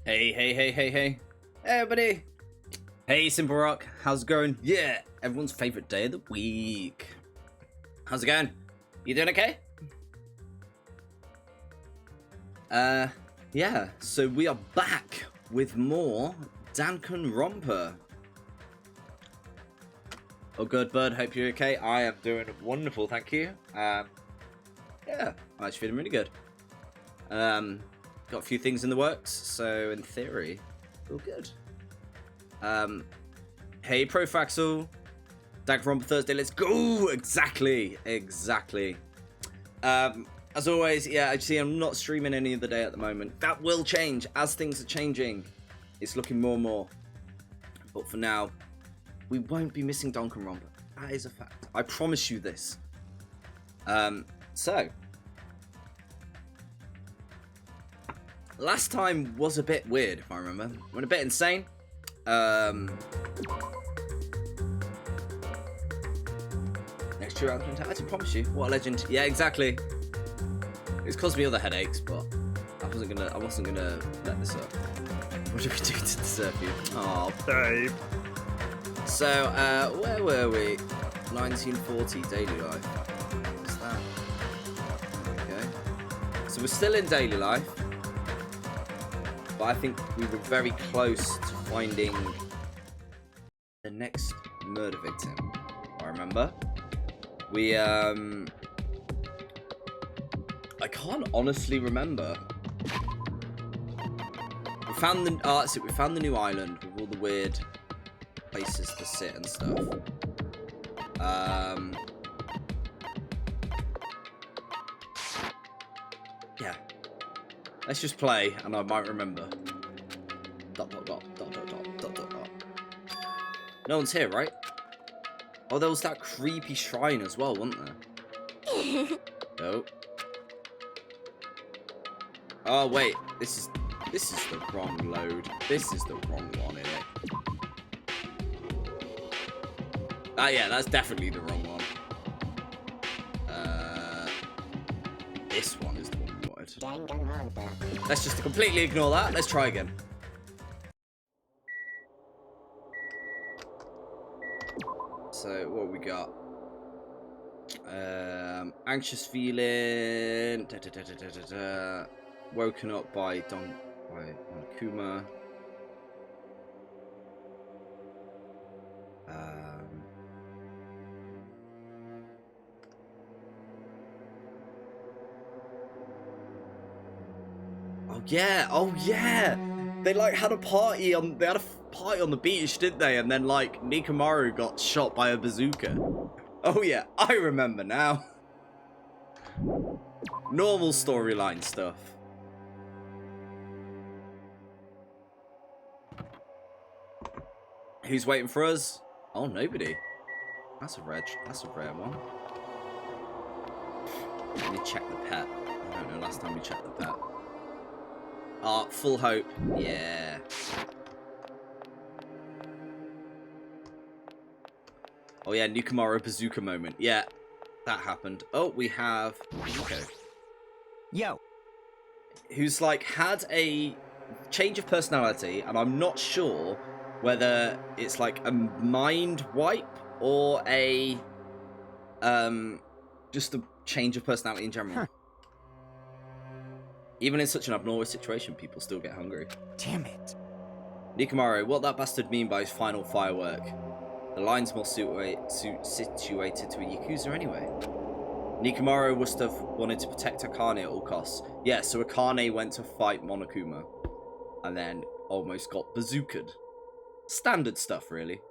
Hey, hey, hey, hey, hey. Hey, everybody. Hey, Simple Rock. How's it going? Yeah, everyone's favorite day of the week. How's it going? You doing okay? Yeah, so we are back with more Danganronpa. Oh, good, bud. Hope you're okay. I am doing wonderful, thank you. Yeah, I'm actually feeling really good. Got a few things in the works, so in theory, all good. Hey, Profaxel. Danganronpa Thursday, let's go! Exactly. As always, yeah, actually, I'm not streaming any of the day at the moment. That will change as things are changing. It's looking more and more. But for now, we won't be missing Danganronpa. That is a fact. I promise you this. So, last time was a bit weird, if I remember. Went a bit insane. Next year, I promise you. What a legend. Yeah, exactly. It's caused me other headaches, but I wasn't gonna let this up. What did we do to deserve you? Oh, babe. So, where were we? 1940 daily life. What's that? Okay. So we're still in daily life, but I think we were very close to finding the next murder victim. I remember. I can't honestly remember. We found the that's it. We found the new island with all the weird places to sit and stuff. Yeah. Let's just play, and I might remember. ... No one's here, right? Oh, there was that creepy shrine as well, wasn't there? Oh. Oh wait, this is the wrong load. This is the wrong one, isn't it? Ah yeah, that's definitely the wrong one. This one is the one we wanted. Let's just completely ignore that. Let's try again. So what we got? Anxious feeling. Woken up by Monokuma. Oh yeah. They had a party on. They had a party on the beach, didn't they? And then Nikamaru got shot by a bazooka. Oh yeah, I remember now. Normal storyline stuff. Who's waiting for us? Oh, nobody. That's a rare one. Let me check the pet. I don't know last time we checked the pet. Ah, full hope. Yeah. Oh yeah, Nikamaru bazooka moment. Yeah, that happened. Oh, we have Nico. Yo. Who's had a change of personality, and I'm not sure whether it's a mind wipe or a just a change of personality in general. Huh. Even in such an abnormal situation, people still get hungry. Damn it. Nikamaru, what that bastard mean by his final firework? The line's more situated to a Yakuza anyway. Nikamaru must have wanted to protect Akane at all costs. Yeah, so Akane went to fight Monokuma and then almost got bazookaed. Standard stuff, really.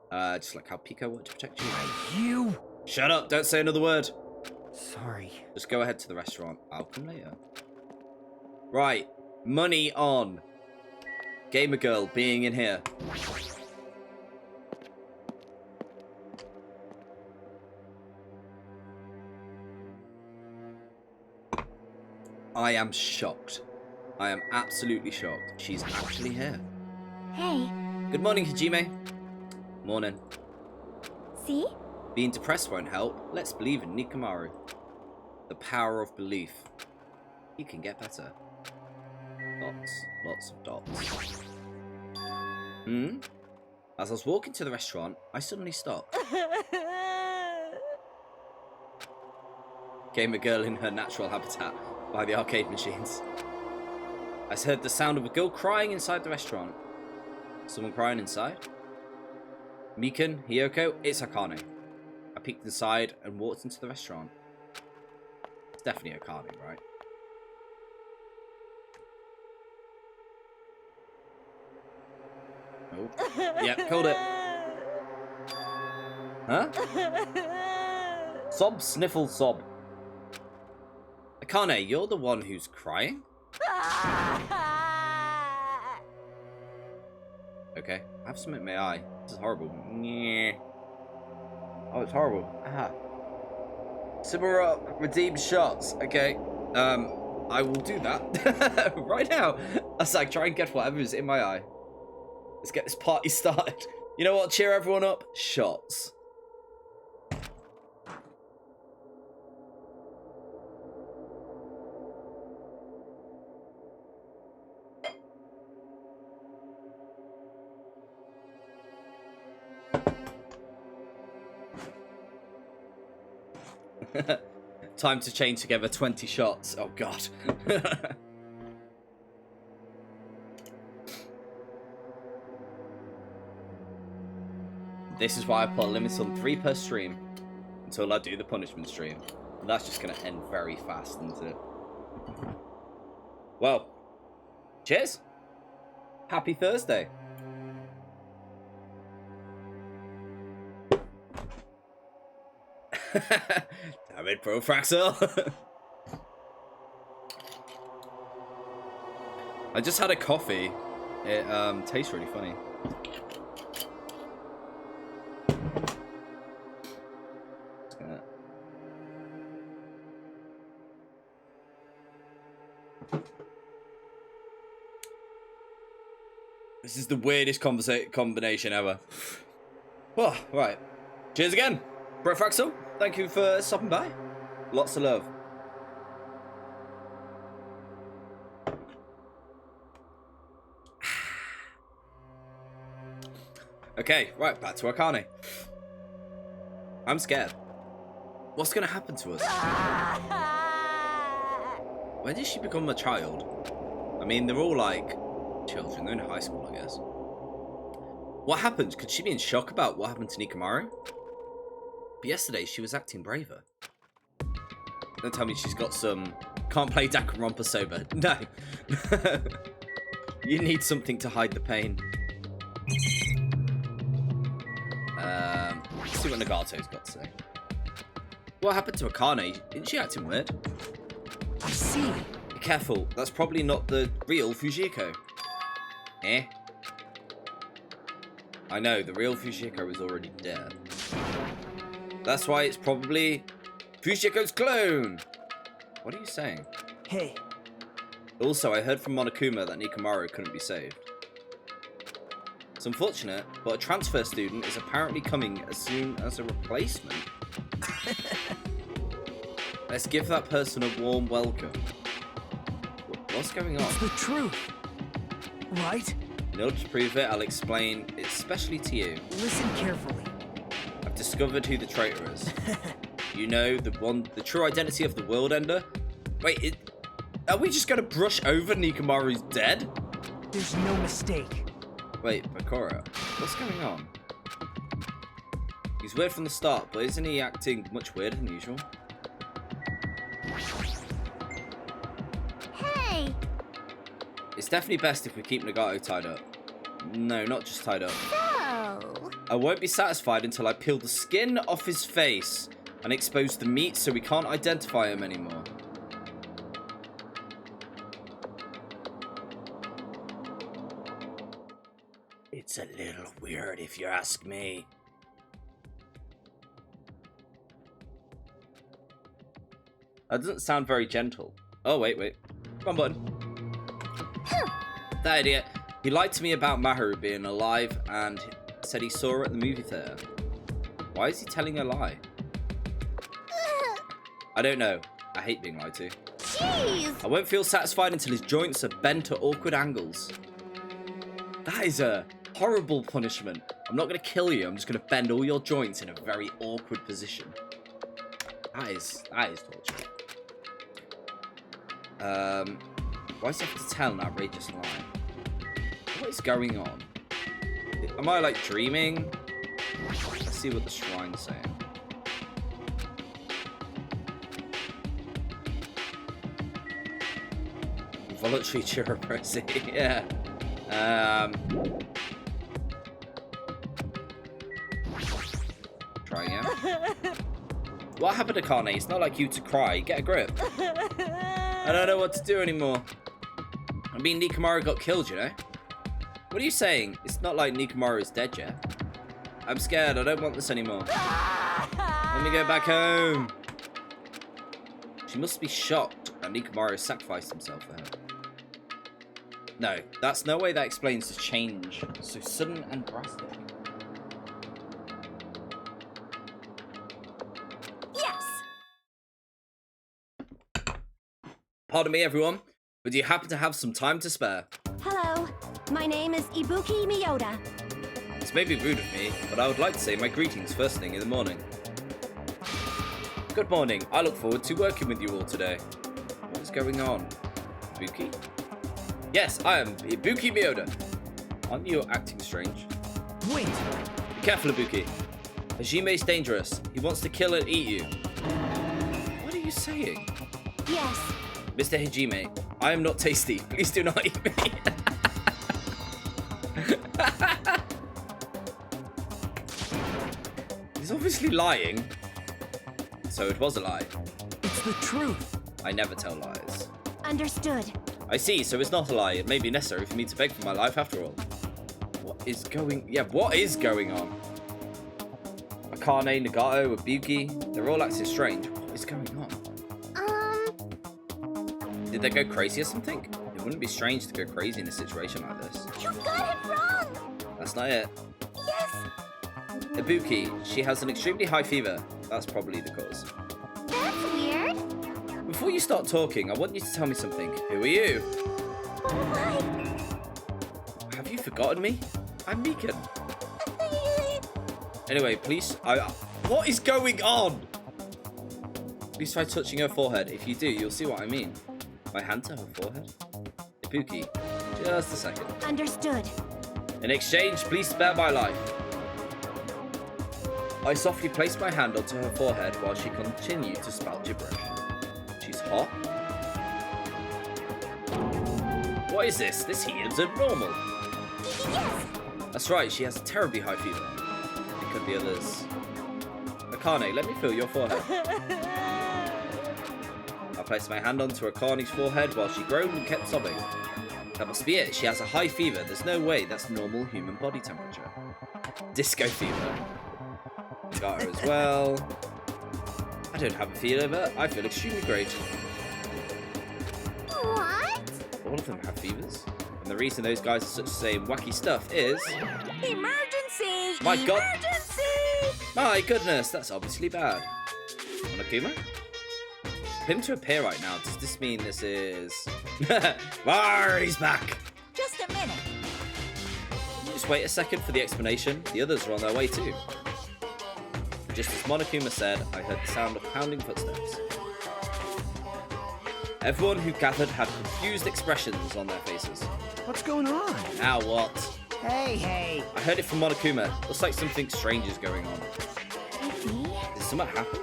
Just like how Pico wanted to protect you. You! Shut up, don't say another word. Sorry. Just go ahead to the restaurant. I'll come later. Right, money on. Gamer girl being in here. I am shocked. I am absolutely shocked. She's actually here. Hey. Good morning, Hajime. Morning. See? Being depressed won't help. Let's believe in Nikamaru. The power of belief. He can get better. Lots of dots. As I was walking to the restaurant, I suddenly stopped. Came a girl in her natural habitat by the arcade machines. I heard the sound of a girl crying inside the restaurant. Someone crying inside? Mikan, Hiyoko, it's Akane. I peeked inside and walked into the restaurant. It's definitely Akane, right? Nope. Yep, called it. Huh? Sob, sniffle, sob. Akane, you're the one who's crying? Okay, I have something in my eye. This is horrible. Oh, it's horrible. Aha. Simmer up, redeem shots. Okay, I will do that right now. As I try and get whatever is in my eye. Let's get this party started. You know what? Cheer everyone up. Shots. Time to chain together 20 shots. Oh god. This is why I put limits on 3 per stream until I do the punishment stream. And that's just going to end very fast, isn't it? Well, cheers. Happy Thursday. Damn it, Profraxel. I just had a coffee. It tastes really funny. This is the weirdest combination ever. Oh, right. Cheers again, Profraxel. Thank you for stopping by. Lots of love. Okay, right, back to Akane. I'm scared. What's gonna happen to us? When did she become a child? I mean, they're all like children. They're in high school, I guess. What happened? Could she be in shock about what happened to Nikamaru? But yesterday, she was acting braver. Don't tell me she's got some... Can't play Danganronpa sober. No. You need something to hide the pain. Let's see what Nagato's got to say. What happened to Akane? Isn't she acting weird? I see. Be careful. That's probably not the real Fujiko. Eh? I know, the real Fujiko is already dead. That's why it's probably Fujiko's clone! What are you saying? Hey. Also, I heard from Monokuma that Nikamaru couldn't be saved. It's unfortunate, but a transfer student is apparently coming as soon as a replacement. Let's give that person a warm welcome. What's going on? It's the truth. Right? In order to prove it, I'll explain it especially to you. Listen carefully. I've discovered who the traitor is. You know, the true identity of the World Ender? Wait, are we just gonna brush over Nikamaru's dead? There's no mistake. Wait, Bakura, what's going on? He's weird from the start, but isn't he acting much weirder than usual? Hey! It's definitely best if we keep Nagato tied up. No, not just tied up. So... I won't be satisfied until I peel the skin off his face and expose the meat so we can't identify him anymore. It's a little weird if you ask me. That doesn't sound very gentle. Oh, wait. Wrong button. That idiot. He lied to me about Maharu being alive and said he saw her at the movie theater. Why is he telling a lie? I don't know. I hate being lied to. Jeez! I won't feel satisfied until his joints are bent at awkward angles. That is a horrible punishment. I'm not going to kill you. I'm just going to bend all your joints in a very awkward position. That is torture. Why does he have to tell an outrageous lie? What is going on? Am I like dreaming? Let's see what the shrine's saying. Voluntary chirography, yeah. Try again. What happened to Kane? It's not like you to cry. Get a grip. I don't know what to do anymore. I mean, Nekomaru got killed, you know? What are you saying? It's not like Nekomaru is dead yet. I'm scared. I don't want this anymore. Let me go back home. She must be shocked that Nekomaru sacrificed himself for her. No, that's no way that explains the change so sudden and drastic. Yes! Pardon me, everyone, but do you happen to have some time to spare? Hello, my name is Ibuki Miyoda. This may be rude of me, but I would like to say my greetings first thing in the morning. Good morning. I look forward to working with you all today. What is going on? Ibuki? Yes, I am Ibuki Miyoda. Aren't you acting strange? Wait! Be careful, Ibuki. Hajime's dangerous. He wants to kill and eat you. What are you saying? Yes. Mr. Hajime, I am not tasty. Please do not eat me. He's obviously lying. So it was a lie. It's the truth. I never tell lies. Understood. I see, so it's not a lie. It may be necessary for me to beg for my life after all. What is going on? Akane, Nagato, Ibuki, they're all acting strange. What is going on? Did they go crazy or something? It wouldn't be strange to go crazy in a situation like this. You got it wrong! That's not it. Yes! Ibuki, she has an extremely high fever. That's probably the cause. That's weird. Before you start talking, I want you to tell me something. Who are you? Oh my... Have you forgotten me? I'm Meekan. Anyway, please, what is going on? Please try touching her forehead. If you do, you'll see what I mean. My hand to her forehead? Ibuki, just a second. Understood. In exchange, please spare my life. I softly placed my hand onto her forehead while she continued to spout gibberish. She's hot? What is this? This heat is abnormal. Yes! That's right, she has a terribly high fever. It could be others. Akane, let me feel your forehead. I placed my hand onto Akane's forehead while she groaned and kept sobbing. That must be it. She has a high fever. There's no way that's normal human body temperature. Disco fever. Got her as well. I don't have a fever. I feel extremely great. What? All of them have fevers. And the reason those guys are such saying wacky stuff is... Emergency! My God. Emergency! My goodness, that's obviously bad. Monokuma? For him to appear right now, does this mean this is... He's back! Just a minute. Just wait a second for the explanation. The others are on their way too. Just as Monokuma said, I heard the sound of pounding footsteps. Everyone who gathered had confused expressions on their faces. What's going on? Now what? Hey! I heard it from Monokuma. Looks like something strange is going on. Maybe. Did something happen?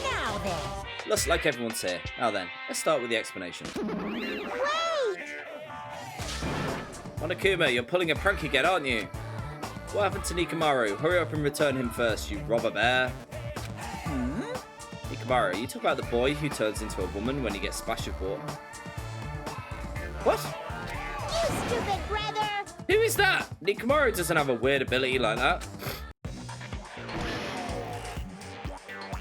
Now then. Looks like everyone's here. Now then, let's start with the explanation. Wait! Monokuma, you're pulling a prank again, aren't you? What happened to Nekomaru? Hurry up and return him first, you robber bear. Nekomaru, you talk about the boy who turns into a woman when he gets splashed with water. What? You stupid brother! Who is that? Nekomaru doesn't have a weird ability like that.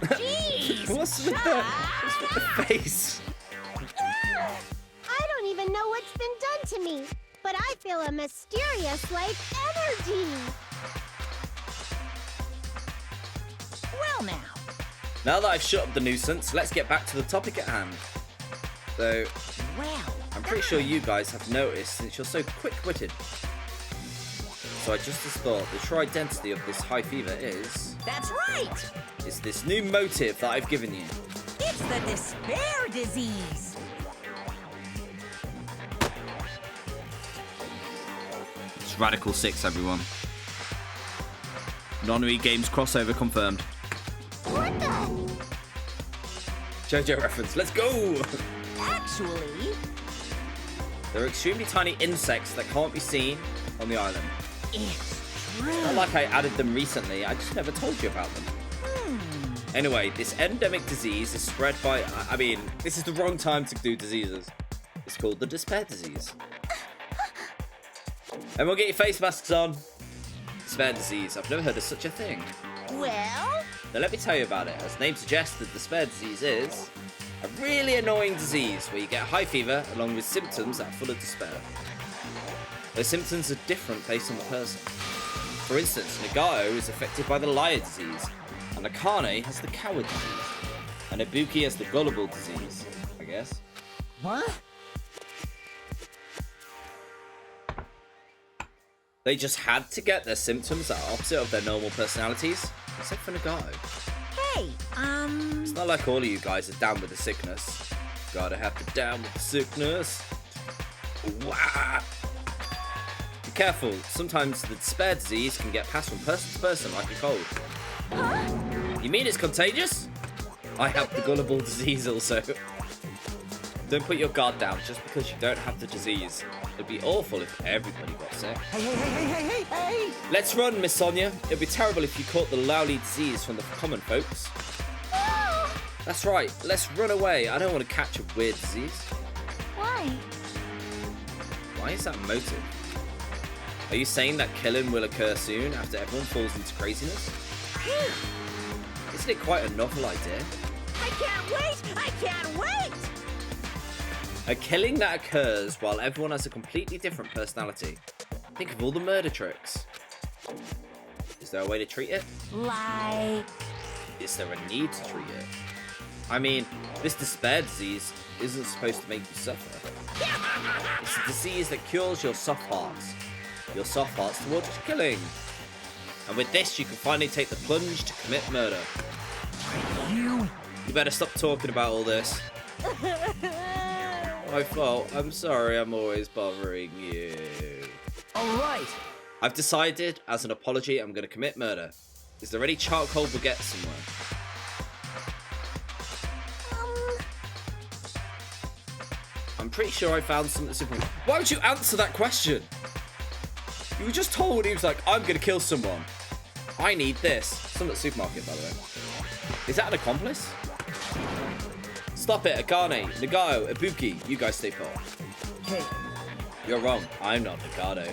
Jeez! What's with the face? I don't even know what's been done to me, but I feel a mysterious, energy. Well now. Now that I've shut up the nuisance, let's get back to the topic at hand. Though, Well, I'm pretty sure you guys have noticed since you're so quick-witted. So I just thought the true identity of this high fever is That's right! this new motive that I've given you. It's the despair disease! It's Radical 6, everyone. Non-Wii Games crossover confirmed. What the? JoJo reference, let's go! Actually, They're extremely tiny insects that can't be seen on the island. it's true. Not like I added them recently, I just never told you about them. Anyway, this endemic disease is spread by... I mean, this is the wrong time to do diseases. It's called the despair disease. Everyone get your face masks on. Despair disease, I've never heard of such a thing. Well, Now let me tell you about it. As the name suggests, the despair disease is a really annoying disease where you get high fever along with symptoms that are full of despair. Those symptoms are different based on the person. For instance, Nagato is affected by the liar disease, and Akane has the coward disease, and Ibuki has the gullible disease, I guess. what? They just had to get their symptoms that are opposite of their normal personalities, except for Nagato. Hey, It's not like all of you guys are down with the sickness. Gotta have to down with the sickness. Wah! Be careful, sometimes the despair disease can get passed from person to person like a cold. You mean it's contagious? I have the gullible disease also. Don't put your guard down just because you don't have the disease. It'd be awful if everybody got sick. hey! Let's run, Miss Sonia. It'd be terrible if you caught the lowly disease from the common folks. That's right, let's run away. I don't want to catch a weird disease. Why? Why is that a motive? Are you saying that killing will occur soon after everyone falls into craziness? Isn't it quite a novel idea? I can't wait! I can't wait! A killing that occurs while everyone has a completely different personality. Think of all the murder tricks. Is there a way to treat it? Like... Is there a need to treat it? I mean, this despair disease isn't supposed to make you suffer. It's a disease that cures your soft hearts. Your soft hearts towards killing. And with this, you can finally take the plunge to commit murder. You better stop talking about all this. My fault. I'm sorry I'm always bothering you. Alright. I've decided, as an apology, I'm going to commit murder. Is there any charcoal baguette somewhere? I'm pretty sure I found something simple. Why would you answer that question? You were just told he was like, I'm going to kill someone. I need this. Some at the supermarket, by the way. Is that an accomplice? Stop it, Akane, Nagato, Ibuki, you guys stay put. Hey. You're wrong, I'm not Nagato.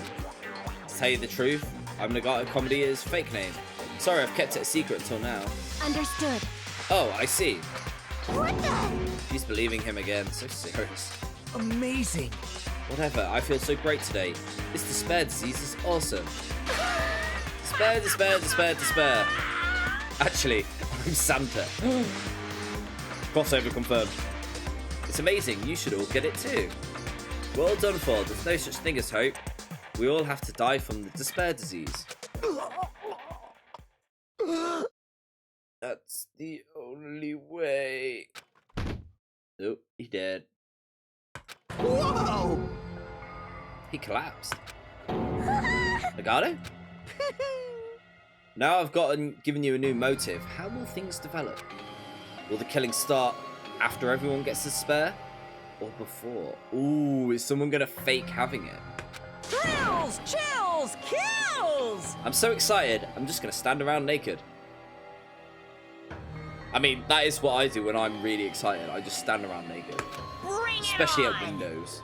To tell you the truth, I'm Nagato Comedy is fake name. Sorry, I've kept it a secret until now. Understood. Oh, I see. What the? She's believing him again, so serious. Amazing. Whatever, I feel so great today. This despair disease is awesome. Despair, despair, despair, despair. Actually, I'm Santa. Crossover confirmed. It's amazing, you should all get it too. We're all done for, there's no such thing as hope. We all have to die from the despair disease. That's the only way. Oh, he dead. Whoa! He collapsed. Nagato? Now I've given you a new motive. How will things develop? Will the killing start after everyone gets to spare? Or before? Ooh, is someone gonna fake having it? Thrills, chills, kills! I'm so excited, I'm just gonna stand around naked. I mean, that is what I do when I'm really excited. I just stand around naked. Bring Especially it at on! windows.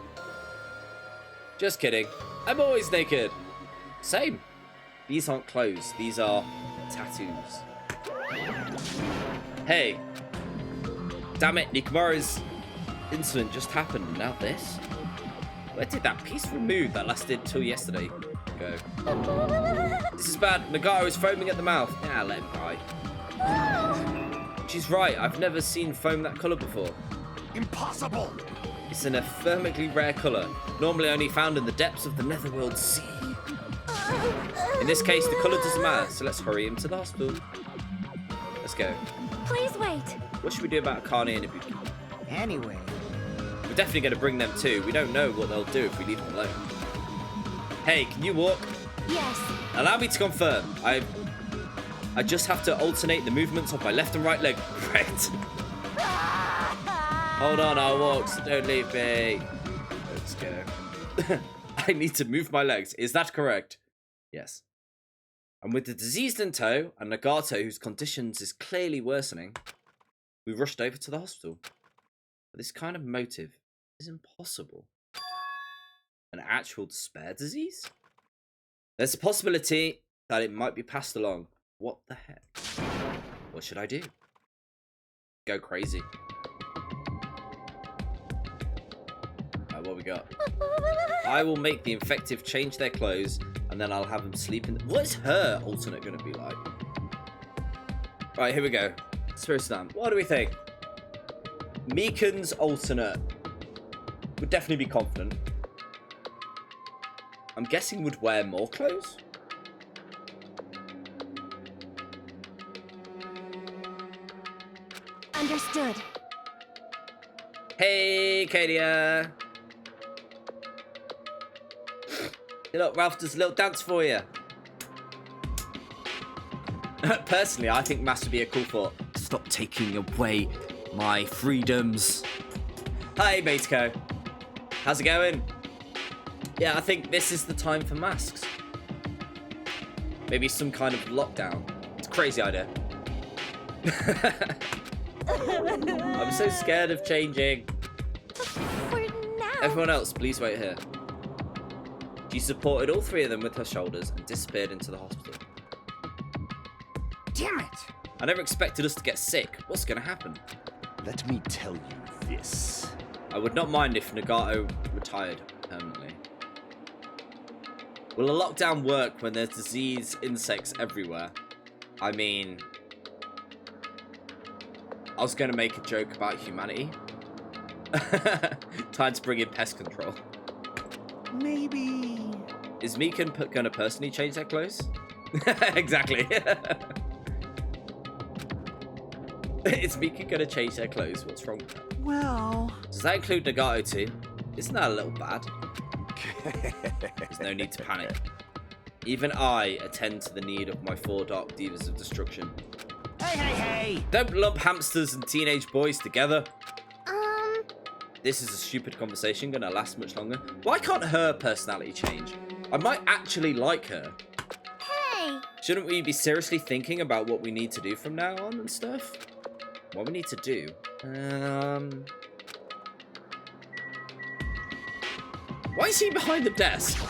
Just kidding. I'm always naked. Same. These aren't clothes. These are tattoos. Hey. Damn it, Nikomura's incident just happened. Now this? Where did that peaceful mood that lasted till yesterday go? This is bad. Nagato is foaming at the mouth. Yeah, let him cry. She's right. I've never seen foam that colour before. Impossible! It's an ephemerically rare colour, normally only found in the depths of the netherworld sea. In this case, the colour doesn't matter, so let's hurry him to the hospital. Let's go. Please wait. What should we do about Akane and Ibuki? Anyway, We're definitely going to bring them too. We don't know what they'll do if we leave them alone. Hey, can you walk? Yes. Allow me to confirm. I just have to alternate the movements of my left and right leg. Right. Hold on, I'll walk. So don't leave me. Let's go. I need to move my legs. Is that correct? Yes. And with the diseased in tow and Nagato, whose conditions is clearly worsening, we rushed over to the hospital. But this kind of motive is impossible. An actual despair disease? There's a possibility that it might be passed along. What the heck? What should I do? Go crazy. Alright, what we got? I will make the infected change their clothes, and then I'll have them sleep in. What is her alternate going to be like? Right, here we go. Spirit Slam. What do we think? Mikan's alternate would definitely be confident. I'm guessing would wear more clothes. Understood. Hey, Kadia. Look, Ralph does a little dance for you. Personally, I think Master would be a cool thought. Stop taking away my freedoms. Hi, Mateco. How's it going? Yeah, I think this is the time for masks. Maybe some kind of lockdown. It's a crazy idea. I'm so scared of changing. For now. Everyone else, please wait here. She supported all three of them with her shoulders and disappeared into the hospital. damn it! I never expected us to get sick. What's going to happen? Let me tell you this. I would not mind if Nagato retired permanently. Will a lockdown work when there's disease, insects everywhere? I mean, I was going to make a joke about humanity. Time to bring in pest control. Maybe. Is Mikan going to personally change their clothes? Exactly. Is Mikan going to change their clothes? What's wrong with that? Well. Does that include Nagato too? Isn't that a little bad? There's no need to panic. Even I attend to the need of my 4 dark divas of destruction. Hey, hey, hey! Don't lump hamsters and teenage boys together. This is a stupid conversation, gonna last much longer. Why can't her personality change? I might actually like her. Hey! Shouldn't we be seriously thinking about what we need to do from now on and stuff? What we need to do? Why is he behind the desk?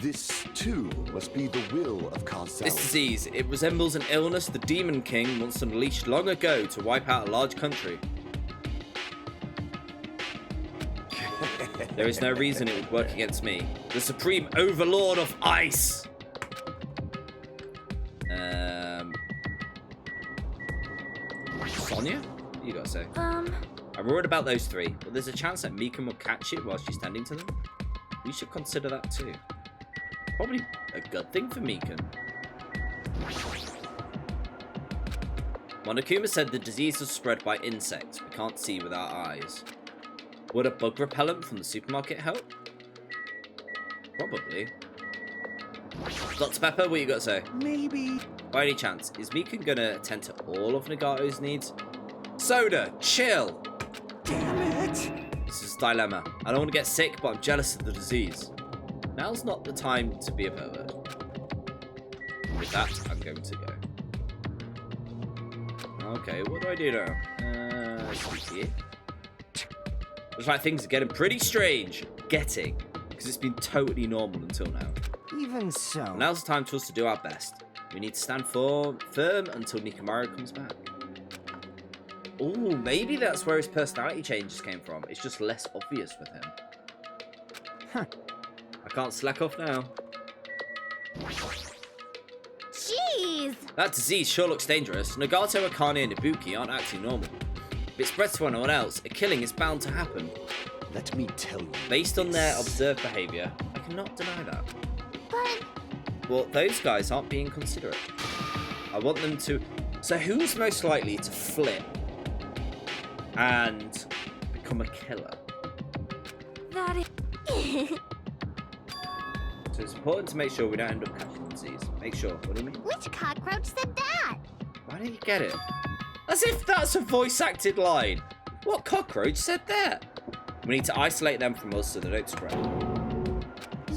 This, too, must be the will of causality. This disease, it resembles an illness the Demon King once unleashed long ago to wipe out a large country. There is no reason it would work against me, the supreme overlord of ice. Sonia? What you gotta say? I'm worried about those three, but there's a chance that Mikan will catch it while she's tending to them. We should consider that too. Probably a good thing for Mikan. Monokuma said the disease was spread by insects we can't see with our eyes. Would a bug repellent from the supermarket help? Probably. Dr. Pepper, what you got to say? Maybe. By any chance, is Mikan gonna attend to all of Nagato's needs? Soda, chill! Damn it! This is a dilemma. I don't want to get sick, but I'm jealous of the disease. Now's not the time to be a pervert. With that, I'm going to go. Okay, what do I do now? Let's see. Looks like things are getting pretty strange. Getting. Because it's been totally normal until now. Even so. Now's the time for us to do our best. We need to stand firm until Nikimaru comes back. Ooh, maybe that's where his personality changes came from. It's just less obvious with him. Huh. I can't slack off now. Jeez! That disease sure looks dangerous. Nagato, Akane, and Ibuki aren't acting normal. If it spreads to anyone else, a killing is bound to happen. Let me tell you. Based on their observed behaviour, I cannot deny that. But Well, those guys aren't being considerate. I want them to... So who's most likely to flip and become a killer? That is... So it's important to make sure we don't end up catching the disease. Make sure. What do you mean? which cockroach said that? Why don't you get it? As if that's a voice-acted line. What cockroach said that? We need to isolate them from us so they don't spread.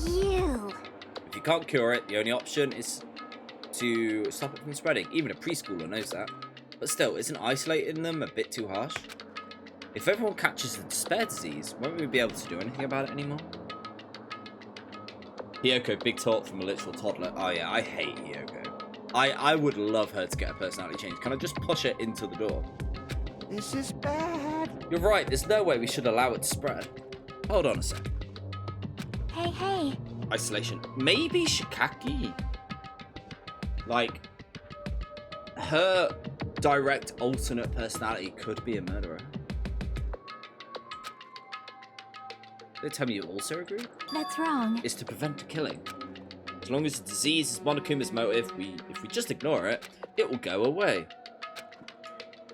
You. If you can't cure it, the only option is to stop it from spreading. Even a preschooler knows that. But still, isn't isolating them a bit too harsh? If everyone catches the despair disease, won't we be able to do anything about it anymore? Hiyoko, big talk from a literal toddler. Oh yeah, I hate Hiyoko. I would love her to get a personality change. Can I just push it into the door? This is bad. You're right, there's no way we should allow it to spread. Hold on a sec. Hey. Isolation. Maybe Shikaki. Like, her direct alternate personality could be a murderer. Don't tell me you also agree? That's wrong. Is to prevent a killing. As long as the disease is Monokuma's motive, if we just ignore it, it will go away.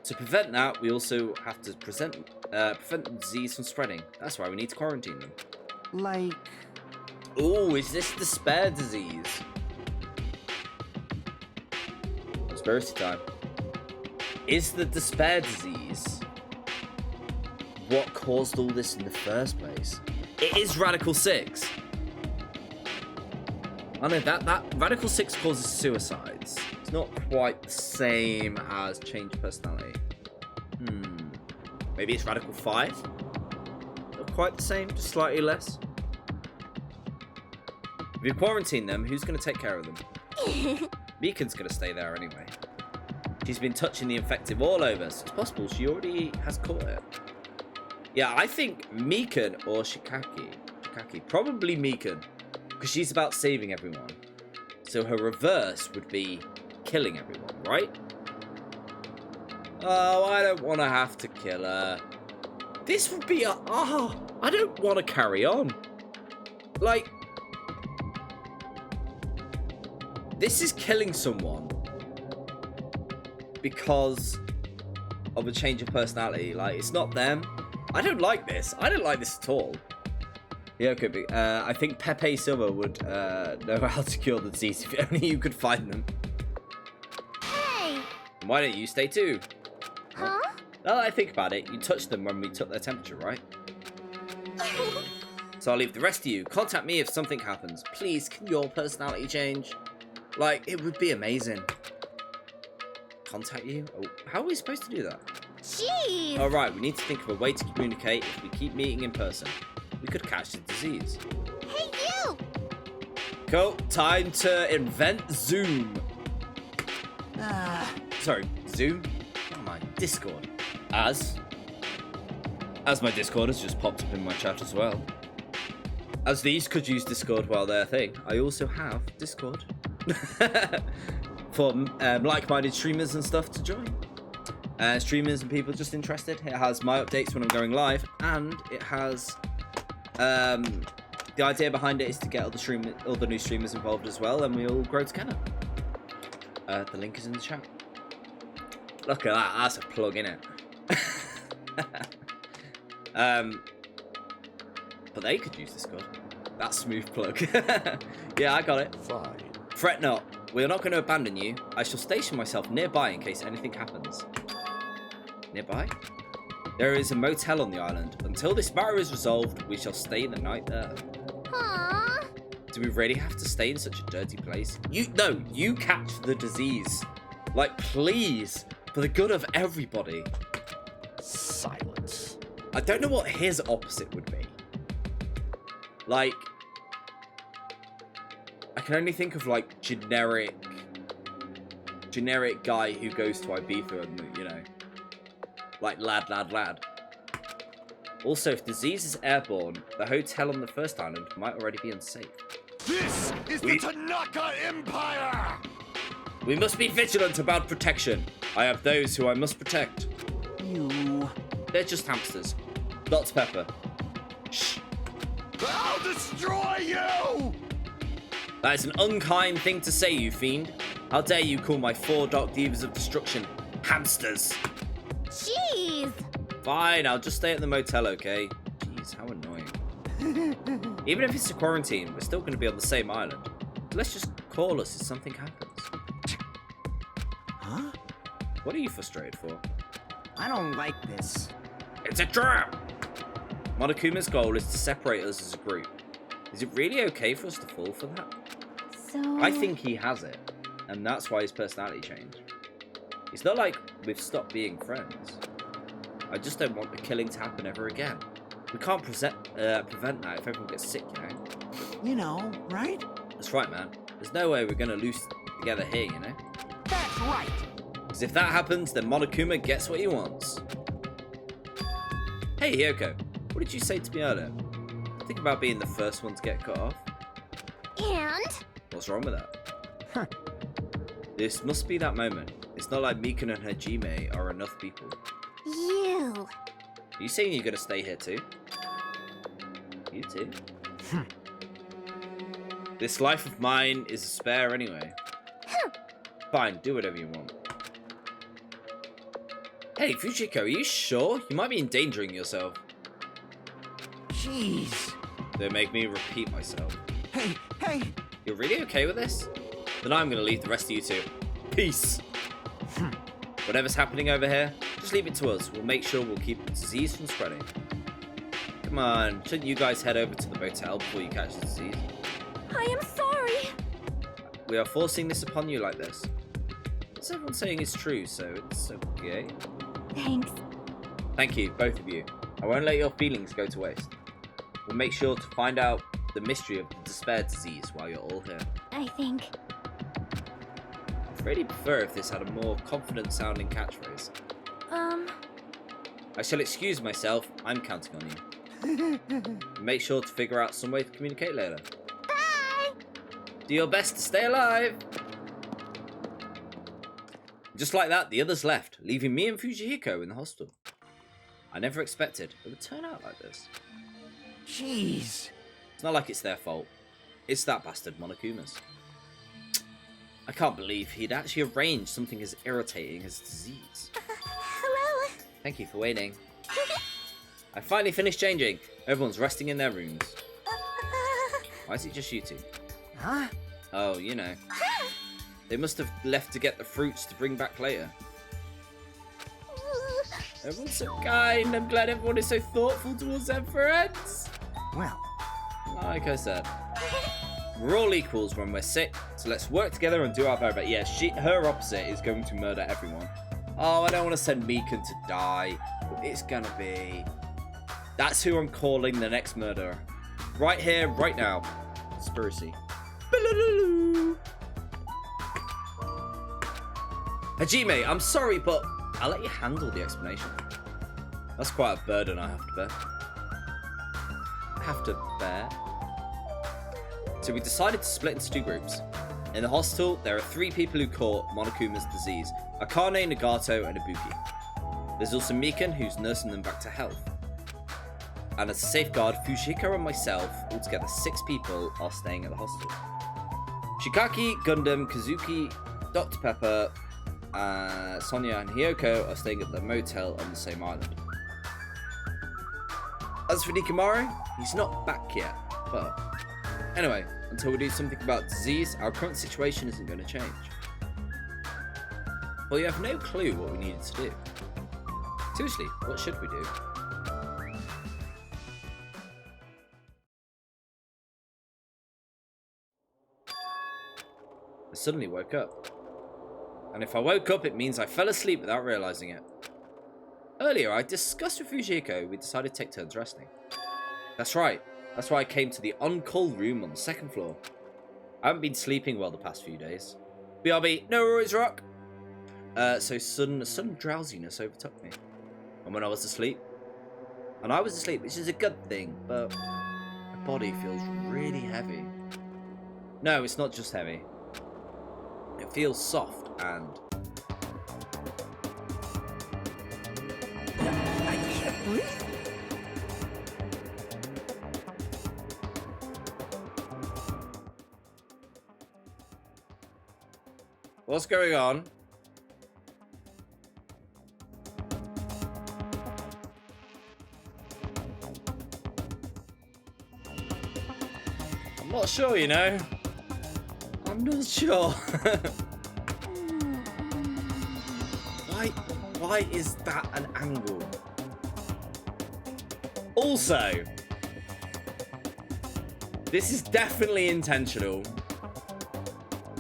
To prevent that, we also have to prevent the disease from spreading. That's why we need to quarantine them. Like, Oh, is this despair disease? Conspiracy time. Is the despair disease what caused all this in the first place? It is Radical 6. I know that Radical 6 causes suicides. It's not quite the same as change of personality. Maybe it's Radical 5? Not quite the same, just slightly less. If you quarantine them, who's going to take care of them? Mikan's going to stay there anyway. She's been touching the infected all over, so it's possible she already has caught it. Yeah, I think Mikan or Shikaki. Probably Mikan, because she's about saving everyone. So her reverse would be killing everyone, right? Oh, I don't want to have to kill her. This would be a... Oh, I don't want to carry on. Like... This is killing someone because of a change of personality. Like, it's not them. I don't like this. I don't like this at all. Yeah, it could be. I think Pepe Silva would know how to cure the disease if only you could find them. Hey. Why don't you stay too? Huh? Now that I think about it, you touched them when we took their temperature, right? So I'll leave the rest of you. Contact me if something happens. Please, can your personality change? Like, it would be amazing. Contact you? Oh, how are we supposed to do that? Jeez. Alright, we need to think of a way to communicate if we keep meeting in person. We could catch the disease. Hey, you. Cool, time to invent Zoom. Sorry, Zoom? Oh my, Discord. As my Discord has just popped up in my chat as well. As these could use Discord while they're a thing, I also have Discord. For like-minded streamers and stuff to join. Streamers and people just interested. It has my updates when I'm going live, and it has the idea behind it is to get all the new streamers involved as well, and we all grow together. The link is in the chat. Look at that, that's a plug, innit? But they could use Discord. That's smooth plug. Yeah, I got it. Fine. Fret not. We are not going to abandon you. I shall station myself nearby in case anything happens. Nearby? There is a motel on the island. Until this matter is resolved, we shall stay the night there. Aww. Do we really have to stay in such a dirty place? No, you catch the disease. Like, please, for the good of everybody. Silence. I don't know what his opposite would be. Like, I can only think of like generic guy who goes to Ibiza and, you know, like lad. Also, if disease is airborne, the hotel on the first island might already be unsafe. This is the Tanaka Empire! We must be vigilant about protection. I have those who I must protect. you They're just hamsters. Dr. Pepper. Shh. I'll destroy you! That is an unkind thing to say, you fiend. How dare you call my 4 Dark Divas of Destruction hamsters? Jeez! Fine, I'll just stay at the motel, okay? Jeez, how annoying. Even if it's a quarantine, we're still going to be on the same island. So let's just call us if something happens. Huh? What are you frustrated for? I don't like this. It's a trap! Monokuma's goal is to separate us as a group. Is it really okay for us to fall for that? So... I think he has it, and that's why his personality changed. It's not like we've stopped being friends. I just don't want the killing to happen ever again. We can't prevent that if everyone gets sick, you know? You know, right? That's right, man. There's no way we're going to lose together here, you know? That's right. Because if that happens, then Monokuma gets what he wants. Hey, Hyoko. What did you say to me earlier? Think about being the first one to get cut off. And? What's wrong with that? This must be that moment. It's not like Mikan and Hajime are enough people. You. Are you saying you're going to stay here too? You too? This life of mine is a spare anyway. Fine, do whatever you want. Hey, Fujiko, are you sure? You might be endangering yourself. Jeez. Don't make me repeat myself. Hey. You're really okay with this? Then I'm going to leave the rest of you two. Peace. Whatever's happening over here, just leave it to us. We'll make sure we'll keep the disease from spreading. Come on, shouldn't you guys head over to the motel before you catch the disease? I am sorry. We are forcing this upon you like this. What's everyone saying is true, so it's okay. Thanks. Thank you, both of you. I won't let your feelings go to waste. We'll make sure to find out the mystery of the despair disease while you're all here. I think... I'd really prefer if this had a more confident sounding catchphrase. I shall excuse myself. I'm counting on you. Make sure to figure out some way to communicate later. Bye! Do your best to stay alive. Just like that, the others left, leaving me and Fujihiko in the hostel. I never expected it would turn out like this. Jeez. It's not like it's their fault. It's that bastard Monokuma's. I can't believe he'd actually arranged something as irritating as disease. Hello? Thank you for waiting. I finally finished changing. Everyone's resting in their rooms. Why is it just you two? Huh? Oh, you know. They must have left to get the fruits to bring back later. Everyone's so kind. I'm glad everyone is so thoughtful towards their friends. Well. Like I said, we're all equals when we're sick, so let's work together and do our very best. Yeah, her opposite is going to murder everyone. Oh, I don't want to send Mikan to die. It's gonna be... That's who I'm calling the next murderer. Right here, right now. Conspiracy. Hajime, I'm sorry, but I'll let you handle the explanation. That's quite a burden I have to bear. So we decided to split into 2 groups. In the hostel, there are 3 people who caught Monokuma's disease. Akane, Nagato, and Ibuki. There's also Mikan, who's nursing them back to health. And as a safeguard, Fujihiko and myself, altogether 6 people, are staying at the hostel. Shikaki, Gundam, Kazuki, Dr. Pepper, Sonia and Hyoko are staying at the motel on the same island. As for Nikimaru, he's not back yet, but... Anyway, until we do something about disease, our current situation isn't going to change. Well, you have no clue what we needed to do. Seriously, what should we do? I suddenly woke up. And if I woke up, it means I fell asleep without realizing it. Earlier, I discussed with Fujihiko we decided to take turns resting. That's right. That's why I came to the on-call room on the 2nd floor. I haven't been sleeping well the past few days. BRB, no worries, Rock. So sudden drowsiness overtook me. And when I was asleep, which is a good thing, but my body feels really heavy. No, it's not just heavy. It feels soft and... I can't breathe. What's going on? I'm not sure, you know. I'm not sure. Why is that an angle? Also, this is definitely intentional.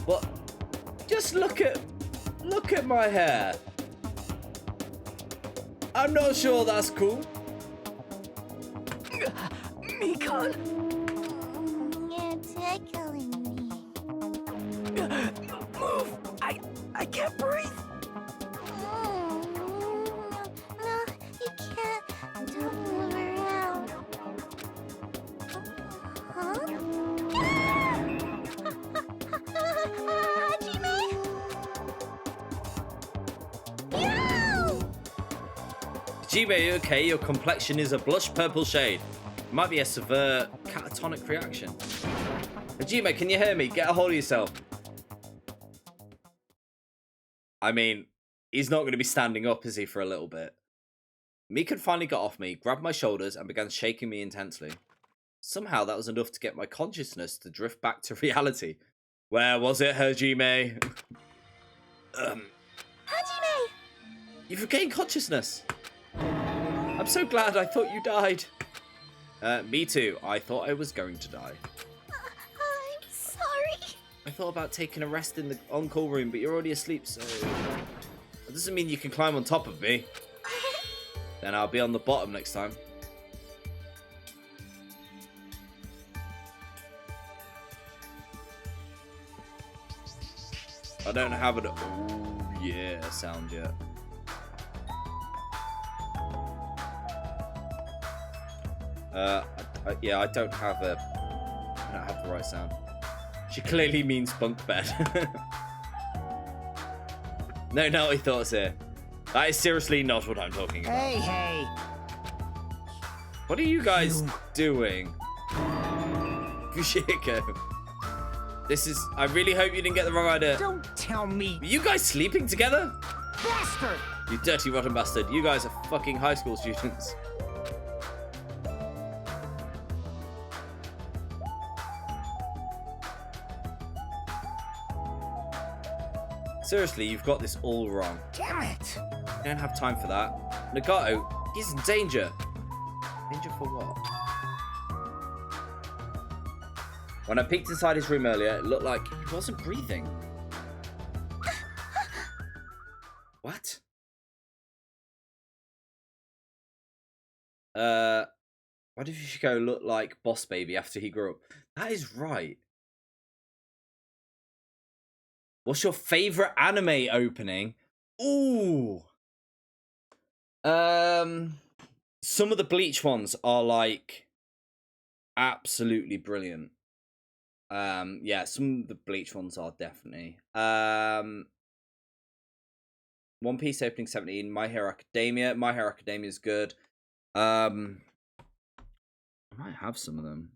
But just look at my hair. I'm not sure that's cool. Mikan! You're tickling me. Move! I can't breathe! No, you can't. Don't move around. Huh? Hajime? No! Hajime, okay, your complexion is a blush purple shade. It might be a severe catatonic reaction. Hajime, can you hear me? Get a hold of yourself. I mean, he's not going to be standing up, is he, for a little bit? Mikan finally got off me, grabbed my shoulders, and began shaking me intensely. Somehow that was enough to get my consciousness to drift back to reality. Where was it, Hajime? Hajime! You've regained consciousness. I'm so glad. I thought you died. Me too. I thought I was going to die. I'm sorry. I thought about taking a rest in the on-call room, but you're already asleep, so... That doesn't mean you can climb on top of me. Then I'll be on the bottom next time. I don't have an oh yeah sound yet. Yeah, I don't have the right sound. She clearly means bunk bed. No naughty thoughts here. That is seriously not what I'm talking about. Hey. What are you guys doing? Fushiko. This is... I really hope you didn't get the wrong idea. Don't tell me, Are you guys sleeping together? bastard! You dirty rotten bastard. You guys are fucking high school students. Seriously, you've got this all wrong. Damn it! You don't have time for that. Nagato, he's in danger. Danger for what? When I peeked inside his room earlier, it looked like he wasn't breathing. What? Why did Fushiko look like Boss Baby after he grew up? That is right. What's your favorite anime opening? Ooh. Some of the Bleach ones are like absolutely brilliant. Yeah, some of the Bleach ones are definitely. One Piece opening 17, My Hero Academia. My Hero Academia is good. I might have some of them.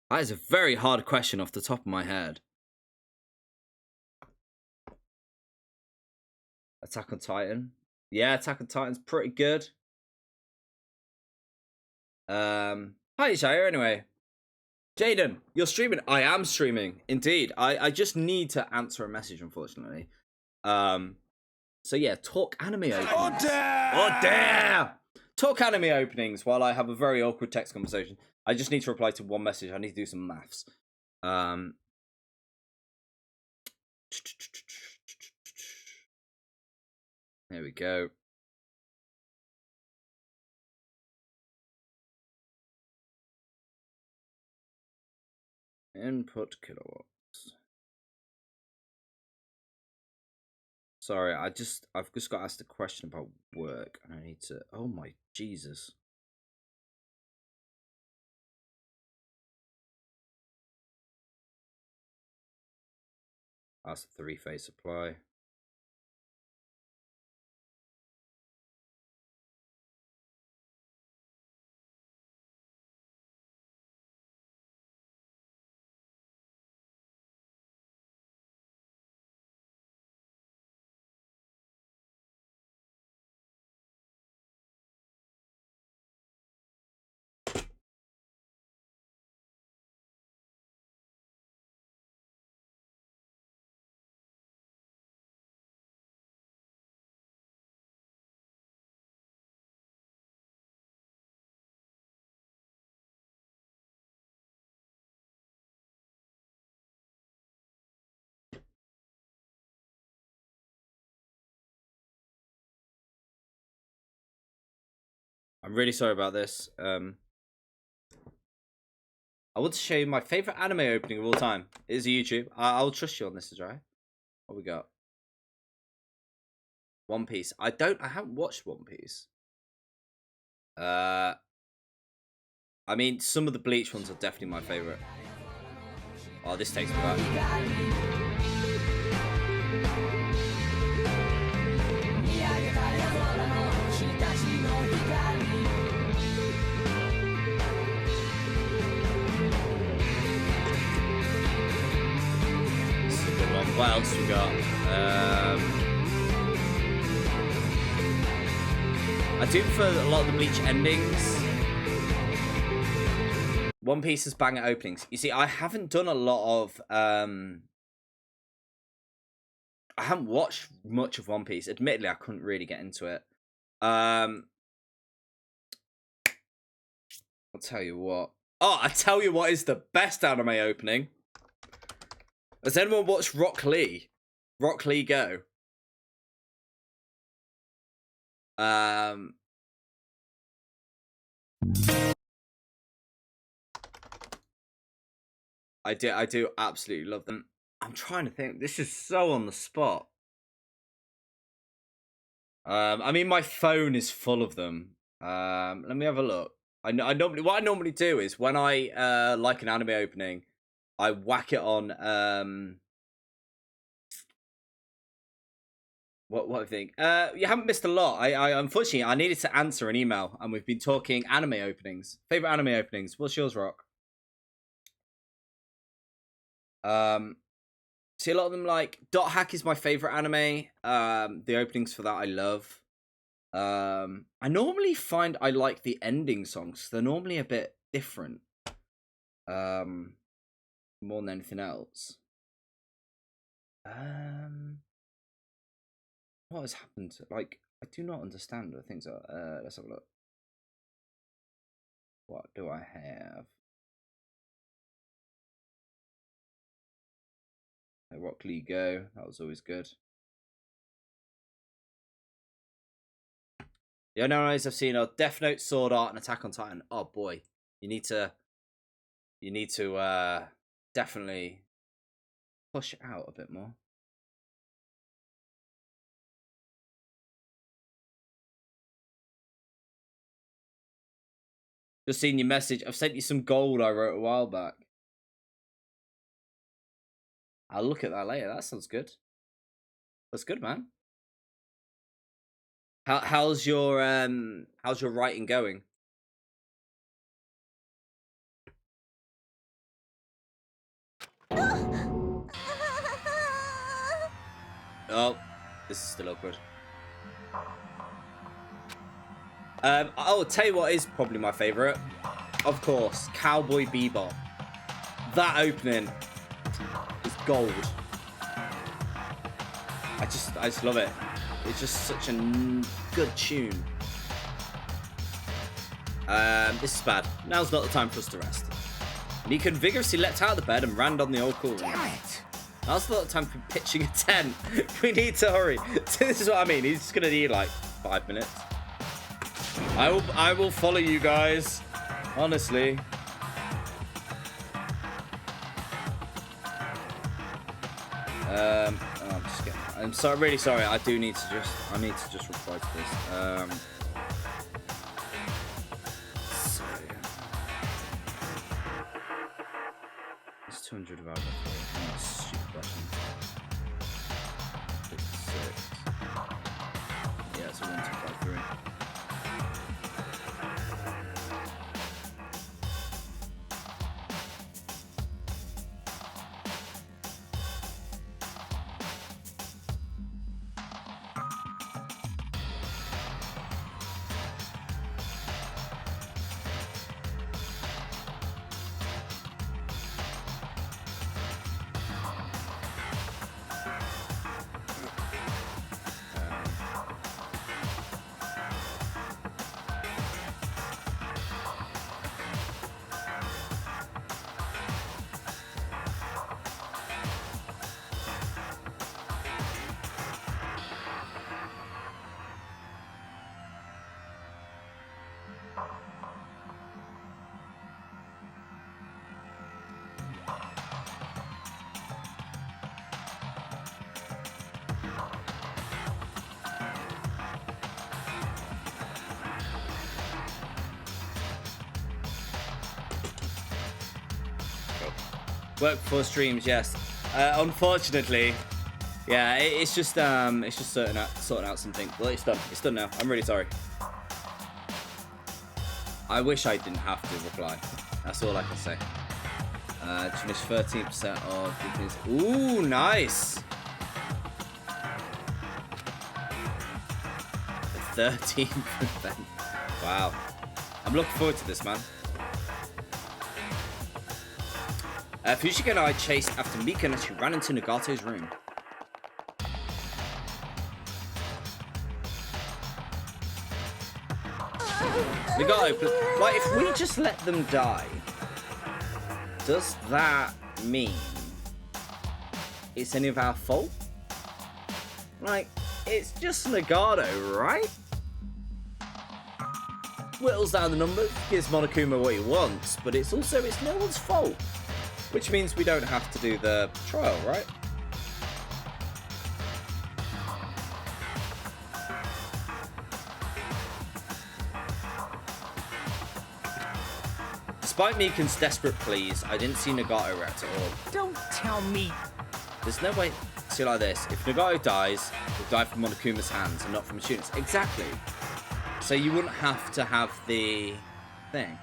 That is a very hard question off the top of my head. Attack on Titan. Yeah, Attack on Titan's pretty good. Hi, Shire, anyway. Jaden, you're streaming. I am streaming, indeed. I just need to answer a message, unfortunately. So yeah, talk anime openings. Order! Talk anime openings while I have a very awkward text conversation. I just need to reply to one message. I need to do some maths. There we go. Input kilowatts. Sorry, I've just got asked a question about work and I need to... Oh my Jesus. That's the 3-phase supply. I'm really sorry about this. I want to show you my favorite anime opening of all time. It is YouTube. I'll trust you on this, Azrai. What we got? One Piece. I haven't watched One Piece. I mean, some of the Bleach ones are definitely my favorite. Oh, this takes me back. What else we got? I do prefer a lot of the Bleach endings. One Piece's banger openings. You see, I haven't done a lot of... I haven't watched much of One Piece. Admittedly, I couldn't really get into it. I'll tell you what. Oh, I tell you what is the best anime opening. Has anyone watched Rock Lee? Rock Lee Go. I do absolutely love them. I'm trying to think. This is so on the spot. I mean, my phone is full of them. Let me have a look. What I normally do is when I like an anime opening, I whack it on. What I think? You haven't missed a lot. I unfortunately I needed to answer an email, and we've been talking anime openings. Favorite anime openings. What's yours, Rock? See a lot of them like Dot Hack is my favorite anime. The openings for that I love. I normally find I like the ending songs. They're normally a bit different. More than anything else. What has happened? Like, I do not understand the things are. Let's have a look. What do I have? Rock Lee Go. That was always good. The only animes I've seen are Death Note, Sword Art, and Attack on Titan. Oh boy, you need to definitely push it out a bit more. Just seen your message. I've sent you some gold I wrote a while back. I'll look at that later. That sounds good. That's good, man. How's your writing going? Oh, this is still awkward. I'll tell you what is probably my favorite. Of course, Cowboy Bebop. That opening is gold. I just love it. It's just such a good tune. This is bad. Now's not the time for us to rest. Nikan vigorously leapt out of the bed and ran on the old cool room. Damn it! Now's not the time for pitching a tent. We need to hurry. This is what I mean. He's just gonna need like 5 minutes. I will follow you guys. Honestly. I'm sorry, really sorry. I need to just reply to this. So it's 200 divided by 4. Oh, stupid question. 56. Yeah, it's a 1253. Work before streams, yes. Unfortunately, yeah, it's just sorting out something. Well, it's done. It's done now. I'm really sorry. I wish I didn't have to reply. That's all I can say. Finish 13% of things. Ooh, nice. 13%. Wow. I'm looking forward to this, man. Fujiko and I chased after Mika as she ran into Nagato's room. Nagato, like, if we just let them die, does that mean it's any of our fault? Like, it's just Nagato, right? Whittles down the numbers, gives Monokuma what he wants, but it's no one's fault. Which means we don't have to do the trial, right? Despite Mikan's desperate pleas, I didn't see Nagato react at all. Don't tell me. There's no way. See, like this. If Nagato dies, he'll die from Monokuma's hands and not from Mishuna's. Exactly. So you wouldn't have to have the thing.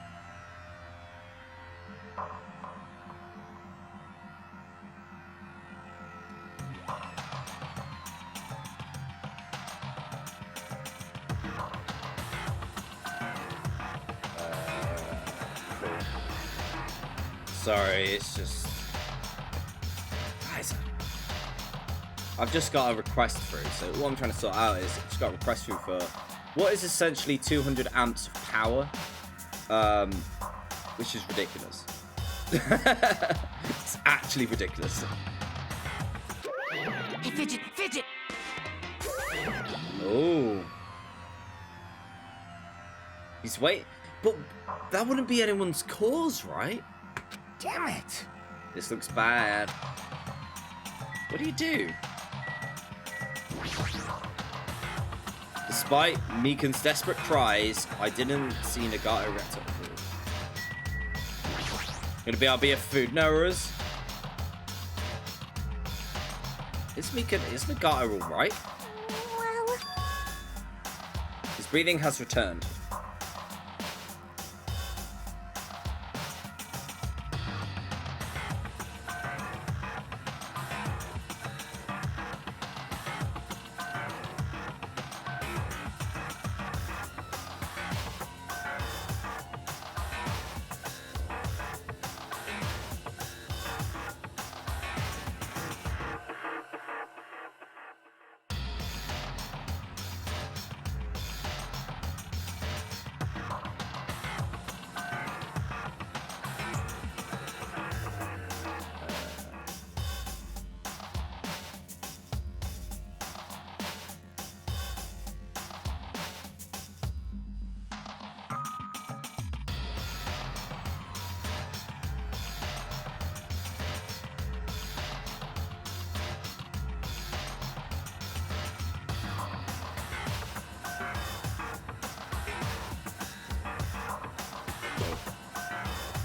Sorry, it's just... Guys, I've just got a request through, so what I'm trying to sort out is I've just got a request through for what is essentially 200 amps of power, which is ridiculous. It's actually ridiculous. Hey, Fidget, Fidget! Oh. He's wait, but that wouldn't be anyone's cause, right? Damn it! This looks bad. What do you do? Despite Mikan's desperate cries, I didn't see Nagato react at all. Gonna be our BF food knowers. Is Nagato alright? Well, His breathing has returned.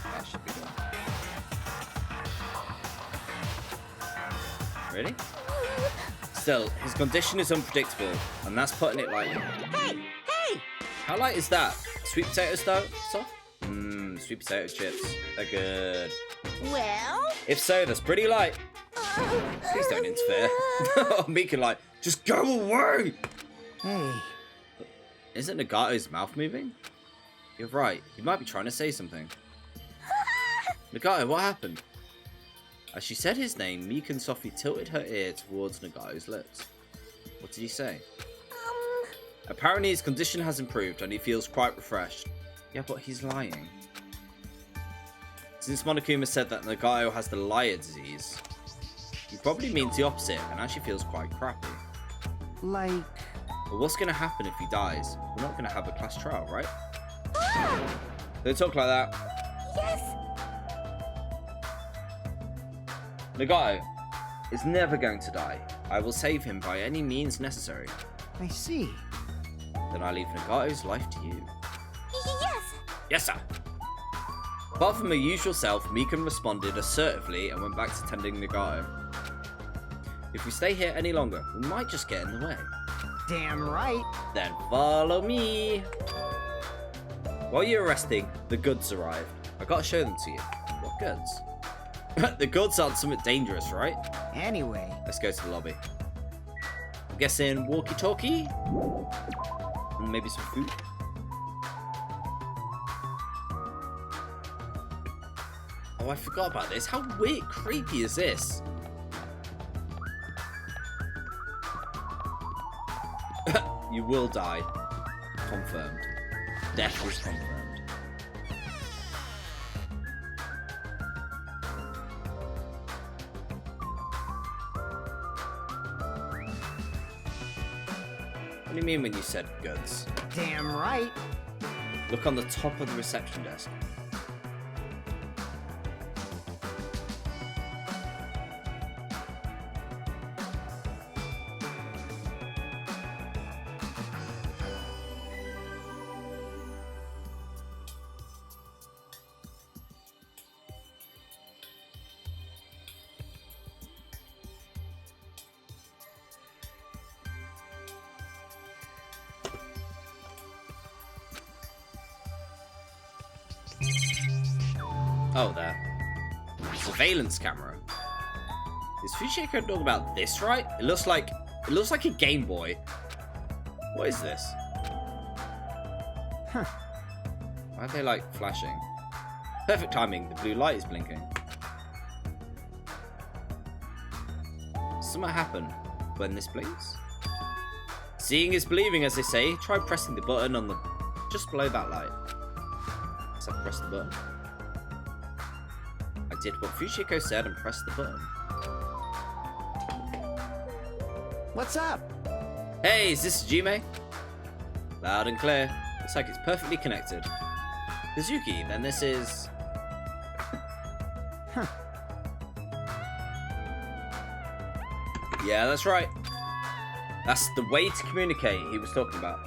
That should be done. Really? Still, his condition is unpredictable, and that's putting it lightly. hey, hey! How light is that? Sweet potato stuff? Sweet potato chips. They're good. Well? If so, that's pretty light. Please don't interfere. Mika like, just go away! Hey, Isn't Nagato's mouth moving? You're right. He might be trying to say something. Nagato, what happened? As she said his name, Mika softly tilted her ear towards Nagato's lips. What did he say? Apparently his condition has improved and he feels quite refreshed. Yeah, but he's lying. Since Monokuma said that Nagato has the liar disease, he probably means the opposite and actually feels quite crappy. like... But what's going to happen if he dies? We're not going to have a class trial, right? Don't talk like that. Yes! Nagato is never going to die. I will save him by any means necessary. I see. Then I leave Nagato's life to you. Yes! Yes, sir. Apart from her usual self, Mikan responded assertively and went back to tending Nagato. If we stay here any longer, we might just get in the way. Damn right. Then follow me. While you're resting, the goods arrived. I gotta show them to you. What goods? The goods aren't something dangerous, right? Anyway. Let's go to the lobby. I'm guessing walkie-talkie? And maybe some food? Oh, I forgot about this. How weird, creepy is this? You will die. Confirmed. Death is confirmed. What do you mean when you said goods? Damn right. Look on the top of the reception desk. Oh, there. Surveillance camera. Is Fushiko talking about this, right? It looks like a Game Boy. What is this? Huh. Why are they like flashing? Perfect timing. The blue light is blinking. Something happened when this blinks. Seeing is believing, as they say. Try pressing the button on the just below that light. So press the button. I did what Fushiko said and pressed the button. What's up? Hey, is this Jime? Loud and clear. Looks like it's perfectly connected. Kazuki, then this is... Huh. Yeah, that's right. That's the way to communicate he was talking about.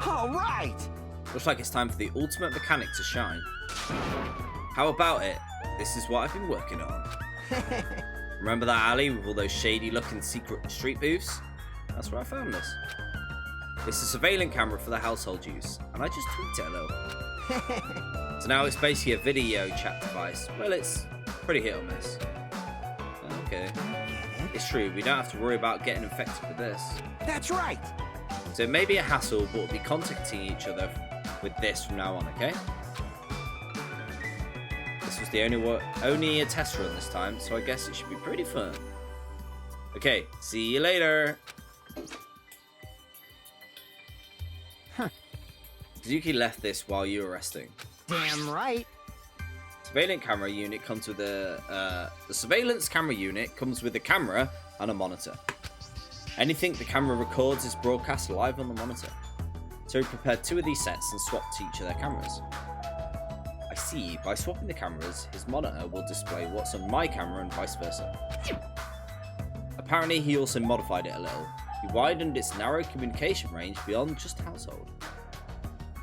All right. Looks like it's time for the ultimate mechanic to shine. How about it? This is what I've been working on. Remember that alley with all those shady looking secret street booths? That's where I found this. It's a surveillance camera for the household use, and I just tweaked it a little. So now it's basically a video chat device. Well, it's pretty hit or miss. Okay. It's true, we don't have to worry about getting infected with this. That's right. So it may be a hassle, but we'll be contacting each other with this from now on, okay? This was the only a test run this time, so I guess it should be pretty fun. Okay, see you later. Huh. Kazuki left this while you were resting. Damn right. Surveillance camera unit comes with the surveillance camera unit comes with a camera and a monitor. Anything the camera records is broadcast live on the monitor. So we prepared 2 of these sets and swapped each of their cameras. I see, by swapping the cameras, his monitor will display what's on my camera and vice versa. Apparently he also modified it a little. He widened its narrow communication range beyond just household.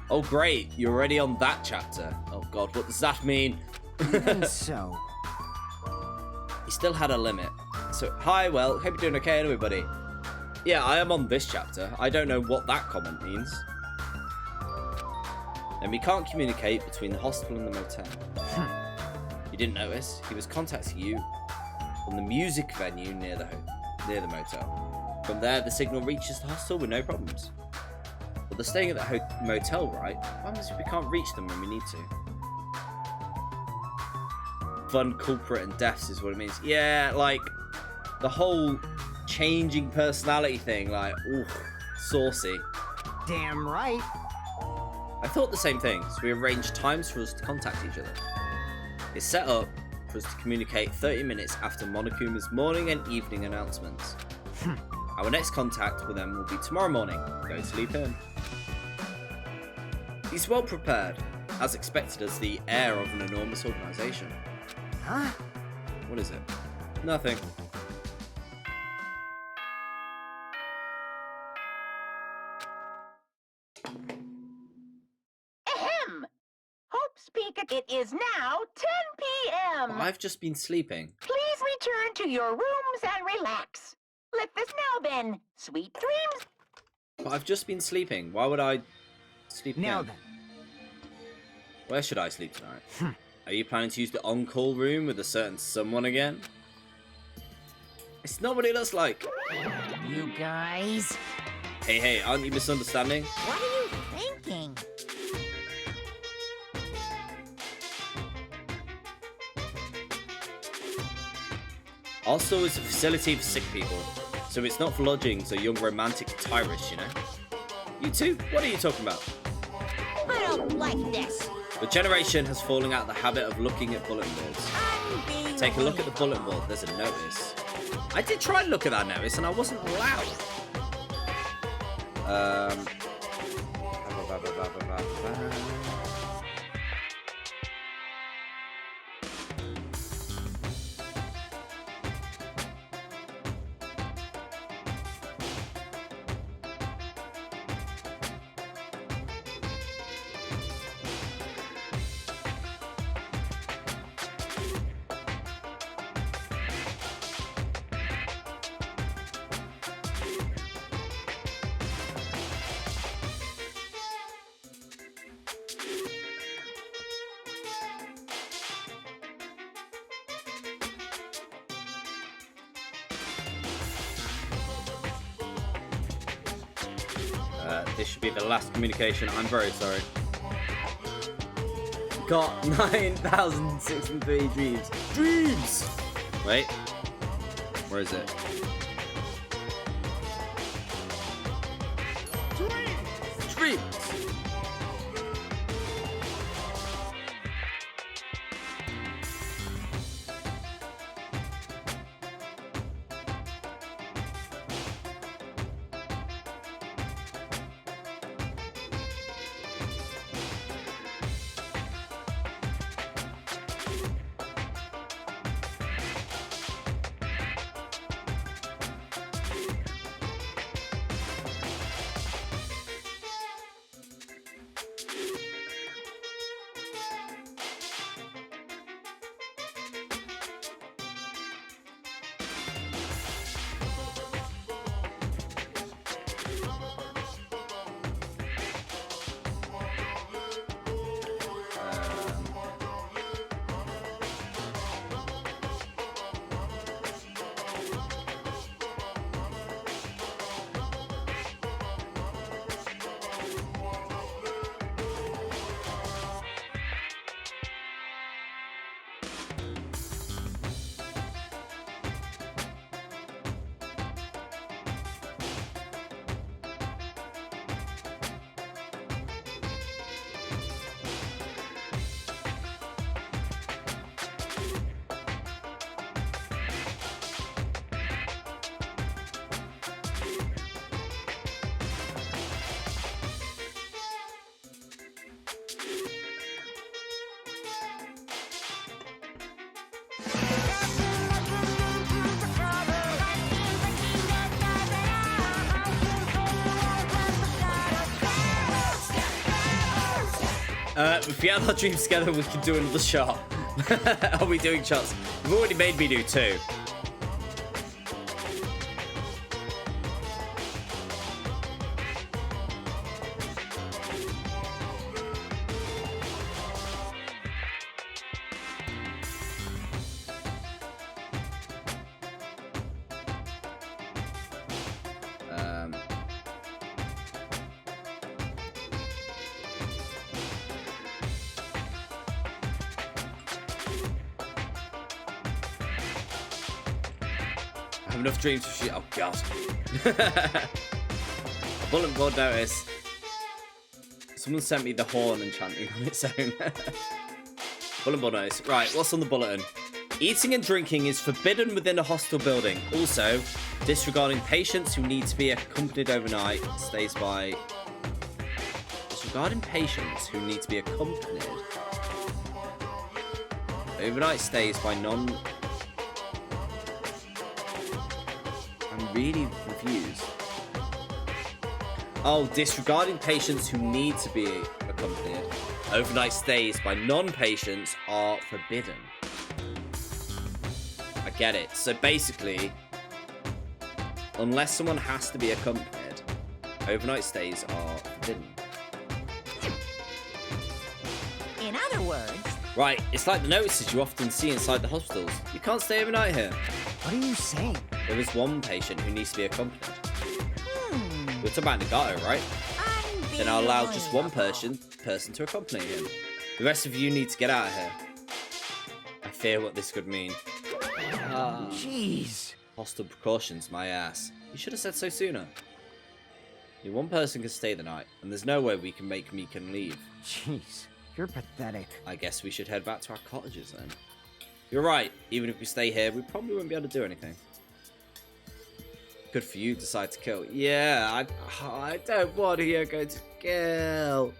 Oh great, you're already on that chapter. Oh god, what does that mean? Even so. He still had a limit. So, hi, well, hope you're doing okay anyway, buddy. Yeah, I am on this chapter. I don't know what that comment means. And we can't communicate between the hospital and the motel. You didn't notice? He was contacting you from the music venue near the motel. From there, the signal reaches the hostel with no problems. But they're staying at the motel, right? Why means we can't reach them when we need to? Fun, culprit, and deaths is what it means. Yeah, like, the whole changing personality thing, like, ooh, saucy. Damn right. I thought the same thing, so we arranged times for us to contact each other. It's set up for us to communicate 30 minutes after Monokuma's morning and evening announcements. Our next contact with them will be tomorrow morning. Go sleep in. He's well prepared, as expected as the heir of an enormous organisation. Huh? What is it? Nothing. It is now 10 p.m. I've just been sleeping. Please return to your rooms and relax. Let this now then. Sweet dreams. But I've just been sleeping. Why would I sleep Now again? then. Where should I sleep tonight? Are you planning to use the on-call room with a certain someone again? It's not what it looks like. You guys. Hey, aren't you misunderstanding? What are you thinking? Also, it's a facility for sick people, so it's not for lodgings or young romantic tyrists, you know? You two? What are you talking about? I don't like this. The generation has fallen out of the habit of looking at bulletin boards. Take a look at the bulletin board, there's a notice. I did try and look at that notice and I wasn't allowed. This should be the last communication. I'm very sorry. Got 9,063 dreams. Dreams! Wait. Where is it? Dreams! If we had our dreams together, we could do another shot. Are we doing shots? You've already made me do 2. I have enough dreams for shit. Oh god. A bulletin board notice. Someone sent me the horn enchanting on its own. Bulletin board notice. Right, what's on the bulletin? Eating and drinking is forbidden within a hostel building. Also, disregarding patients who need to be accompanied overnight stays by... Disregarding patients who need to be accompanied. Overnight stays by non... I'm really confused. Oh, disregarding patients who need to be accompanied. Overnight stays by non-patients are forbidden. I get it. So basically, unless someone has to be accompanied, overnight stays are forbidden. In other words, Right, it's like the notices you often see inside the hospitals. You can't stay overnight here. what are you saying? There is one patient who needs to be accompanied. We're talking about Nagato, right? Then I'll allow just one person to accompany him. The rest of you need to get out of here. I fear what this could mean. Jeez. Hostile precautions, my ass. You should have said so sooner. Only one person can stay the night, and there's no way we can make Mikan leave. Jeez. You're pathetic. I guess we should head back to our cottages then. You're right. Even if we stay here, we probably won't be able to do anything. Good for you, decide to kill. Yeah, I don't want Hiyoko to kill.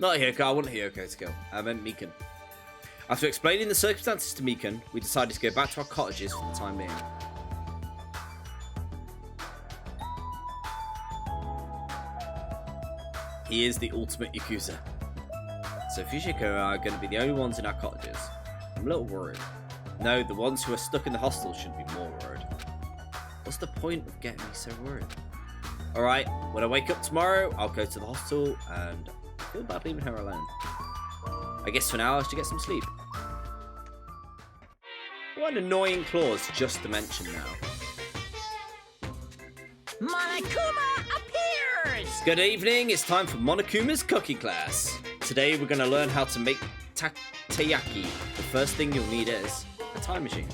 Not Hiyoko, I want Hiyoko to kill. I meant Mikan. After explaining the circumstances to Mikan, we decided to go back to our cottages for the time being. He is the ultimate Yakuza. So Fujiko and I are going to be the only ones in our cottages. I'm a little worried. No, the ones who are stuck in the hostel should be more worried. What's the point of getting me so worried? Alright, when I wake up tomorrow, I'll go to the hostel and I feel bad leaving her alone. I guess for now I should get some sleep. What an annoying clause just to mention now. Monokuma appears! Good evening, it's time for Monokuma's cooking class. Today we're going to learn how to make takoyaki. The first thing you'll need is a time machine.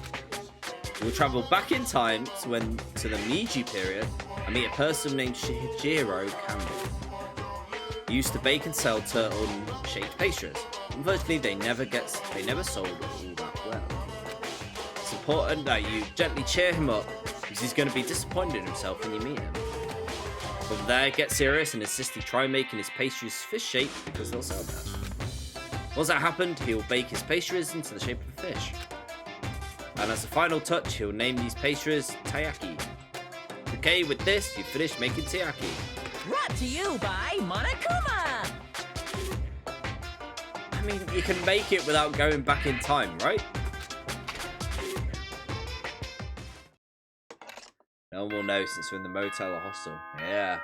We'll travel back in time to the Meiji period and meet a person named Shihiro Kando. He used to bake and sell turtle-shaped pastries. Unfortunately, they never sold all that well. It's important that you gently cheer him up because he's going to be disappointed in himself when you meet him. From there, get serious and insist he try making his pastries fish-shaped because they'll sell better. Once that happened, he'll bake his pastries into the shape of a fish. And as a final touch, he'll name these pastries taiyaki. Okay, with this, you've finished making taiyaki. Brought to you by Monokuma! I mean, you can make it without going back in time, right? No one will know since we're in the motel or hostel. Yeah.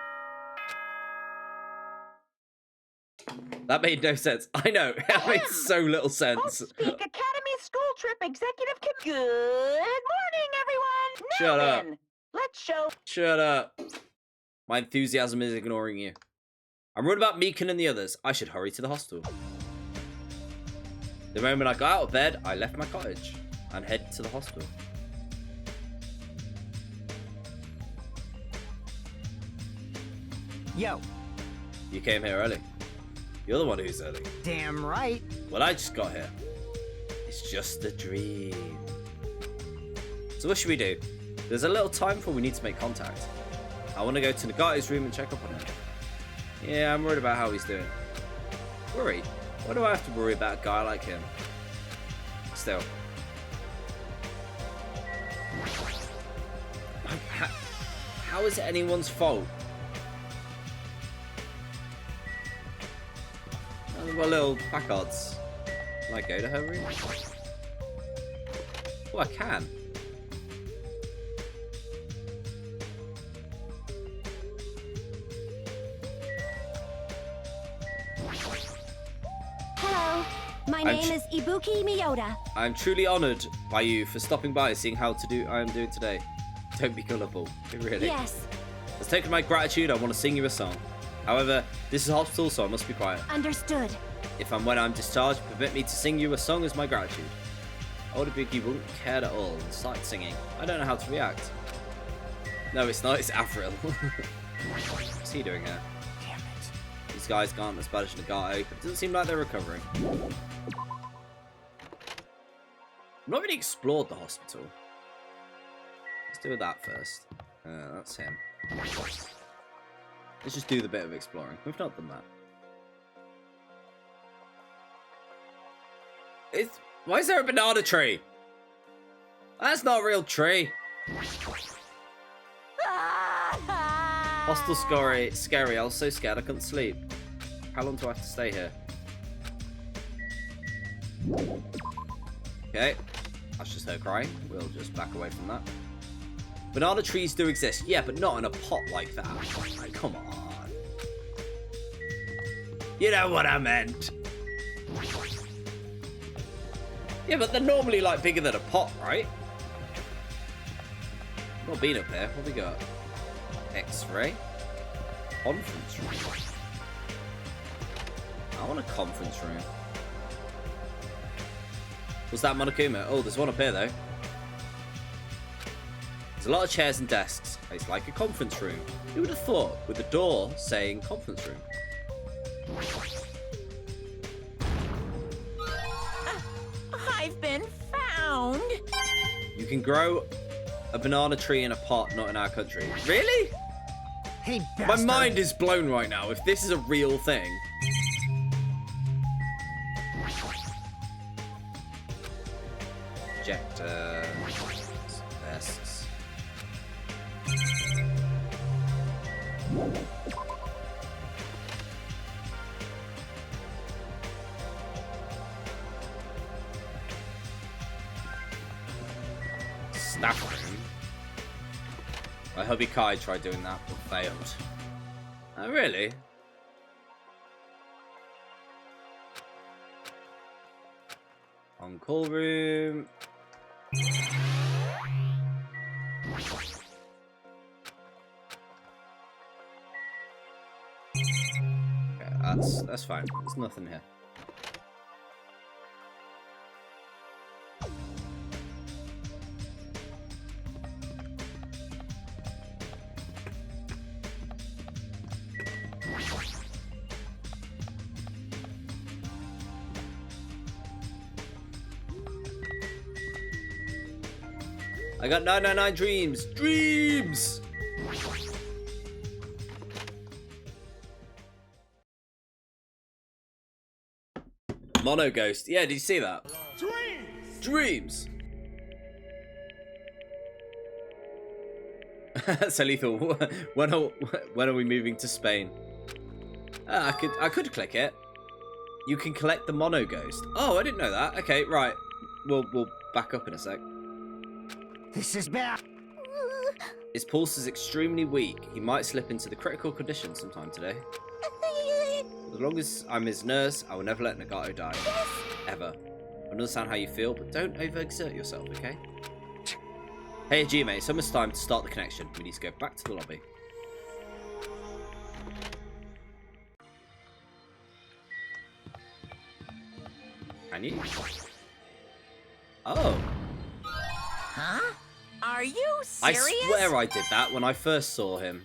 That made no sense. I know. That made so little sense. Speak Academy School Trip Executive Good morning, everyone. Shut Now up. then, let's show. Shut up. My enthusiasm is ignoring you. I'm worried about Mikan and the others. I should hurry to the hostel. The moment I got out of bed, I left my cottage and headed to the hostel. Yo, You came here early. You're the one who's early. damn right. Well, I just got here. It's just a dream. So what should we do? There's a little time before we need to make contact. I want to go to Nagato's room and check up on him. Yeah, I'm worried about how he's doing. Worried? Why do I have to worry about a guy like him? Still. How is it anyone's fault? I've got little placards. Can I go to her room? Oh, I can. Hello, my name is Ibuki Miyota. I'm truly honoured by you for stopping by and seeing how I am doing today. Don't be gullible. Really. Yes, As token of my gratitude, I want to sing you a song. However, this is a hospital, so I must be quiet. understood. If and when I'm discharged, permit me to sing you a song as my gratitude. Old Ibuki wouldn't care at all and started singing. I don't know how to react. No, it's not. It's Avril. What's he doing here? Damn it. These guys aren't as bad as Nagato, but it doesn't seem like they're recovering. I've not really explored the hospital. Let's do that first. That's him. Let's just do the bit of exploring. We've not done that. Why is there a banana tree? That's not a real tree. Hostel scary. I was so scared I couldn't sleep. How long do I have to stay here? Okay, that's just her crying. We'll just back away from that. Banana trees do exist. Yeah, but not in a pot like that. Like, come on. You know what I meant. Yeah, but they're normally like bigger than a pot, right? Not been up here. What we got? X-ray. Conference room. I want a conference room. Was that Monokuma? Oh, there's one up here though. There's a lot of chairs and desks. It's like a conference room. Who would have thought with a door saying conference room? I've been found. You can grow a banana tree in a pot, not in our country. Really? Hey, My bastard. mind is blown right now. If this is a real thing. Ejector. Vests. Staff room. My hubby Kai tried doing that, but failed. Oh, really? On-call room. Okay, that's fine. There's nothing here. I got 999 dreams. Dreams! Mono Ghost. Yeah, did you see that? Dreams! Dreams! So lethal. When are we moving to Spain? I could click it. You can collect the Mono Ghost. Oh, I didn't know that. Okay, right. We'll back up in a sec. This is bad. His pulse is extremely weak. He might slip into the critical condition sometime today. As long as I'm his nurse, I will never let Nagato die. Ever. I understand how you feel, but don't overexert yourself, okay? Hey, G-mate, it's almost time to start the connection. We need to go back to the lobby. Can you? Oh. Huh? Are you I serious? swear I did that when I first saw him.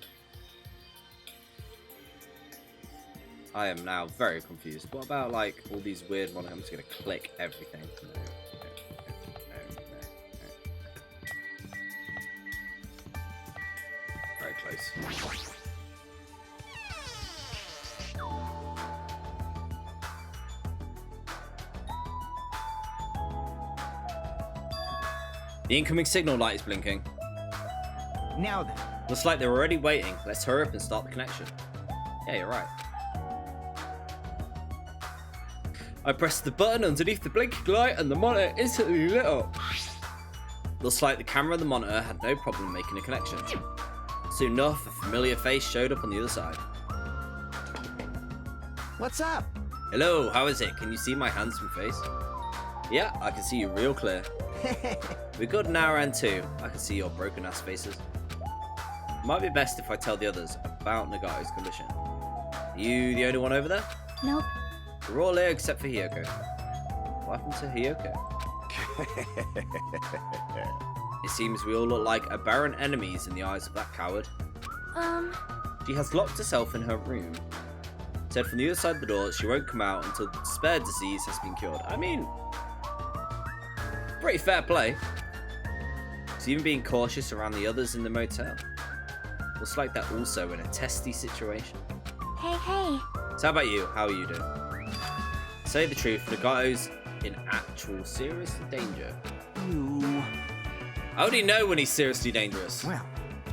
I am now very confused. What about like all these weird ones? I'm just gonna click everything. Very close. The incoming signal light is blinking. Now then. Looks like they're already waiting. Let's hurry up and start the connection. Yeah, you're right. I pressed the button underneath the blinking light and the monitor instantly lit up. Looks like the camera and the monitor had no problem making a connection. Soon enough, a familiar face showed up on the other side. What's up? Hello, how is it? Can you see my handsome face? Yeah, I can see you real clear. We're good an hour and two. I can see your broken ass faces. It might be best if I tell the others about Nagato's condition. Are you the only one over there? Nope. We're all here except for Hiyoko. What happened to Hiyoko? It seems we all look like aberrant enemies in the eyes of that coward. She has locked herself in her room. Said from the other side of the door she won't come out until the despair disease has been cured. I mean, pretty fair play. She's even being cautious around the others in the motel. Looks like they're also in a testy situation. Hey, hey. So how about you? How are you doing? To say the truth, Nagato's in actual serious danger. You. I already know when he's seriously dangerous. Well.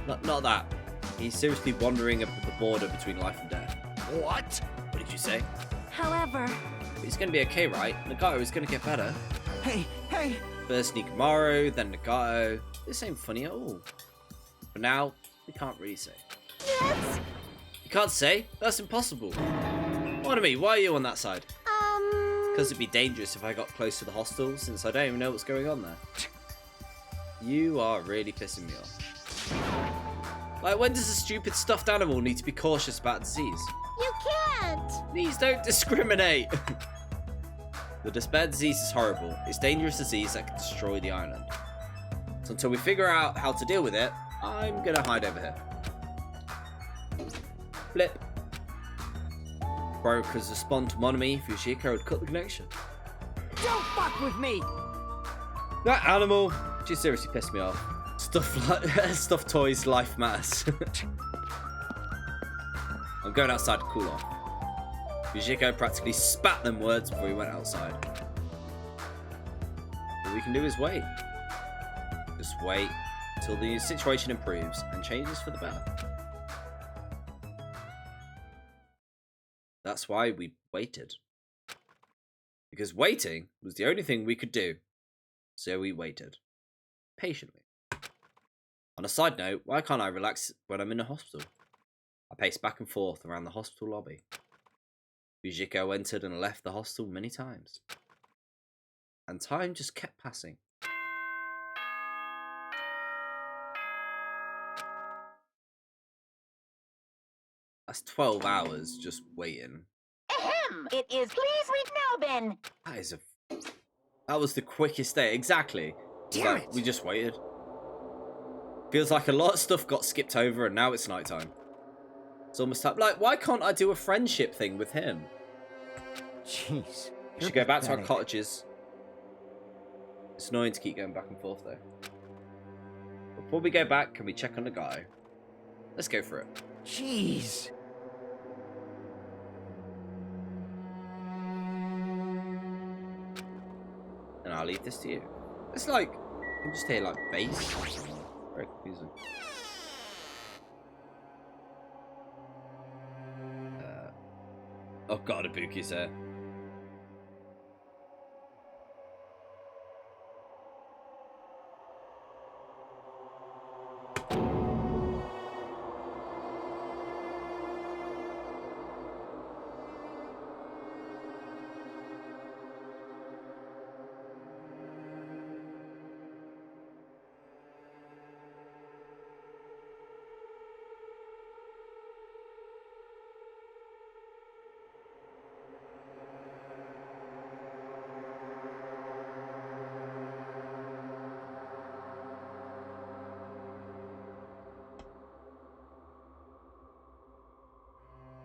Not that. He's seriously wandering up the border between life and death. What? What did you say? However, But he's gonna be okay, right? Nagato is gonna get better. Hey, hey! First Nigamaru, then Nagato. This ain't funny at all. For now, we can't really say. Yes. You can't say? That's impossible. What me? Why are you on that side? Because it'd be dangerous if I got close to the hostel, since I don't even know what's going on there. You are really pissing me off. Like, when does a stupid stuffed animal need to be cautious about disease? You can't. Please don't discriminate. The despair disease is horrible. It's a dangerous disease that can destroy the island. So until we figure out how to deal with it, I'm gonna hide over here. Flip. Brokers respond to Monami. Fujiko would cut the connection. Don't fuck with me! That animal, she seriously pissed me off. Stuffed toys, life matters. I'm going outside to cool off. Fujiko practically spat them words before he went outside. All we can do is wait. Just wait until the situation improves and changes for the better. That's why we waited. Because waiting was the only thing we could do. So we waited. Patiently. On a side note, why can't I relax when I'm in a hospital? I paced back and forth around the hospital lobby. Fujiko entered and left the hostel many times. And time just kept passing. That's 12 hours just waiting. Ahem! It is please read now, Ben. That was the quickest day. Exactly. Damn it. We just waited. Feels like a lot of stuff got skipped over and now it's nighttime. It's almost like, why can't I do a friendship thing with him? Jeez. We should go back to our cottages. It's annoying to keep going back and forth though. Before we go back, can we check on the guy? Let's go for it. Jeez. And I'll leave this to you. It's like, you can just hear like bass. Very confusing. Oh god, Ibuki's here.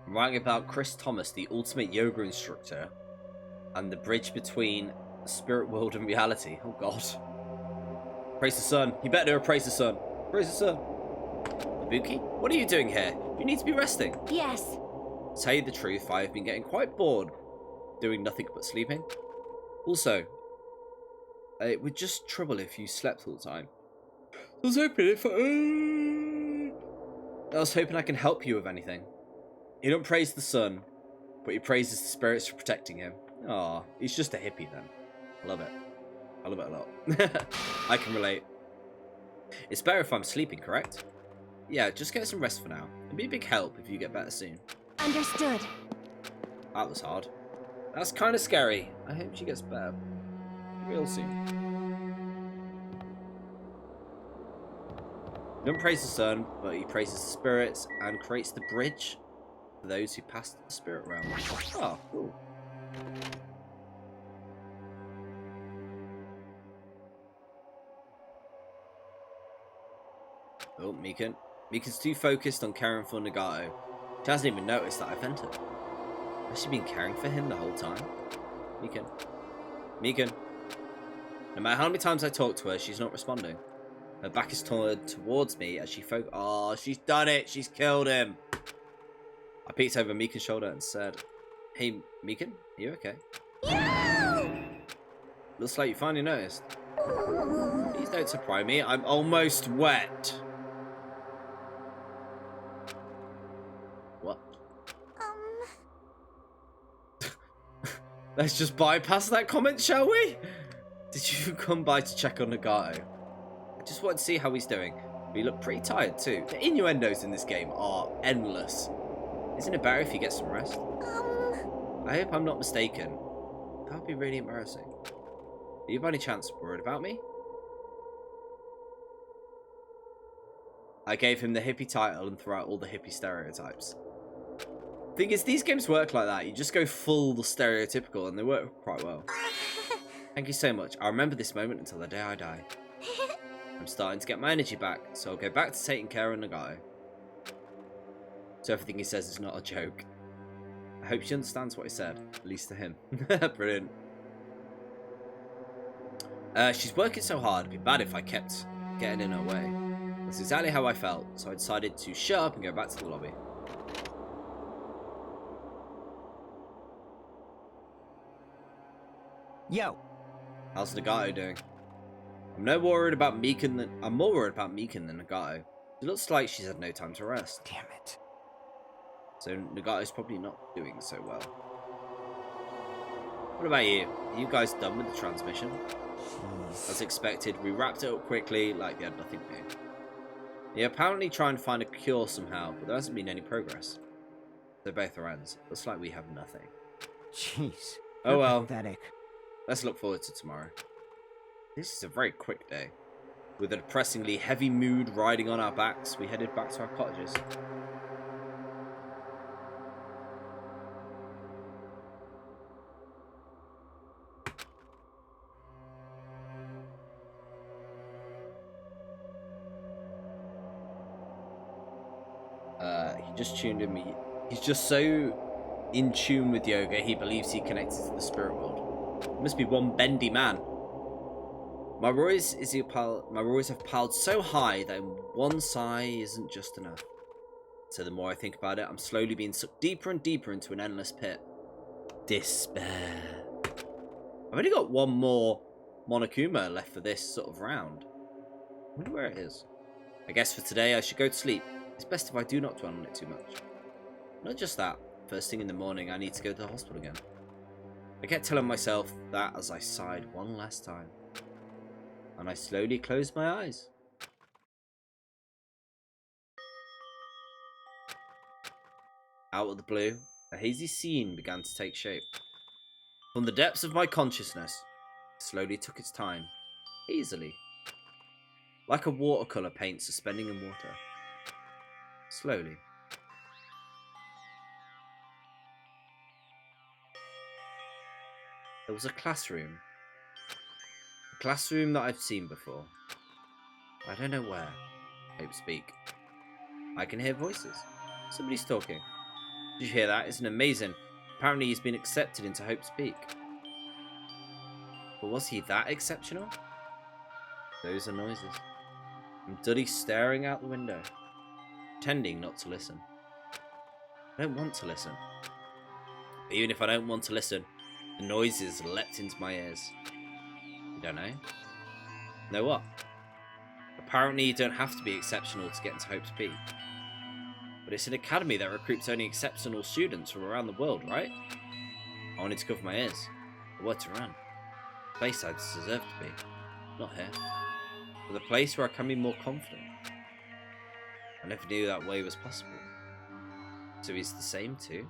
I'm writing about Chris Thomas, the ultimate yoga instructor, and the bridge between the spirit world and reality. Oh god. Praise the sun. You better praise the sun. Praise the sun. Ibuki, what are you doing here? You need to be resting. Yes. To tell you the truth, I've been getting quite bored doing nothing but sleeping. Also, it would just trouble if you slept all the time. I was hoping I can help you with anything. He don't praise the sun, but he praises the spirits for protecting him. Aw, he's just a hippie then. I love it. I love it a lot. I can relate. It's better if I'm sleeping, correct? Yeah, just get some rest for now. It'd be a big help if you get better soon. Understood. That was hard. That's kind of scary. I hope she gets better real soon. He doesn't praise the sun, but he praises the spirits and creates the bridge for those who pass the spirit realm. Oh, cool. Oh, Mikan. Mikan's too focused on caring for Nagato. She hasn't even noticed that I've entered. Has she been caring for him the whole time? Mikan. Mikan. No matter how many times I talk to her, she's not responding. Her back is turned towards me as she Oh, she's done it. She's killed him. I peeked over Mikan's shoulder and said, Hey, Mikan, are you okay? No! Looks like you finally noticed. Please don't surprise me. I'm almost wet. What? Let's just bypass that comment, shall we? Did you come by to check on Nagato? I just wanted to see how he's doing. But you look pretty tired too. The innuendos in this game are endless. Isn't it better if you get some rest? I hope I'm not mistaken. That would be really embarrassing. Are you by any chance worried about me? I gave him the hippie title and threw out all the hippie stereotypes. Thing is, these games work like that. You just go full stereotypical and they work quite well. Thank you so much. I'll remember this moment until the day I die. I'm starting to get my energy back, so I'll go back to taking care of Nagato. So everything he says is not a joke. I hope she understands what I said, at least to him. Brilliant. She's working so hard, it'd be bad if I kept getting in her way. That's exactly how I felt, so I decided to shut up and go back to the lobby. Yo. How's Nagato doing? I'm more worried about Meekin than Nagato. It looks like she's had no time to rest. Damn it. So Nagato's probably not doing so well. What about you? Are you guys done with the transmission? Jeez. As expected, we wrapped it up quickly like we had nothing new. They apparently trying to find a cure somehow, but there hasn't been any progress. So both are ends. Looks like we have nothing. Jeez. Oh well. Pathetic. Let's look forward to tomorrow. This is a very quick day. With a depressingly heavy mood riding on our backs, we headed back to our cottages. He just tuned in me. He's just so in tune with yoga, he believes he connected to the spirit world. He must be one bendy man. My worries have piled so high that one sigh isn't just enough. So the more I think about it, I'm slowly being sucked deeper and deeper into an endless pit. Despair. I've only got one more Monokuma left for this sort of round. I wonder where it is. I guess for today I should go to sleep. It's best if I do not dwell on it too much. Not just that, first thing in the morning I need to go to the hospital again. I kept telling myself that as I sighed one last time. And I slowly closed my eyes. Out of the blue, a hazy scene began to take shape. From the depths of my consciousness, it slowly took its time, easily. Like a watercolour paint suspending in water. Slowly. There was a classroom. A classroom that I've seen before. I don't know where. Hope speak. I can hear voices. Somebody's talking. Did you hear that? Isn't it amazing? Apparently he's been accepted into Hope's Peak. But was he that exceptional? Those are noises. And Duddy staring out the window, pretending not to listen. I don't want to listen. But even if I don't want to listen, the noises leapt into my ears. You don't know? Know what? Apparently you don't have to be exceptional to get into Hope's Peak. But it's an academy that recruits only exceptional students from around the world, right? I wanted to cover my ears. The word to run. The place I deserve to be. Not here. But the place where I can be more confident. I never knew that way was possible. So he's the same too?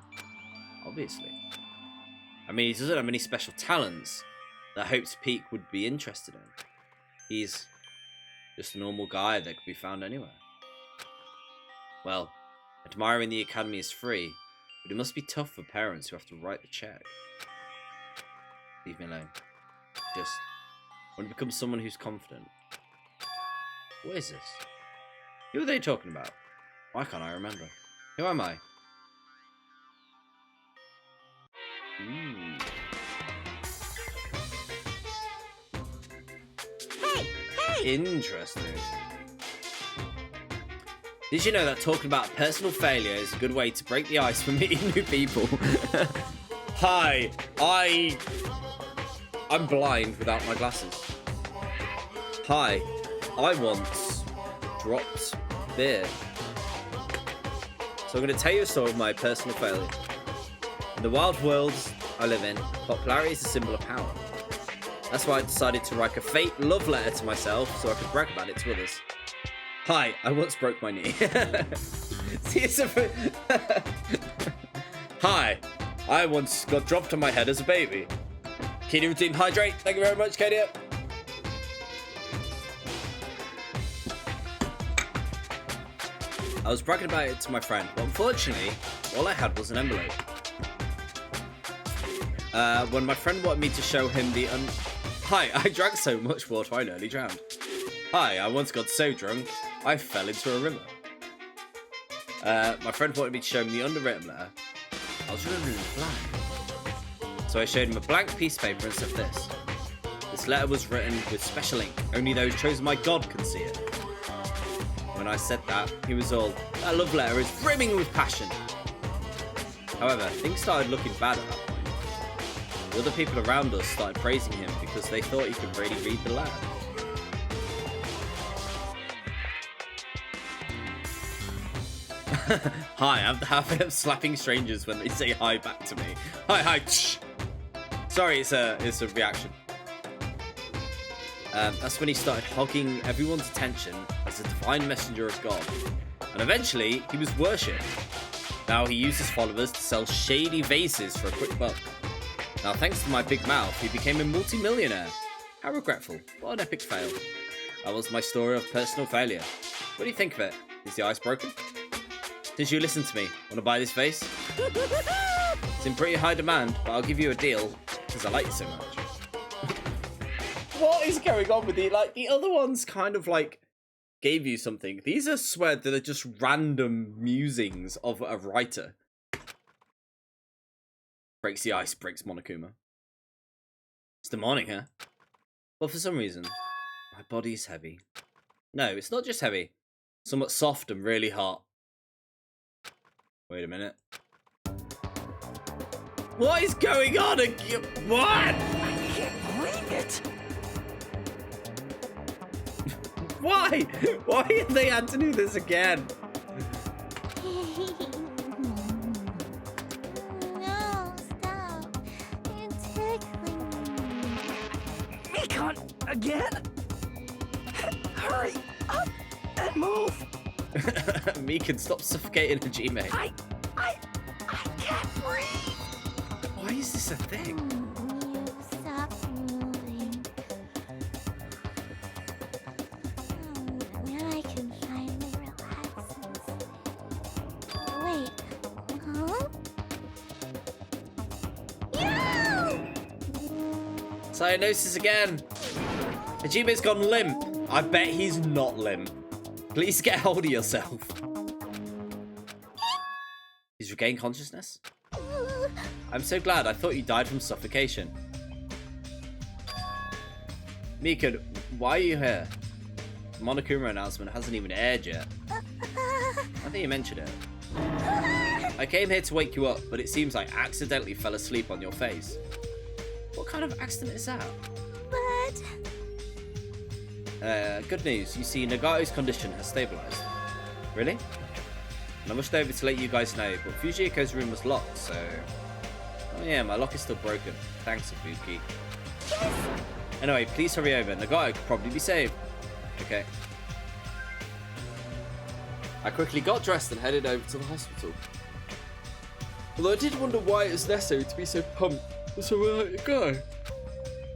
Obviously. I mean, he doesn't have any special talents that Hope's Peak would be interested in. He's just a normal guy that could be found anywhere. Well, admiring the academy is free, but it must be tough for parents who have to write the check. Leave me alone. Just want to become someone who's confident. What is this? Who are they talking about? Why can't I remember? Who am I? Hey! Interesting. Did you know that talking about personal failure is a good way to break the ice for meeting new people? Hi, I'm blind without my glasses. Hi, I once dropped beer. So I'm going to tell you a story of my personal failure. In the wild world, I live in, popularity is a symbol of power. That's why I decided to write a fake love letter to myself so I could brag about it to others. Hi, I once broke my knee. See, it's a... Hi, I once got dropped on my head as a baby. Katie routine, hydrate. Thank you very much, Katie. I was bragging about it to my friend, but unfortunately, all I had was an envelope. When my friend wanted me to show him the Hi, I drank so much water I nearly drowned. Hi, I once got so drunk, I fell into a river. My friend wanted me to show him the underwritten letter. I was remembering it blank. So I showed him a blank piece of paper and said this. This letter was written with special ink. Only those chosen by God can see it. When I said that, he was all, that love letter is brimming with passion. However, things started looking bad at that point. The other people around us started praising him because they thought he could really read the letter. Hi, I'm the habit of slapping strangers when they say hi back to me. Hi, hi, tsh. Sorry, it's a reaction. That's when he started hogging everyone's attention as a divine messenger of God. And eventually, he was worshipped. Now he used his followers to sell shady vases for a quick buck. Now thanks to my big mouth, he became a multi-millionaire. How regretful. What an epic fail. That was my story of personal failure. What do you think of it? Is the ice broken? Did you listen to me? Want to buy this vase? It's in pretty high demand, but I'll give you a deal because I like you so much. What is going on with the other ones kind of like gave you something. These are swear that are just random musings of a writer. Breaks the ice, breaks Monokuma. It's the morning, huh? Well, for some reason, my body's heavy. No, it's not just heavy. Somewhat soft and really hot. Wait a minute. What is going on again? What? I can't believe it. Why? Why have they had to do this again? No, stop. You're tickling me. Mikon, again? Hurry up and move. Me can stop suffocating a Gmail. I can't breathe. Why is this a thing? You stop moving. Now I can finally relax and sleep. Wait, huh? No! Cyanosis again. Hajime's gone limp. I bet he's not limp. Please get hold of yourself. He's regained consciousness? I'm so glad. I thought you died from suffocation. Mika, why are you here? The Monokuma announcement hasn't even aired yet. I think you mentioned it. I came here to wake you up, but it seems I accidentally fell asleep on your face. What kind of accident is that? But... Good news. You see, Nagato's condition has stabilized. Really? And I rushed over to let you guys know, but Fujioka's room was locked, so... Oh yeah, my lock is still broken. Thanks, Ibuki. Yes! Anyway, please hurry over. Nagato could probably be saved. Okay. I quickly got dressed and headed over to the hospital. Although I did wonder why it was necessary to be so pumped. So go.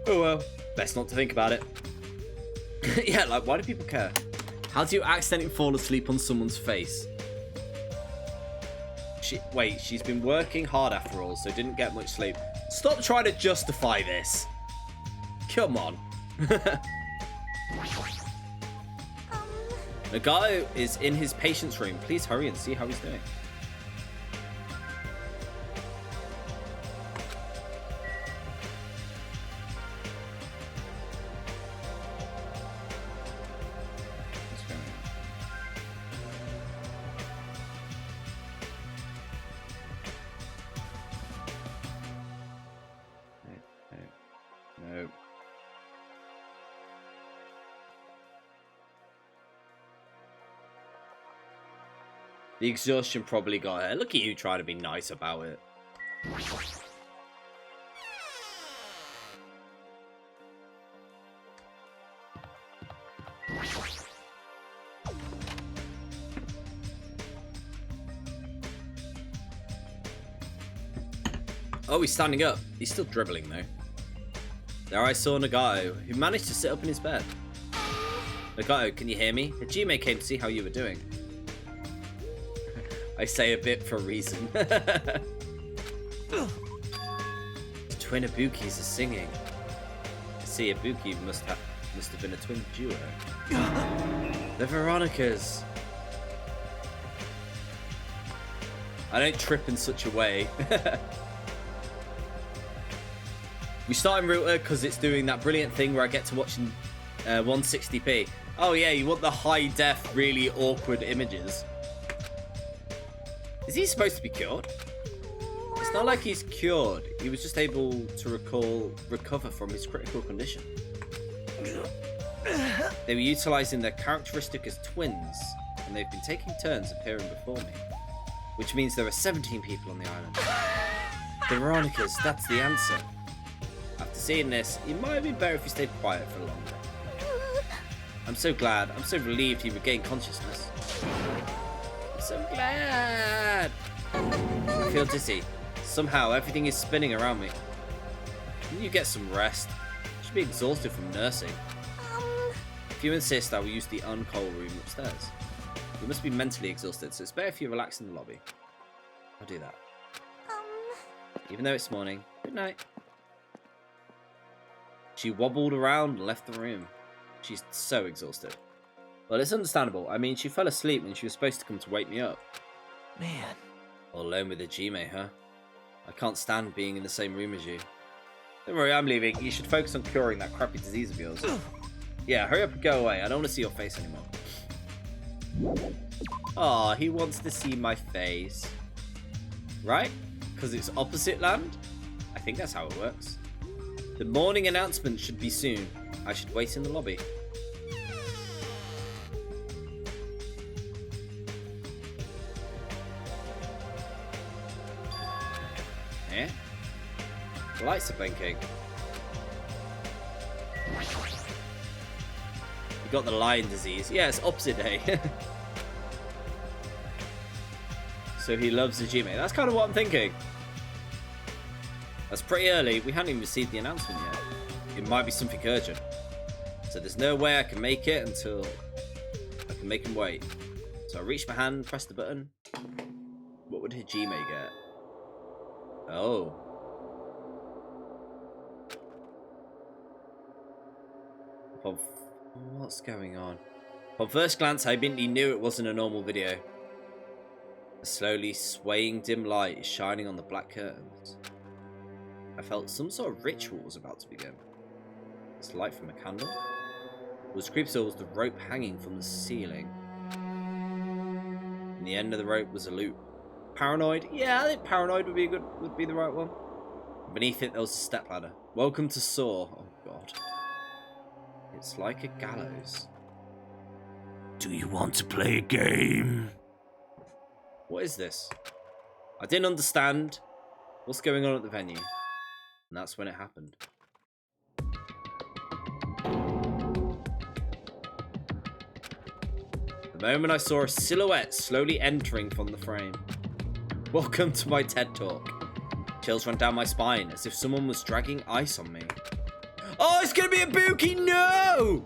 Oh well. Best not to think about it. Yeah, like, why do people care? How do you accidentally fall asleep on someone's face? Wait, she's been working hard after all, so didn't get much sleep. Stop trying to justify this. Come on. Nagato is in his patient's room. Please hurry and see how he's doing. No. The exhaustion probably got her. Look at you trying to be nice about it. Oh, he's standing up. He's still dribbling, though. There I saw Nagato, who managed to sit up in his bed. Nagato, can you hear me? Hajime came to see how you were doing. I say a bit for a reason. The twin Ibukis are singing. I see Ibuki must have been a twin duo. The Veronicas. I don't trip in such a way. We start in router because it's doing that brilliant thing where I get to watch in 160p. Oh yeah, you want the high def, really awkward images. Is he supposed to be cured? It's not like he's cured. He was just able to recover from his critical condition. They were utilizing their characteristic as twins, and they've been taking turns appearing before me. Which means there are 17 people on the island. The Veronicas, that's the answer. After seeing this, it might have been better if you stayed quiet for longer. I'm so glad. I'm so relieved he regained consciousness. I'm so glad. I feel dizzy. Somehow, everything is spinning around me. Can you get some rest? You should be exhausted from nursing. If you insist, I will use the uncoal room upstairs. You must be mentally exhausted, so it's better if you relax in the lobby. I'll do that. Even though it's morning, good night. She wobbled around and left the room. She's so exhausted. Well, it's understandable. I mean, she fell asleep when she was supposed to come to wake me up. Man. All alone with Hajime, huh? I can't stand being in the same room as you. Don't worry, I'm leaving. You should focus on curing that crappy disease of yours. Yeah, hurry up and go away. I don't want to see your face anymore. Aw, he wants to see my face. Right? Because it's opposite land? I think that's how it works. The morning announcement should be soon. I should wait in the lobby. Eh? The lights are blinking. You got the lion disease. Yeah, it's opposite day. So he loves Hajime. That's kind of what I'm thinking. That's pretty early. We hadn't even received the announcement yet. It might be something urgent. So there's no way I can make it until I can make him wait. So I reach my hand, press the button. What would Hajime get? Oh. What's going on? On first glance, I immediately knew it wasn't a normal video. A slowly swaying dim light is shining on the black curtains. I felt some sort of ritual was about to begin. It's light from a candle. What was creepy was the rope hanging from the ceiling. And the end of the rope was a loop. Paranoid? Yeah, I think paranoid would be the right one. Beneath it there was a stepladder. Welcome to Saw. Oh god. It's like a gallows. Do you want to play a game? What is this? I didn't understand what's going on at the venue. And that's when it happened. The moment I saw a silhouette slowly entering from the frame. Welcome to my TED Talk. Chills ran down my spine as if someone was dragging ice on me. Oh, it's gonna be Ibuki! No!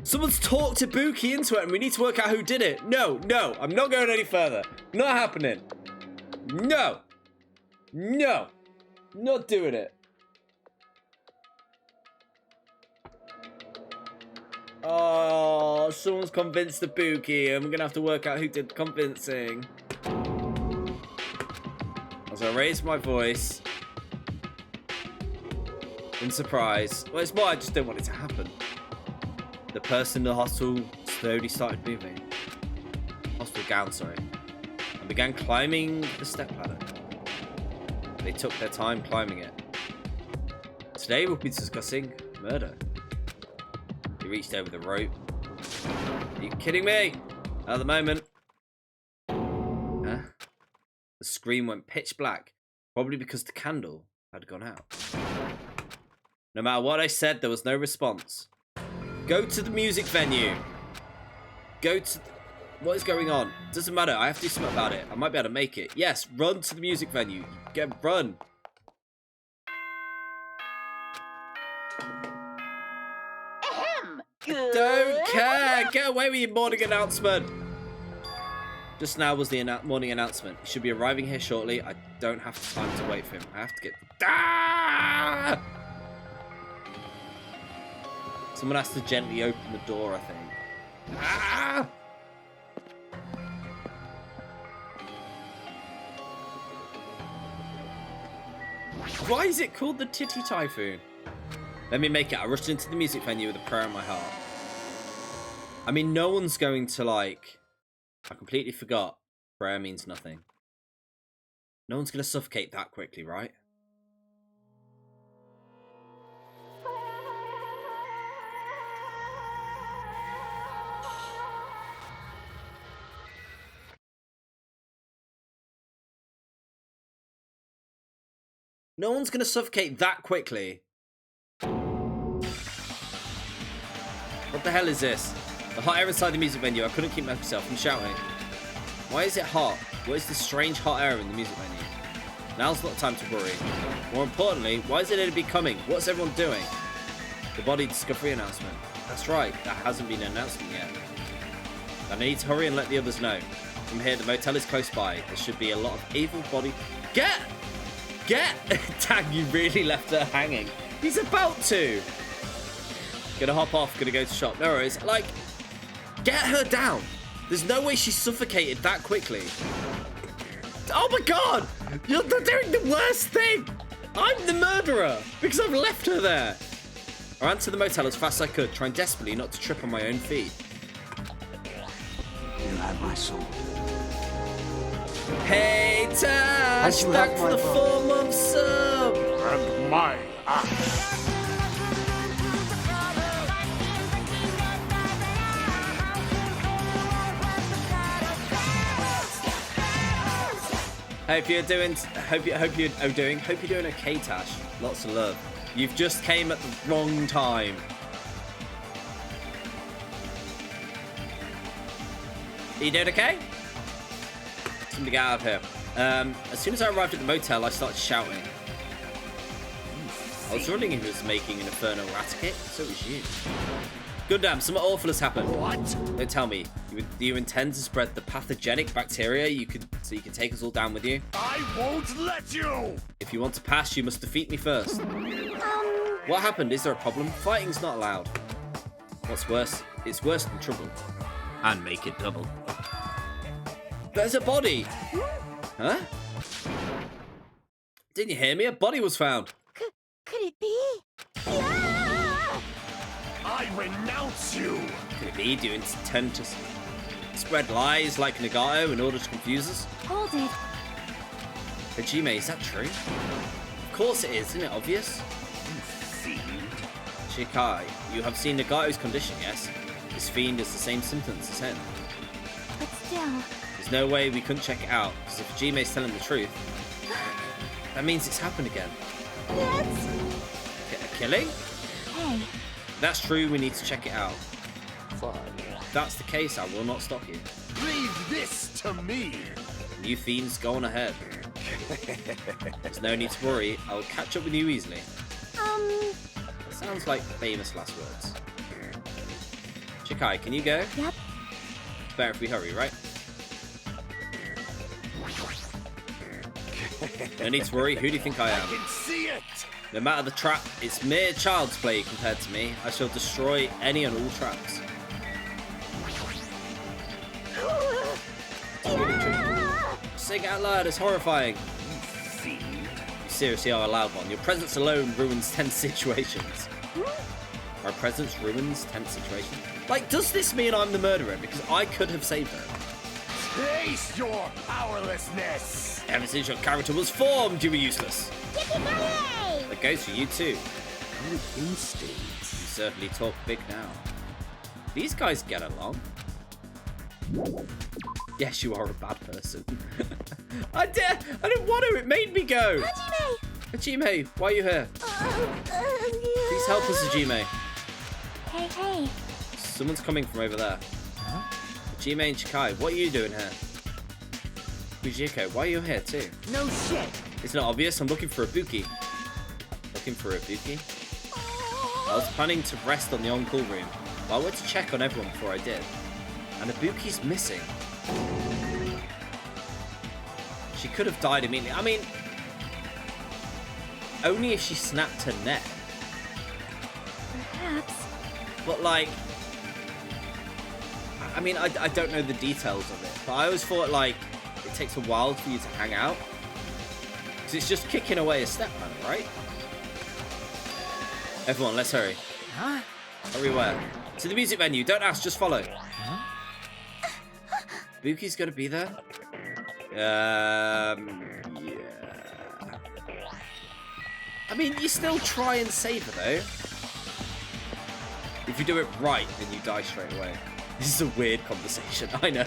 Someone's talked Ibuki into it and we need to work out who did it. No, no, I'm not going any further. Not happening. No. No. Not doing it. Oh, someone's convinced Ibuki and we're gonna have to work out who did the convincing. As I raised my voice in surprise. Well, it's more I just don't want it to happen. The person in the hospital slowly started moving. Hospital gown, sorry. And began climbing the stepladder. They took their time climbing it. Today we'll be discussing murder. He reached over the rope. Are you kidding me? At the moment. Huh? The screen went pitch black. Probably because the candle had gone out. No matter what I said, there was no response. Go to the music venue. Go to... What is going on? Doesn't matter. I have to do something about it. I might be able to make it. Yes, run to the music venue. Run. Ahem. Good. Don't care. Get away with your morning announcement. Just now was the morning announcement. He should be arriving here shortly. I don't have time to wait for him. I have to get... Ah! Someone has to gently open the door, I think. Ah! Why is it called the Titty Typhoon? Let me make it. I rushed into the music venue with a prayer in my heart. I mean, no one's going to, like... I completely forgot. Prayer means nothing. No one's going to suffocate that quickly, right? No one's going to suffocate that quickly. What the hell is this? The hot air inside the music venue. I couldn't keep myself from shouting. Why is it hot? What is this strange hot air in the music venue? Now's not the time to worry. More importantly, why is it becoming? What's everyone doing? The body discovery announcement. That's right. That hasn't been an announcement yet. I need to hurry and let the others know. From here, the motel is close by. There should be a lot of evil body... Get! Dang, you really left her hanging. He's about to. Gonna hop off, gonna go to shop. No worries. Like, get her down. There's no way she suffocated that quickly. Oh my god! You're doing the worst thing! I'm the murderer because I've left her there. I ran to the motel as fast as I could, trying desperately not to trip on my own feet. You have my soul. Hey, Tash! you Back have for my the vote. 4-month sub! And my axe. Hope you're doing okay, Tash. Lots of love. You've just came at the wrong time. Are you doing okay? Time to get out of here. As soon as I arrived at the motel, I started shouting. I was wondering if he was making an Inferno Raticate. So was you. Good damn, something awful has happened. What? Don't tell me. Do you intend to spread the pathogenic bacteria so you can take us all down with you? I won't let you! If you want to pass, you must defeat me first. What happened? Is there a problem? Fighting's not allowed. What's worse? It's worse than trouble. And make it double. There's a body! Huh? Didn't you hear me? A body was found. Could it be? Yeah! I renounce you! Could it be? Do you intend to spread lies like Nagato in order to confuse us? Hold it. Hajime, is that true? Of course it is, isn't it obvious? Fiend. Shikai, you have seen Nagato's condition, yes? This fiend has the same symptoms as him. But still. There's no way we couldn't check it out, because if Hajime's telling the truth, that means it's happened again. That's... A killing? Hey. If that's true, we need to check it out. Fine. If that's the case, I will not stop you. Leave this to me! You fiends, go on ahead. There's no need to worry, I will catch up with you easily. That sounds like famous last words. Shikai, can you go? Yep. It's better if we hurry, right? No need to worry, who do you think I am? Can see it! No matter the trap, it's mere child's play compared to me. I shall destroy any and all traps. It's really tricky. Sing out loud, it's horrifying. Fiend. You seriously are a loud one. Your presence alone ruins tense situations. My presence ruins tense situations? Like, does this mean I'm the murderer? Because I could have saved her. Taste your powerlessness! Ever since your character was formed, you were useless. Yippee-ki-yay! That goes for you too. Good instincts. You certainly talk big now. These guys get along. Yes, you are a bad person. I didn't want to. It made me go. Hajime! Hajime, why are you here? Please help us, Hajime. Hey, hey. Someone's coming from over there. Jime and Shikai, what are you doing here? Fujiko, why are you here too? No shit. It's not obvious. I'm looking for Ibuki. Looking for Ibuki? I was planning to rest on the on-call room, but I went to check on everyone before I did. And Ibuki's missing. She could have died immediately. I mean, only if she snapped her neck. Perhaps. But like, I mean, I don't know the details of it, but I always thought like it takes a while for you to hang out. Because it's just kicking away a step ladder, right? Everyone, let's hurry. Huh? Hurry where? To the music venue. Don't ask, just follow. Buki's gonna be there? Yeah. I mean, you still try and save her, though. If you do it right, then you die straight away. This is a weird conversation, I know.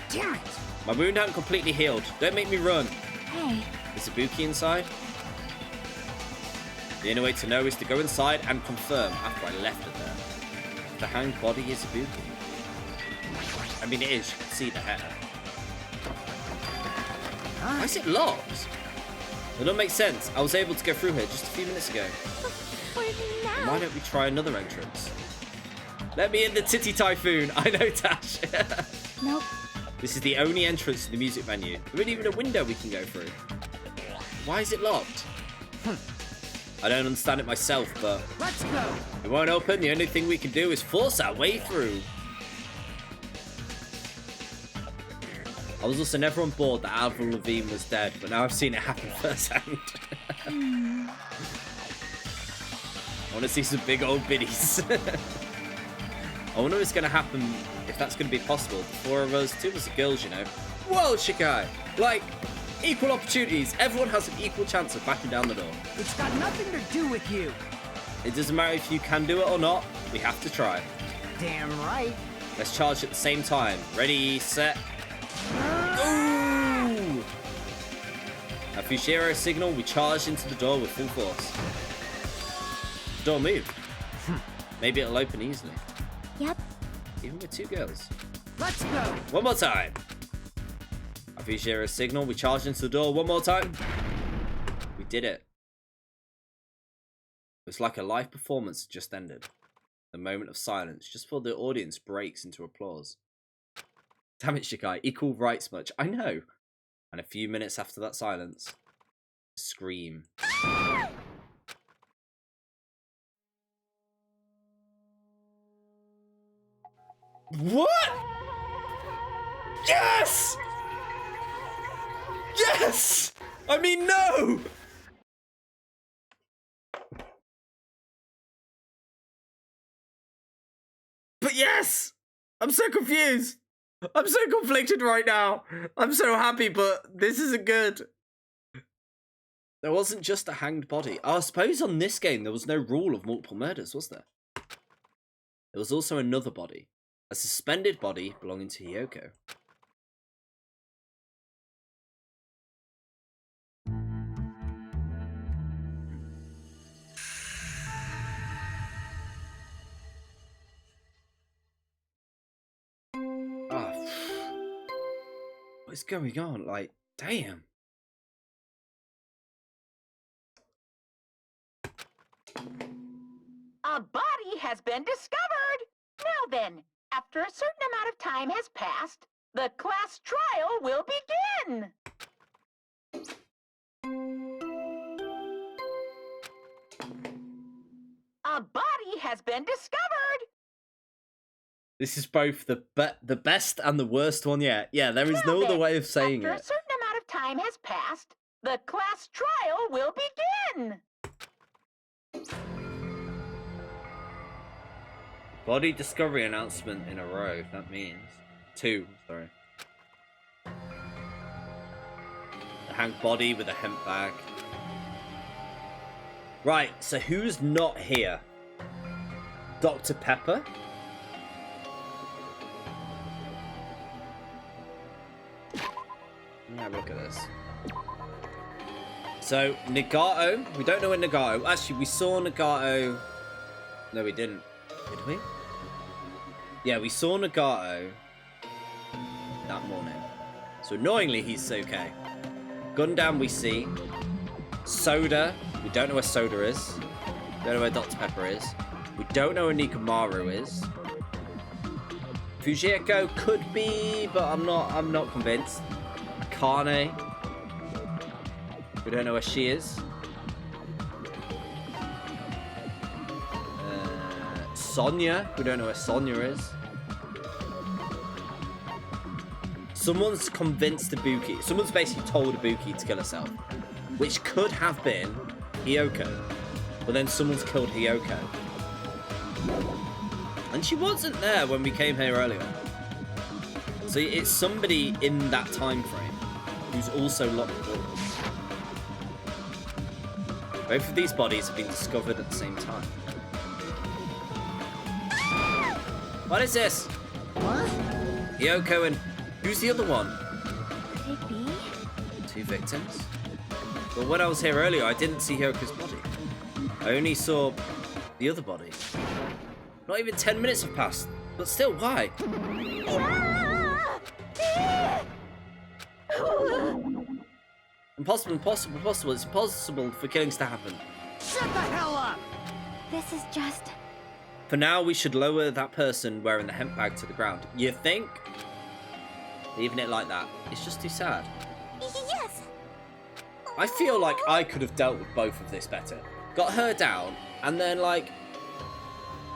Damn it. My wound hadn't completely healed. Don't make me run. Hey. Is Ibuki inside? The only way to know is to go inside and confirm after I left it there. The hanged body is Ibuki. I mean, it is. You can see the hair. Why is it locked? It don't make sense. I was able to go through here just a few minutes ago. Where now? Why don't we try another entrance? Let me in the Titty Typhoon. I know, Tash. Nope. This is the only entrance to the music venue. There isn't even a window we can go through. Why is it locked? I don't understand it myself, but Let's go. it won't open. The only thing we can do is force our way through. I was also never on board that Avril Lavigne was dead, but now I've seen it happen firsthand. I want to see some big old biddies. I wonder what's going to happen, if that's going to be possible. The four of us, two of us are girls, you know. Whoa, Shikai! Like, equal opportunities. Everyone has an equal chance of backing down the door. It's got nothing to do with you. It doesn't matter if you can do it or not. We have to try. Damn right. Let's charge at the same time. Ready, set. Ooh! At Fushiro signal, we charge into the door with full force. The door moved. Maybe it'll open easily. Yep. Even with two girls. Let's go. One more time. At Fushiro signal, we charge into the door one more time. We did it. It's like a live performance just ended. The moment of silence, just before the audience breaks into applause. Damn it, Shikai. Equal rights much. I know. And a few minutes after that silence, scream. What? Yes! Yes! I mean, no! But yes! I'm so confused. I'm so conflicted right now. I'm so happy, but this isn't good. There wasn't just a hanged body. I suppose on this game there was no rule of multiple murders, was there? There was also another body. A suspended body belonging to Hiyoko. What's going on? Like, damn. A body has been discovered! Now then, after a certain amount of time has passed, the class trial will begin! A body has been discovered! This is both the best and the worst one yet. Yeah, there is no other way of saying after it. a certain amount of time has passed, the class trial will begin! Body discovery announcement in a row. That means 2. Sorry. A hanged body with a hemp bag. Right. So who's not here? Dr. Pepper. Let me have a look at this. So Nagato. We don't know when Nagato. Actually, we saw Nagato. No, we didn't. Did we? Yeah, we saw Nagato that morning. So annoyingly, he's okay. Gundam we see. Soda. We don't know where Soda is. We don't know where Dr. Pepper is. We don't know where Nikomaru is. Fujiko could be, but I'm not convinced. Akane. We don't know where she is. Sonya. We don't know where Sonya is. Someone's convinced Ibuki. Someone's basically told Ibuki to kill herself. Which could have been Hiyoko. But then someone's killed Hiyoko. And she wasn't there when we came here earlier. So it's somebody in that time frame who's also locked the door. Both of these bodies have been discovered at the same time. What is this? What? Hiyoko and... Who's the other one? Could it be? 2 victims? But when I was here earlier, I didn't see Hyoko's body. I only saw the other body. Not even 10 minutes have passed. But still, why? Impossible. It's impossible for killings to happen. Shut the hell up! This is just... For now, we should lower that person wearing the hemp bag to the ground. You think? Leaving it like that. It's just too sad. Yes! I feel like I could have dealt with both of this better. Got her down, and then, like...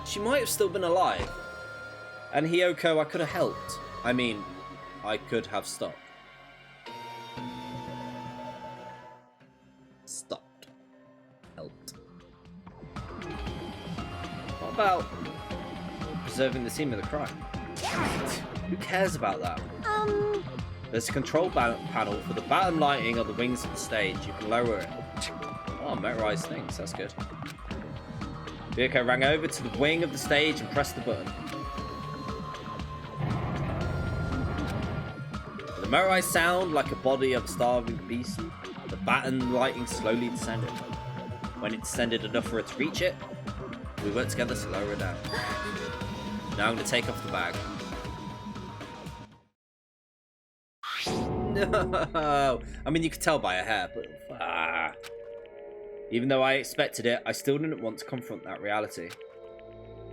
She might have still been alive. And Hiyoko, I could have helped. I mean, I could have stopped. Stopped. Helped. What about preserving the scene of the crime? Who cares about that? There's a control panel for the bottom lighting on the wings of the stage. You can lower it. Oh, motorized things. That's good. Ryuko ran over to the wing of the stage and pressed the button. With a motorized sound like a body of a starving beast, the baton lighting slowly descended. When it descended enough for it to reach it, we worked together to lower it down. Now I'm going to take off the bag. No! I mean, you could tell by her hair, but... Even though I expected it, I still didn't want to confront that reality.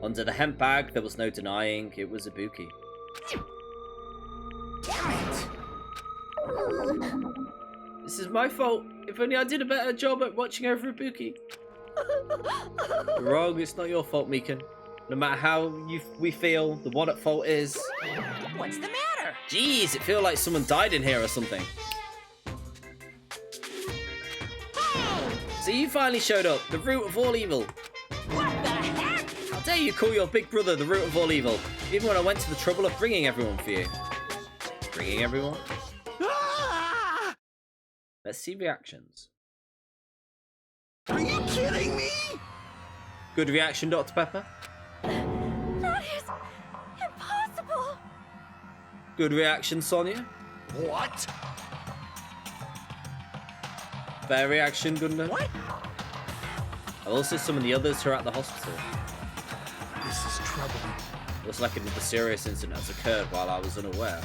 Under the hemp bag, there was no denying it was Ibuki. This is my fault. If only I did a better job at watching over Ibuki. You're wrong, it's not your fault, Mikan. No matter how we feel, the one at fault is... What's the matter? Jeez, it feels like someone died in here or something. So you finally showed up, the root of all evil. What the heck? How dare you call your big brother the root of all evil, even when I went to the trouble of bringing everyone for you. Bringing everyone? Ah! Let's see reactions. Are you kidding me? Good reaction, Dr. Pepper. That is impossible! Good reaction, Sonia. What? Fair reaction, Gundam. What? I've also summoned the others who are at the hospital. This is trouble. Looks like another serious incident has occurred while I was unaware.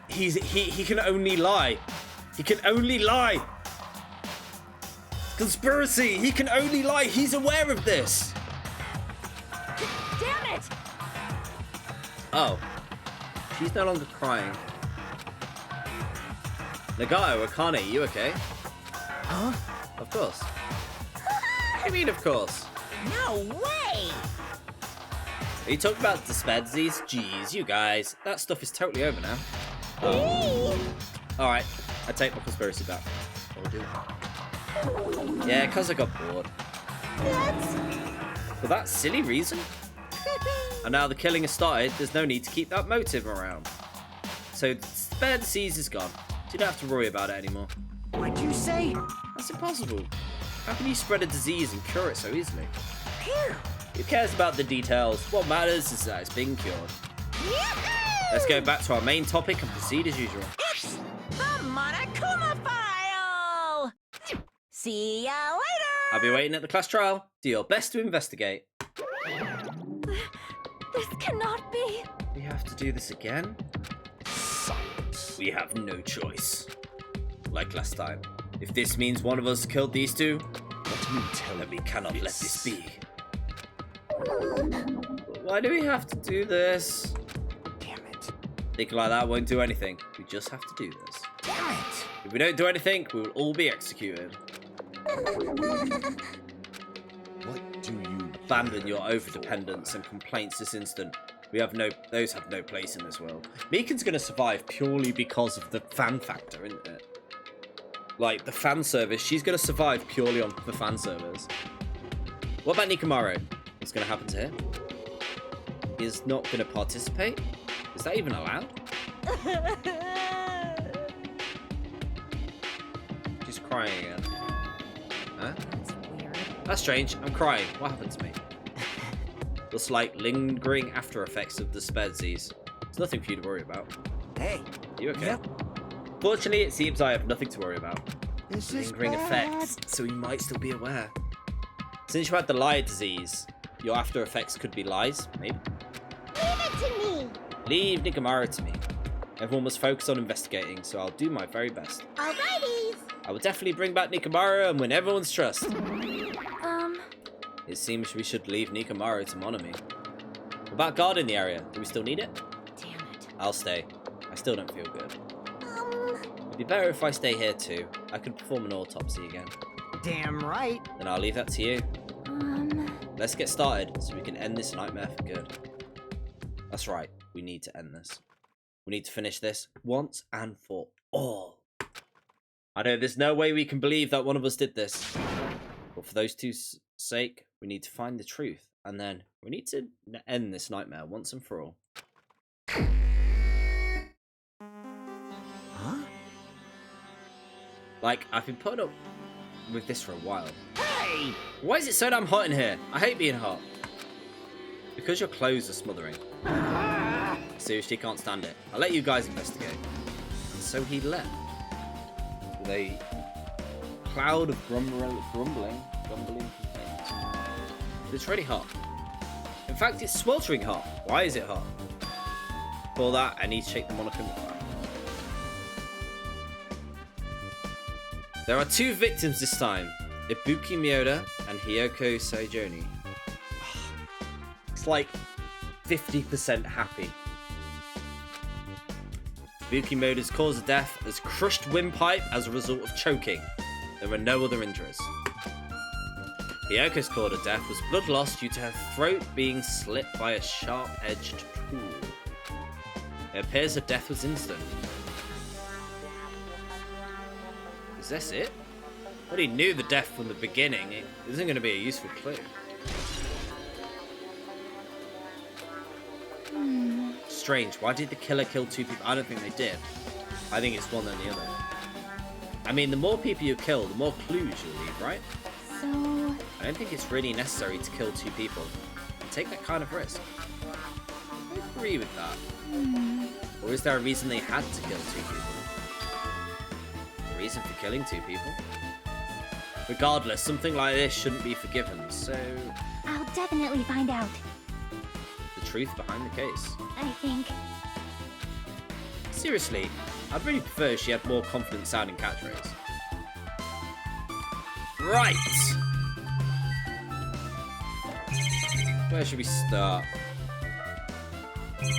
He can only lie. He can only lie. Conspiracy. He can only lie. He's aware of this. Damn it! Oh. She's no longer crying. Nagato, Akane, you okay? Huh? Of course. What do you mean, of course? No way! Are you talking about despair disease? Jeez, you guys. That stuff is totally over now. Alright, I take my conspiracy back. I'll do it. Yeah, because I got bored. For that silly reason? And now the killing has started, there's no need to keep that motive around. So, despair disease is gone. So you don't have to worry about it anymore. What'd you say? That's impossible. How can you spread a disease and cure it so easily? Phew. Who cares about the details? What matters is that it's being cured. Let's go back to our main topic and proceed as usual. It's the Monokuma File! See ya later! I'll be waiting at the class trial. Do your best to investigate. This cannot be. We have to do this again? We have no choice. Like last time. If this means one of us killed these two, then we cannot let this be. Why do we have to do this? Damn it. Thinking like that won't do anything. We just have to do this. Damn it. If we don't do anything, we will all be executed. What do you Abandon your overdependence and complaints this instant. Those have no place in this world. Meekan's gonna survive purely because of the fan factor, isn't it? Like, the fan service, she's gonna survive purely on the fan service. What about Nikamaru? What's gonna happen to him? He's not gonna participate? Is that even allowed? She's crying again. Huh? That's weird. That's strange. I'm crying. What happened to me? Looks like lingering after effects of the spare disease. There's nothing for you to worry about. Hey. You okay? Yep. Fortunately, it seems I have nothing to worry about. This is Lingering bad. effects, so you might still be aware. Since you had the lie disease, your after effects could be lies, maybe. Leave it to me. Leave Nikamaru to me. Everyone must focus on investigating, so I'll do my very best. Alrighties. I will definitely bring back Nikamaru and win everyone's trust. It seems we should leave Nikamaru to Monami. What about guarding the area? Do we still need it? Damn it. I'll stay. I still don't feel good. It'd be better if I stay here too. I could perform an autopsy again. Damn right. Then I'll leave that to you. Let's get started so we can end this nightmare for good. That's right. We need to end this. We need to finish this once and for all. I know there's no way we can believe that one of us did this. But for those two's sake, we need to find the truth. And then we need to end this nightmare once and for all. Huh? Like, I've been putting up with this for a while. Hey! Why is it so damn hot in here? I hate being hot. Because your clothes are smothering. Seriously, can't stand it. I'll let you guys investigate. And so he left. With a cloud of grumbling complaints. But it's really hot. In fact, it's sweltering hot. Why is it hot? For that, I need to shake the monochrome. There are two victims this time. Ibuki Miyoda and Hiyoko Saijoni. It's like 50% happy. Ibuki Miyoda's cause of death is crushed windpipe as a result of choking. There were no other injuries. Hiyoko's cause of death was blood loss due to her throat being slit by a sharp-edged tool. It appears her death was instant. Is this it? I already knew the death from the beginning. It isn't going to be a useful clue. Strange. Why did the killer kill two people? I don't think they did. I think it's one than the other. I mean, the more people you kill, the more clues you'll leave, right? So... I don't think it's really necessary to kill two people and take that kind of risk. I agree with that. Or is there a reason they had to kill two people? A reason for killing two people? Regardless, something like this shouldn't be forgiven, so... I'll definitely find out. The truth behind the case. I think. Seriously, I'd really prefer if she had more confident sounding catchphrase. Right! Where should we start? Let's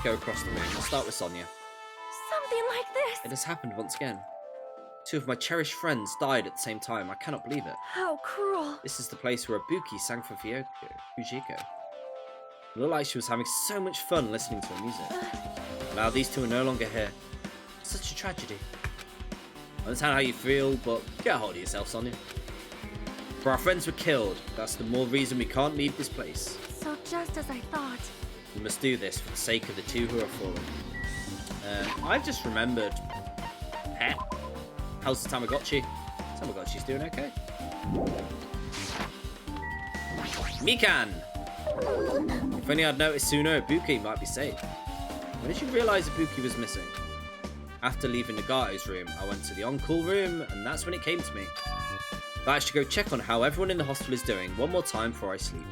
go across the room. We'll start with Sonia. Something like this. It has happened once again. Two of my cherished friends died at the same time. I cannot believe it. How cruel. This is the place where Ibuki sang for Fujiko. It looked like she was having so much fun listening to her music. Now these two are no longer here. Such a tragedy. I understand how you feel, but get a hold of yourself, Sonia. For our friends were killed, that's the more reason we can't leave this place. So just as I thought. We must do this for the sake of the two who are fallen. I've just remembered... Pet? How's the Tamagotchi? Tamagotchi's doing okay. Mikan! If only I'd noticed sooner, Ibuki might be safe. When did you realise Ibuki was missing? After leaving Nagato's room, I went to the on-call room, and that's when it came to me. But I should go check on how everyone in the hospital is doing one more time before I sleep.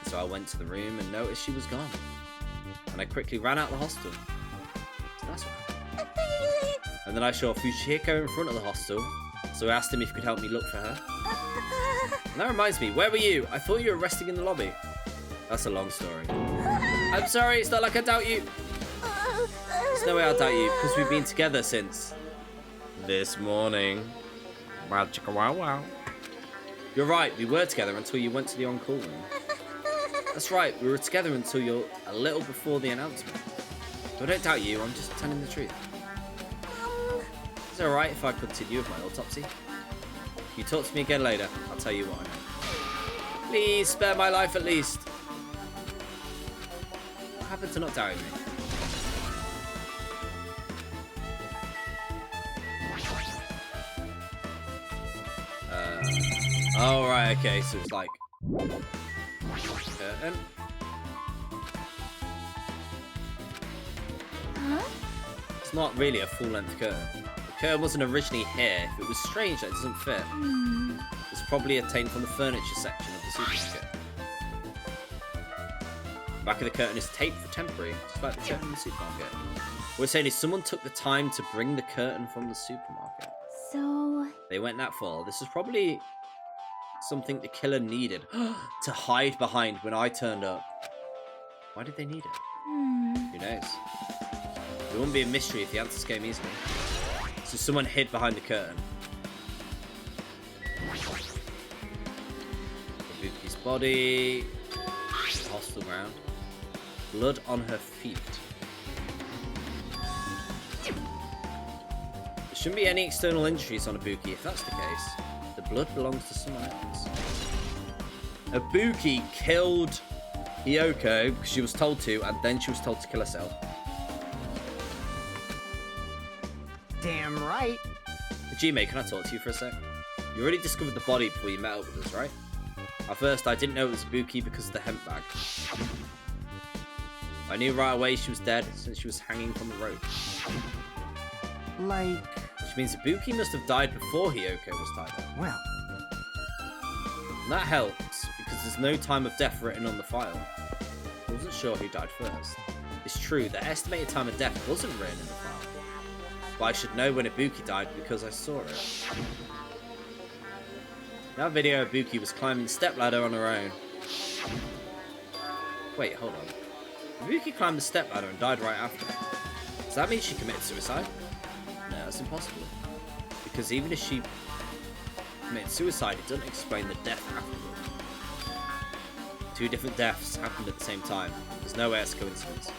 So I went to the room and noticed she was gone. And I quickly ran out of the hospital. So that's right. And then I saw Fushihiko in front of the hostel, so I asked him if he could help me look for her. And that reminds me, where were you? I thought you were resting in the lobby. That's a long story. I'm sorry, it's not like I doubt you. There's no way I doubt you, because we've been together since this morning. Wow, chicka wow wow. You're right, we were together until you went to the on-call room. That's right, we were together until you're a little before the announcement. But I don't doubt you, I'm just telling the truth. Is it alright if I continue with my autopsy? If you talk to me again later, I'll tell you what I know. Please spare my life at least. What happened to not doubting me? Oh right, okay, so it's like curtain. It's not really a full-length curtain. The curtain wasn't originally here. If it was strange that it doesn't fit, it's probably obtained from the furniture section of the supermarket. The back of the curtain is taped for temporary, just like the curtain in the supermarket. What we're saying is someone took the time to bring the curtain from the supermarket. So, They went that far. This is probably something the killer needed to hide behind when I turned up. Why did they need it? Who knows? It wouldn't be a mystery if the answers came easily. So someone hid behind the curtain. Ibuki's body. Hostile ground. Blood on her feet. There shouldn't be any external injuries on Ibuki. If that's the case, the blood belongs to someone else. Ibuki killed Hiyoko because she was told to, and then she was told to kill herself. Damn right. Hajime, can I talk to you for a sec? You already discovered the body before you met up with us, right? At first, I didn't know it was Ibuki because of the hemp bag. I knew right away she was dead since she was hanging from the rope. Like, Which means Ibuki must have died before Hiyoko was tied up. well, And that helps because there's no time of death written on the file. I wasn't sure who died first. It's true, the estimated time of death wasn't written in the file. But I should know when Ibuki died because I saw it. In that video, Ibuki was climbing the stepladder on her own. Wait, hold on. Ibuki climbed the stepladder and died right after. Does that mean she committed suicide? No, that's impossible. Because even if she committed suicide, it doesn't explain the death afterward. Two different deaths happened at the same time. There's no way it's a coincidence.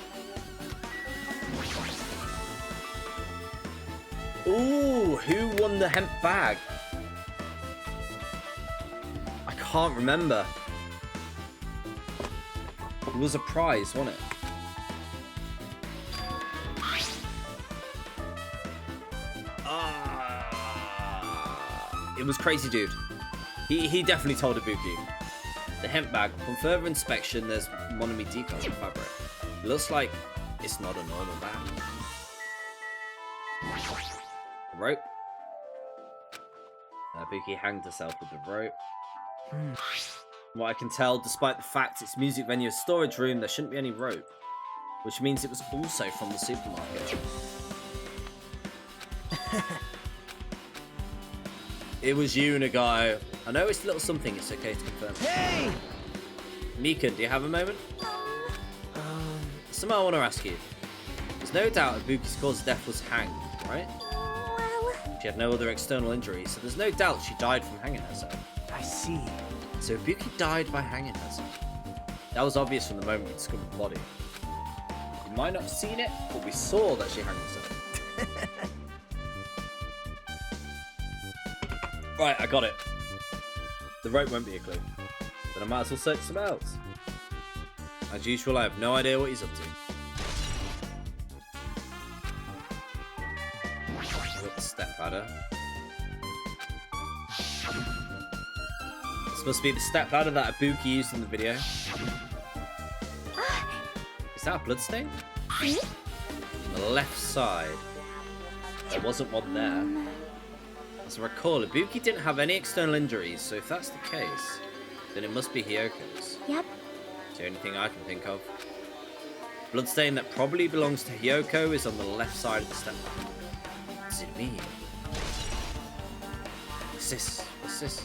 Ooh, who won the hemp bag? I can't remember. It was a prize, wasn't it? It was Crazy Dude. He definitely told Ibuki. The hemp bag. Upon further inspection, there's monomy decals on the fabric. It looks like it's not a normal bag. The rope. Ibuki hanged herself with the rope. From what I can tell, despite the fact it's music venue storage room, there shouldn't be any rope. Which means it was also from the supermarket. It was you, Nagayo. I know it's a little something, it's okay to confirm. hey! Mika, do you have a moment? Something I want to ask you. There's no doubt Ibuki's cause of death was hanged, right? She had no other external injuries, so there's no doubt she died from hanging herself. I see. So Ibuki died by hanging herself. That was obvious from the moment we discovered the body. You might not have seen it, but we saw that she hanged herself. Right, I got it. The rope won't be a clue. Then I might as well search somewhere else. As usual, I have no idea what he's up to. I've got the step ladder. This must be the step ladder that Ibuki used in the video. Is that a bloodstain? On the left side. There wasn't one there. As I recall, Ibuki didn't have any external injuries, so if that's the case, then it must be Hyoko's. Yep. It's the only thing I can think of. Bloodstain that probably belongs to Hyoko is on the left side of the step. What does it mean? What's this? What's this?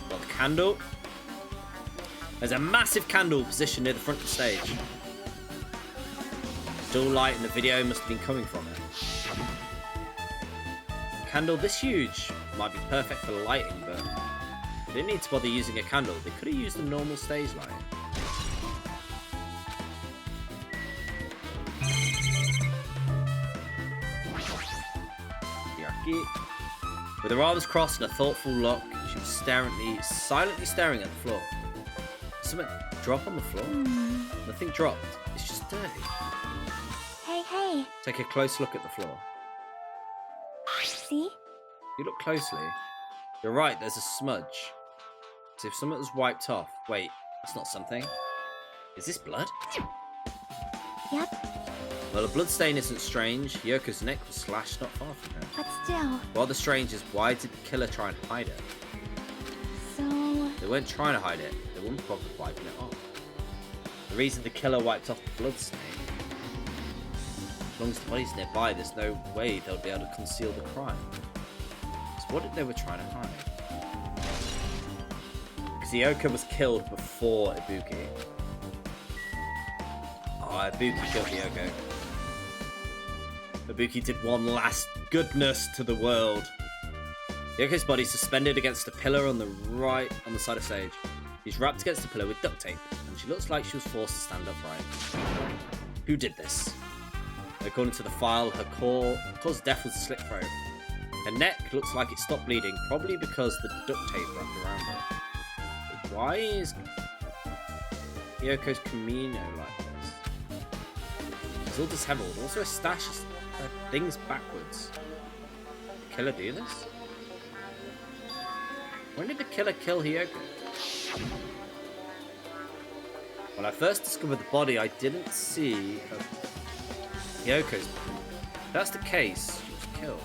Got the candle. There's a massive candle positioned near the front of the stage. Dull light in the video must have been coming from it. A candle this huge might be perfect for lighting, but they didn't need to bother using a candle. They could have used a normal stage light. With her arms crossed and a thoughtful look, she was silently staring at the floor. Did something drop on the floor? Nothing dropped. It's just dirty. Hey. Take a close look at the floor. See? You look closely. You're right, there's a smudge. As if something was wiped off. Wait, that's not something. Is this blood? Yep. Well, a bloodstain isn't strange. Yoko's neck was slashed not far from her. But still. Well, the strange is, why did the killer try and hide it? So. They weren't trying to hide it. They wouldn't bother wiping it off. The reason the killer wiped off the bloodstain. As long as the body's nearby, there's no way they'll be able to conceal the crime. So what did they were trying to hide? Because Yoko was killed before Ibuki. Oh, Ibuki killed Yoko. Ibuki did one last goodness to the world. Yoko's body suspended against a pillar on the side of stage. She's wrapped against the pillar with duct tape, and she looks like she was forced to stand upright. Who did this? According to the file, her cause of death was a slit throat. Her neck looks like it stopped bleeding, probably because the duct tape wrapped around her. But why is Yoko's Camino like this? It's all disheveled. Also a stash of things backwards. Did the killer do this? When did the killer kill Hyoko? When I first discovered the body, I didn't see Hyoko's body. If that's the case, she was killed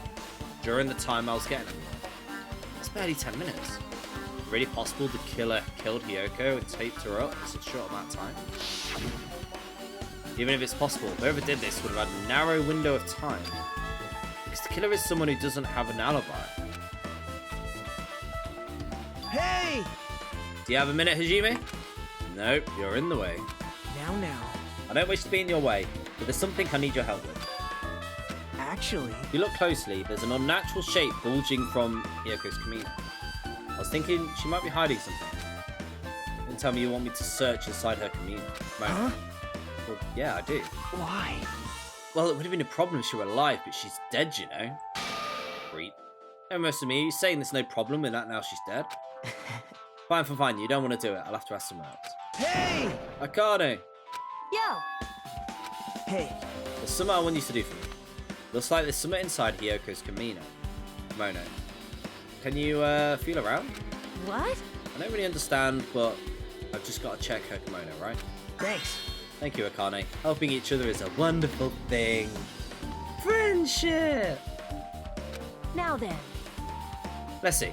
during the time I was getting her. That's barely 10 minutes. Really possible the killer killed Hyoko and taped her up in such a short amount of time? Even if it's possible, whoever did this would have had a narrow window of time. Because the killer is someone who doesn't have an alibi. Hey! Do you have a minute, Hajime? Nope, you're in the way. Now. I don't wish to be in your way, but there's something I need your help with. Actually, If you look closely, there's an unnatural shape bulging from Hyoko's Camino. I was thinking she might be hiding something. Don't tell me you want me to search inside her Camino. huh? Well, yeah, I do. Why? Well, it would have been a problem if she were alive, but she's dead, you know. Creep. Don't mess with me. You're saying there's no problem with that now she's dead? Fine. You don't want to do it. I'll have to ask someone else. Hey! Akane, Yo. Hey, there's something I want you to do for me. Looks like there's something inside Hyoko's Kimono. Can you feel around? What? I don't really understand, but I've just got to check her kimono, right? thanks. Thank you, Akane. Helping each other is a wonderful thing. Friendship! Now then. Let's see.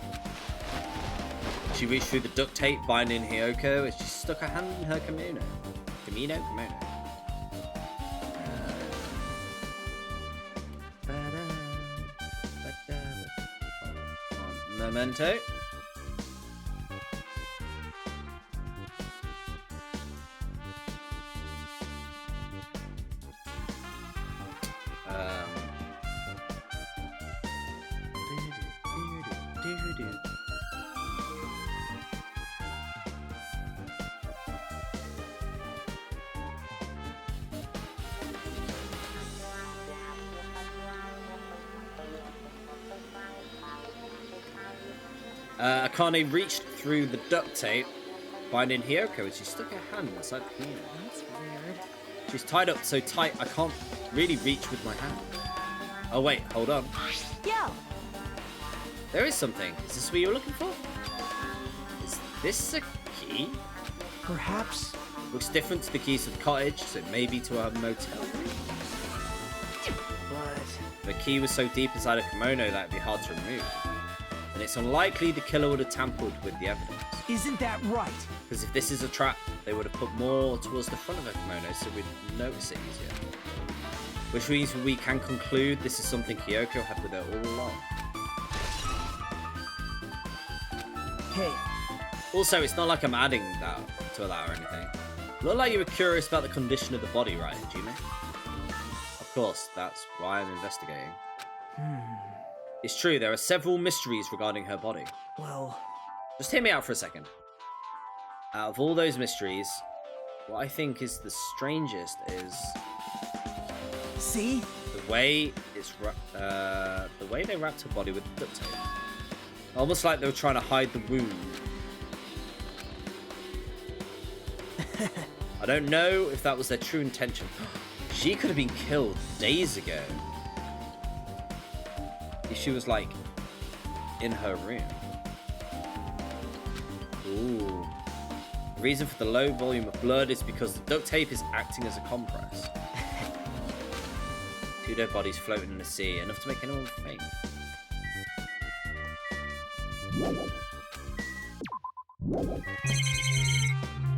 She reached through the duct tape binding Hyoko as she stuck her hand in her kimono. Kimono? Memento. Akane reached through the duct tape binding Hyoko as she stuck her hand inside the kimono. That's weird. She's tied up so tight I can't really reach with my hand. Oh wait, hold on. Yo. There is something. Is this what you were looking for? Is this a key? Perhaps. Looks different to the keys to the cottage, so maybe to our motel room? But The key was so deep inside a kimono that it'd be hard to remove. And it's unlikely the killer would have tampered with the evidence. Isn't that right? Because if this is a trap, they would have put more towards the front of her kimono so we'd notice it easier. Which means we can conclude this is something Kyoko had with her all along. Hey, Also, it's not like I'm adding that to that or anything. Look like you were curious about the condition of the body, right, Jimmy? Of course, that's why I'm investigating. It's true, there are several mysteries regarding her body. well, Just hear me out for a second. Out of all those mysteries, what I think is the strangest is see? the way they wrapped her body with duct tape. Almost like they were trying to hide the wound. I don't know if that was their true intention. She could have been killed days ago. If she was like in her room. Ooh. The reason for the low volume of blood is because the duct tape is acting as a compress. Two dead bodies floating in the sea, enough to make anyone faint.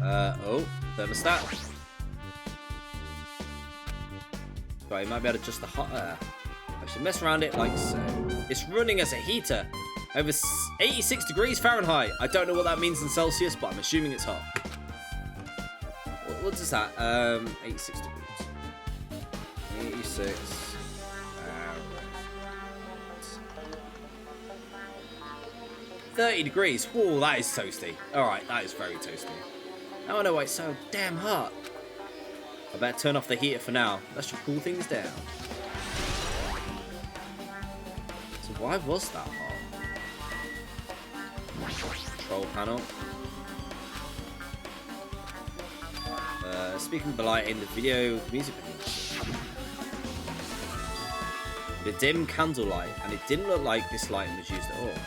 Oh, thermostat. Right, you might be able to adjust the hot air. I should mess around it like so. It's running as a heater. Over 86 degrees Fahrenheit. I don't know what that means in Celsius, but I'm assuming it's hot. What does that? 86 degrees. 86. 30 degrees. Whoa, that is toasty. Alright, that is very toasty. Now I know why it's so damn hot. I better turn off the heater for now. That should cool things down. So why was that hot? Control panel. Speaking of the lighting, the video music video. The dim candlelight, and it didn't look like this lighting was used at all.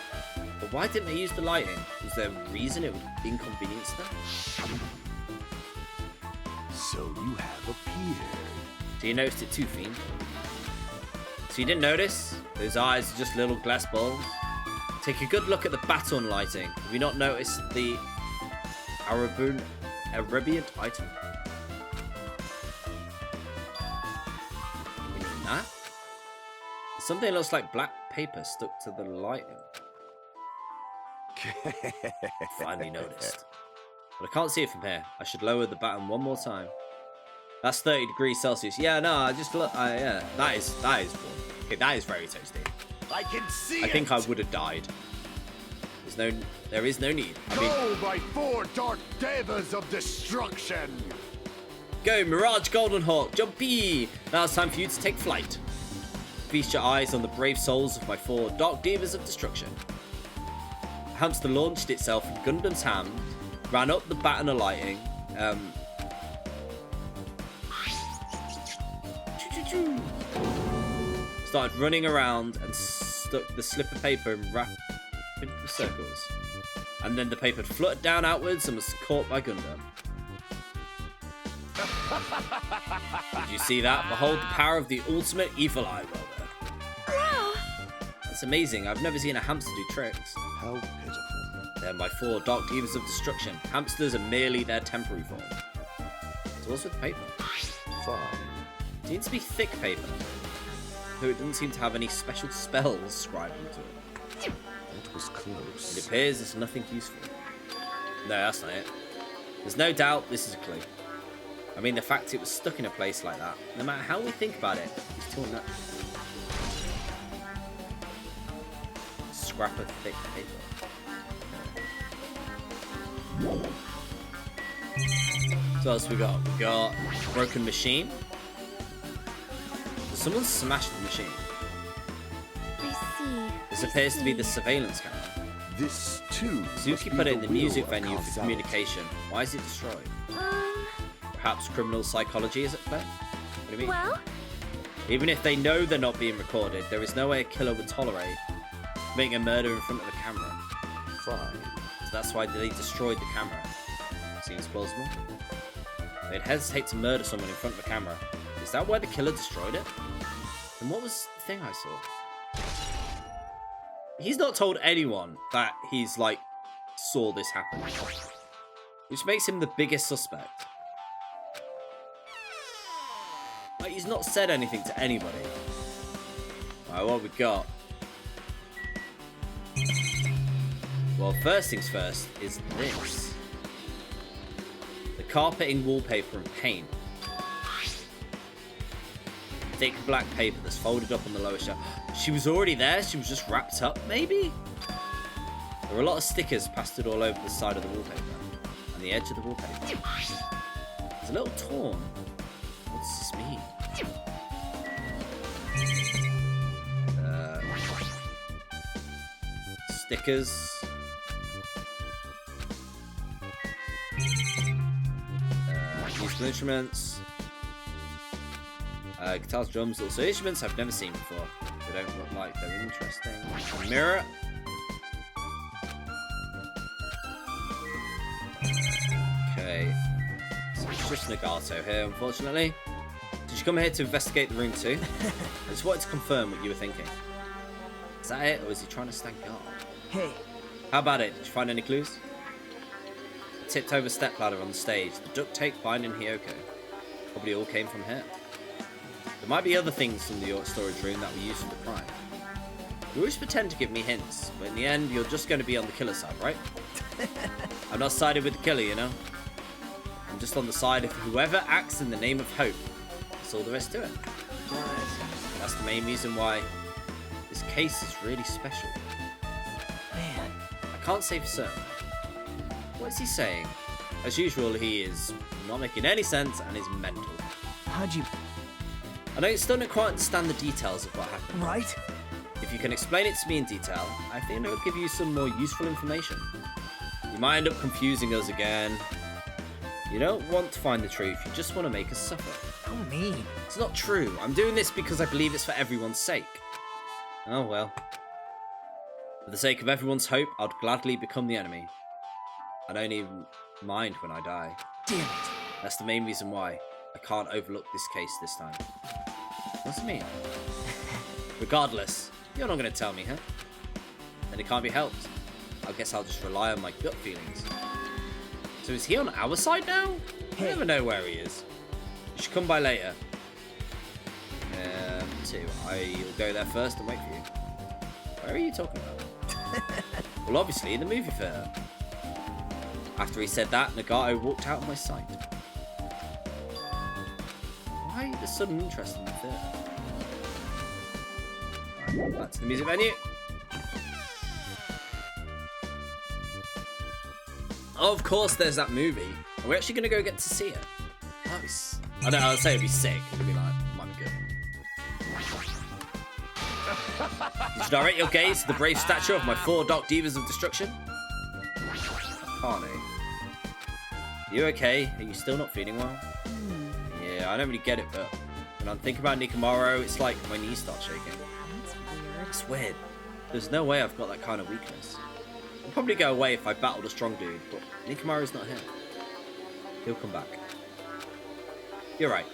But why didn't they use the lighting? Was there a reason it would inconvenience them? So you have appeared. So you noticed it too, Fiend? So you didn't notice? Those eyes are just little glass balls. Take a good look at the baton lighting. Have you not noticed the Arabian item? You mean that? Something looks like black paper stuck to the lighting. Finally noticed. But I can't see it from here. I should lower the baton one more time. That's 30 degrees Celsius. Yeah, no, I just look. Yeah, that is warm. Okay, that is very toasty. I can see I think I would have died. There is no need. I mean, Go by 4 dark devas of destruction. go, Mirage Golden Hawk, jumpy! Now it's time for you to take flight. Feast your eyes on the brave souls of my 4 dark divas of destruction. The hamster launched itself from Gundam's hand, ran up the baton of lighting, started running around and stuck the slip of paper in rapid circles. And then the paper fluttered down outwards and was caught by Gundam. Did you see that? Behold the power of the ultimate evil eye roller. Wow! That's amazing. I've never seen a hamster do tricks. How pitiful. They're my 4 dark divas of destruction. Hamsters are merely their temporary form. So what's with the paper? Fine. It seems to be thick paper, though it doesn't seem to have any special spells scribed into it. That was close. It appears there's nothing useful. No, that's not it. There's no doubt this is a clue. I mean, the fact it was stuck in a place like that, no matter how we think about it, is too unnatural. Scrap of thick paper. So what else we got? We got broken machine. So someone smashed the machine. I see. This appears to be the surveillance camera. This too. Suzuki put it in the music venue for communication. Why is it destroyed? Perhaps criminal psychology is at play? What do you mean? Well, Even if they know they're not being recorded, there is no way a killer would tolerate committing a murder in front of a camera. Fine. So that's why they destroyed the camera. Seems plausible. They'd hesitate to murder someone in front of a camera. Is that why the killer destroyed it? And what was thing I saw. He's not told anyone that he's like saw this happen, which makes him the biggest suspect. Like, he's not said anything to anybody. Alright, what we got? Well, first things first is this. The carpeting, wallpaper, and paint. Thick black paper that's folded up on the lower shelf. She was already there? She was just wrapped up, maybe? There are a lot of stickers pasted all over the side of the wallpaper. And the edge of the wallpaper. It's a little torn. What does this mean? Stickers. Musical instruments. Guitars, drums, also instruments I've never seen before. They don't look like they're interesting. A mirror. Okay. So it's just Nagato here, unfortunately. Did you come here to investigate the room too? I just wanted to confirm what you were thinking. Is that it, or is he trying to stand guard? Hey. How about it? Did you find any clues? A tipped over stepladder on the stage. The duct tape binding Hiyoko. Probably all came from here. There might be other things from the storage room that were used for the crime. You always pretend to give me hints, but in the end, you're just going to be on the killer side, right? I'm not sided with the killer, you know? I'm just on the side of whoever acts in the name of hope. That's all there is to it. That's the main reason why this case is really special. Man. I can't say for certain. What is he saying? As usual, he is not making any sense and is mental. How'd you... I know you still don't quite understand the details of what happened. Right? If you can explain it to me in detail, I think it will give you some more useful information. You might end up confusing us again. You don't want to find the truth, you just want to make us suffer. How mean. It's not true. I'm doing this because I believe it's for everyone's sake. Oh well. For the sake of everyone's hope, I'd gladly become the enemy. I don't even mind when I die. Damn it. That's the main reason why I can't overlook this case this time. What's it mean? Regardless, you're not going to tell me, huh? Then it can't be helped. I guess I'll just rely on my gut feelings. So is he on our side now? I never know where he is. You should come by later. I'll go there first and wait for you. Where are you talking about? Well, obviously, in the movie theatre. After he said that, Nagato walked out of my sight. Why the sudden interest in the theatre? Right, back to the music venue. Oh, of course, there's that movie. Are we actually going to go get to see it? Nice. I don't know, I'd say it'd be sick. It'd be like, might be good. Did you direct your gaze to the brave stature of my 4 dark divas of destruction? Honey. Are you okay? Are you still not feeling well? Yeah, I don't really get it, but when I'm thinking about Nikomaro, it's like my knees start shaking. That's weird. It's weird. There's no way I've got that kind of weakness. I'll probably go away if I battled a strong dude, but Nikomari's not here. He'll come back. You're right.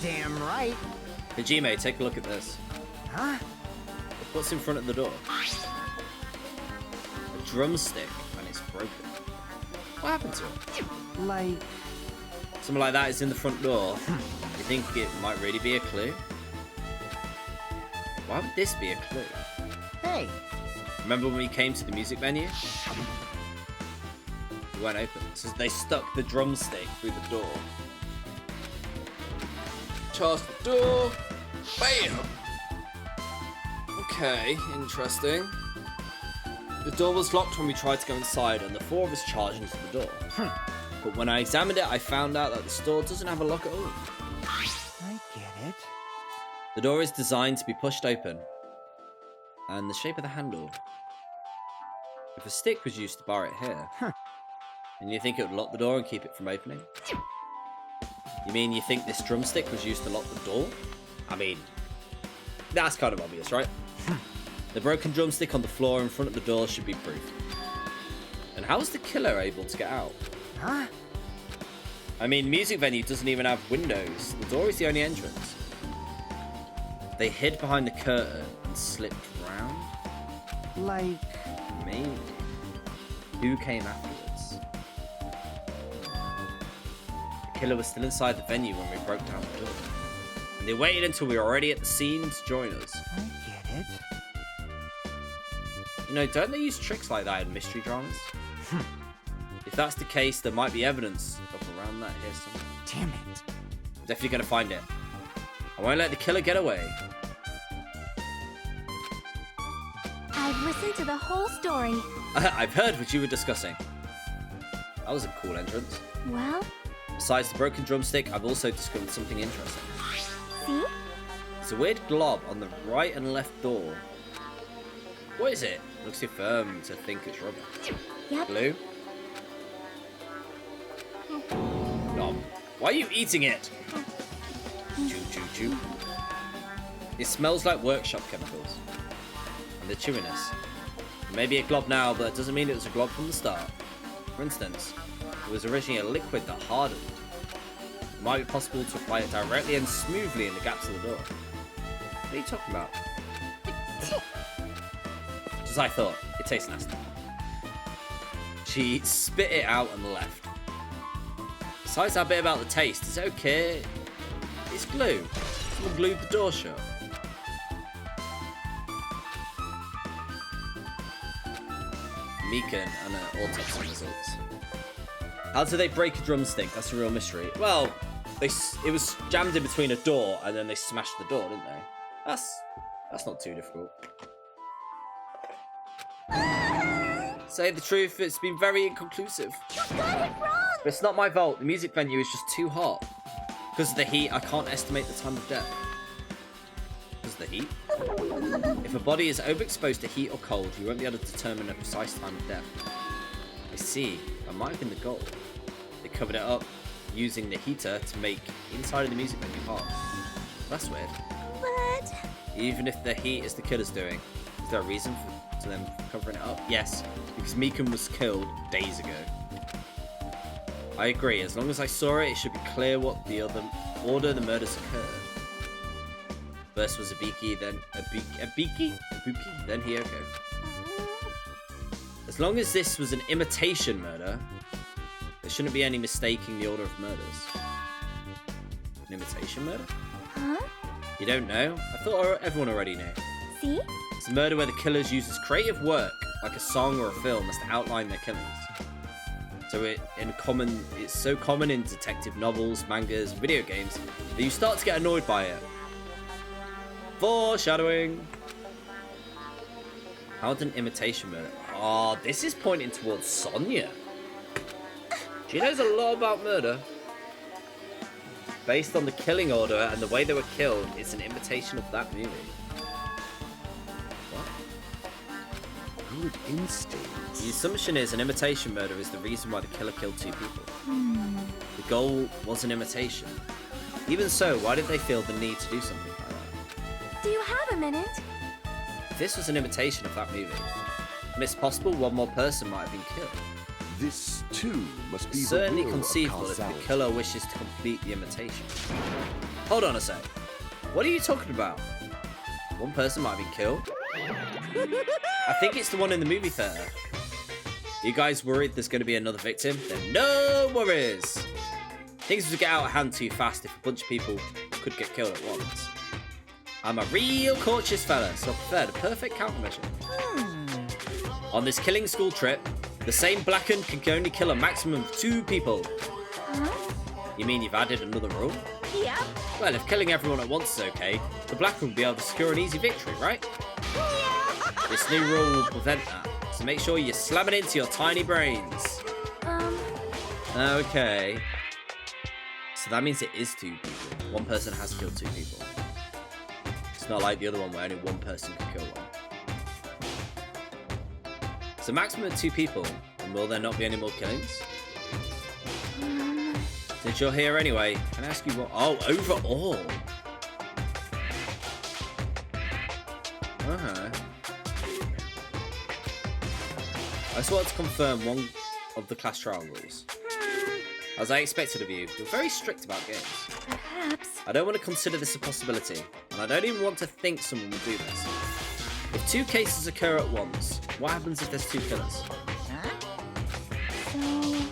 Damn right. Hajime, take a look at this. Huh? What's in front of the door? A drumstick, and it's broken. What happened to it? Like... Something like that is in the front door. You think it might really be a clue? Why would this be a clue? Hey. Remember when we came to the music venue? It weren't open. So they stuck the drumstick through the door. Charge the door. Bam! Okay, interesting. The door was locked when we tried to go inside, and the 4 of us charged into the door. But when I examined it, I found out that the store doesn't have a lock at all. I get it. The door is designed to be pushed open, and the shape of the handle. If a stick was used to bar it here, and you think it would lock the door and keep it from opening? You mean you think this drumstick was used to lock the door? I mean, that's kind of obvious, right? The broken drumstick on the floor in front of the door should be proof. And how was the killer able to get out? Huh? I mean, music venue doesn't even have windows. The door is the only entrance. They hid behind the curtain and slipped round. Like, Maybe. Who came afterwards? The killer was still inside the venue when we broke down the door. And they waited until we were already at the scene to join us. I get it. You know, don't they use tricks like that in mystery dramas? If that's the case, there might be evidence of around that here somewhere. Damn it. I'm definitely gonna find it. I won't let the killer get away. I've listened to the whole story. I've heard what you were discussing. That was a cool entrance. Well, Besides the broken drumstick, I've also discovered something interesting. see? There's a weird glob on the right and left door. What is it? Looks too firm to think it's rubber. Yep. Glue? No. Why are you eating it? Chew, chew, chew. It smells like workshop chemicals. And the chewiness. It may be a glob now, but it doesn't mean it was a glob from the start. For instance, it was originally a liquid that hardened. It might be possible to apply it directly and smoothly in the gaps of the door. What are you talking about? Just as I thought, it tastes nasty. She spit it out and left. Besides that bit about the taste, it's okay. It's glue. Someone glued the door shut. Meekin and autopsy results. How did they break a drumstick? That's a real mystery. Well, it was jammed in between a door and then they smashed the door, didn't they? That's not too difficult. Say the truth, it's been very inconclusive. You got it wrong! But it's not my fault. The music venue is just too hot. Because of the heat, I can't estimate the time of death. Because of the heat? If a body is overexposed to heat or cold, you won't be able to determine a precise time of death. I see. That might have been the goal. They covered it up using the heater to make inside of the music venue hot. That's weird. But... Even if the heat is the killer's doing, is there a reason to them covering it up? Yes, because Meekin was killed days ago. I agree. As long as I saw it, it should be clear what the order the murders occurred. First was Ibuki, then Ibuki, then Hiyoko. As long as this was an imitation murder, there shouldn't be any mistaking the order of murders. An imitation murder? Huh? You don't know? I thought everyone already knew. See? It's a murder where the killers uses creative work, like a song or a film, as to outline their killings. So it's so common in detective novels, mangas, and video games that you start to get annoyed by it. Foreshadowing. How did an imitation murder? Oh, this is pointing towards Sonya. She knows a lot about murder. Based on the killing order and the way they were killed, it's an imitation of that movie. What? Good instinct. The assumption is an imitation murder is the reason why the killer killed two people. The goal was an imitation. Even so, why did they feel the need to do something like that? Do you have a minute? If this was an imitation of that movie, then it's possible one more person might have been killed. This too must be It's the certainly will of conceivable if the causality. killer wishes to complete the imitation. Hold on a sec. What are you talking about? One person might have been killed? I think it's the one in the movie theater. You guys worried there's going to be another victim? Then no worries! Things would get out of hand too fast if a bunch of people could get killed at once. I'm a real cautious fella, so I prefer the perfect countermeasure. On this killing school trip, the same blackened can only kill a maximum of 2 people. Huh? You mean you've added another rule? Yep. Well, if killing everyone at once is okay, the blackened will be able to secure an easy victory, right? This new rule will prevent that, so make sure you slam it into your tiny brains. Okay. So that means it is 2 people. One person has killed 2 people. It's not like the other one where only one person can kill one. So maximum of 2 people, and will there not be any more killings? Since you're here anyway, can I ask you what? Oh, overall. I just wanted to confirm one of the class trial rules. As I expected of you, you're very strict about games. Perhaps. I don't want to consider this a possibility, and I don't even want to think someone would do this. If 2 cases occur at once, what happens if there's 2 killers? So,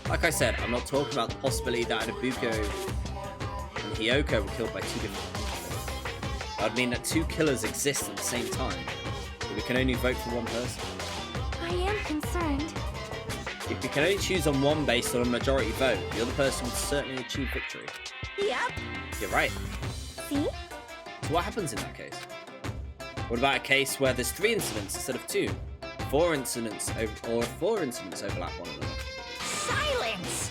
Like I said, I'm not talking about the possibility that Ibuko and Hiyoko were killed by 2 different people. That would mean that 2 killers exist at the same time, but we can only vote for 1 person. I am concerned. If we can only choose on one based on a majority vote, the other person would certainly achieve victory. Yep. You're right. See? So what happens in that case? What about a case where there's 3 incidents instead of 2? 4 incidents or 4 incidents overlap one another? Silence!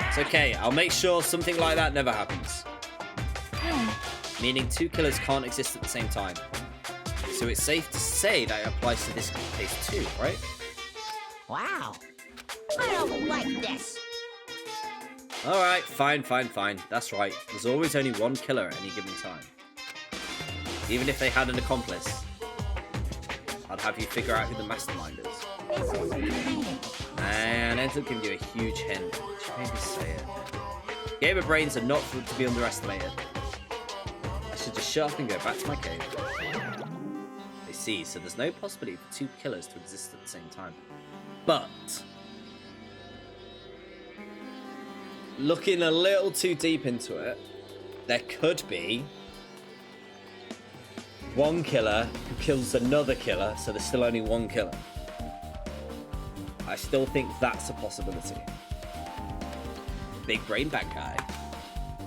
It's okay, I'll make sure something like that never happens. Meaning 2 killers can't exist at the same time. So it's safe to say that it applies to this case too, right? Wow. I don't like this. Alright, fine. That's right. There's always only 1 killer at any given time. Even if they had an accomplice, I'd have you figure out who the mastermind is. And ends up giving you a huge hint. Should maybe say it. Gamer brains are not to be underestimated. I should just shut up and go back to my cave. I see, so there's no possibility for 2 killers to exist at the same time. But looking a little too deep into it, there could be 1 killer who kills another killer, so there's still only 1 killer. I still think that's a possibility. Big brain Bankai.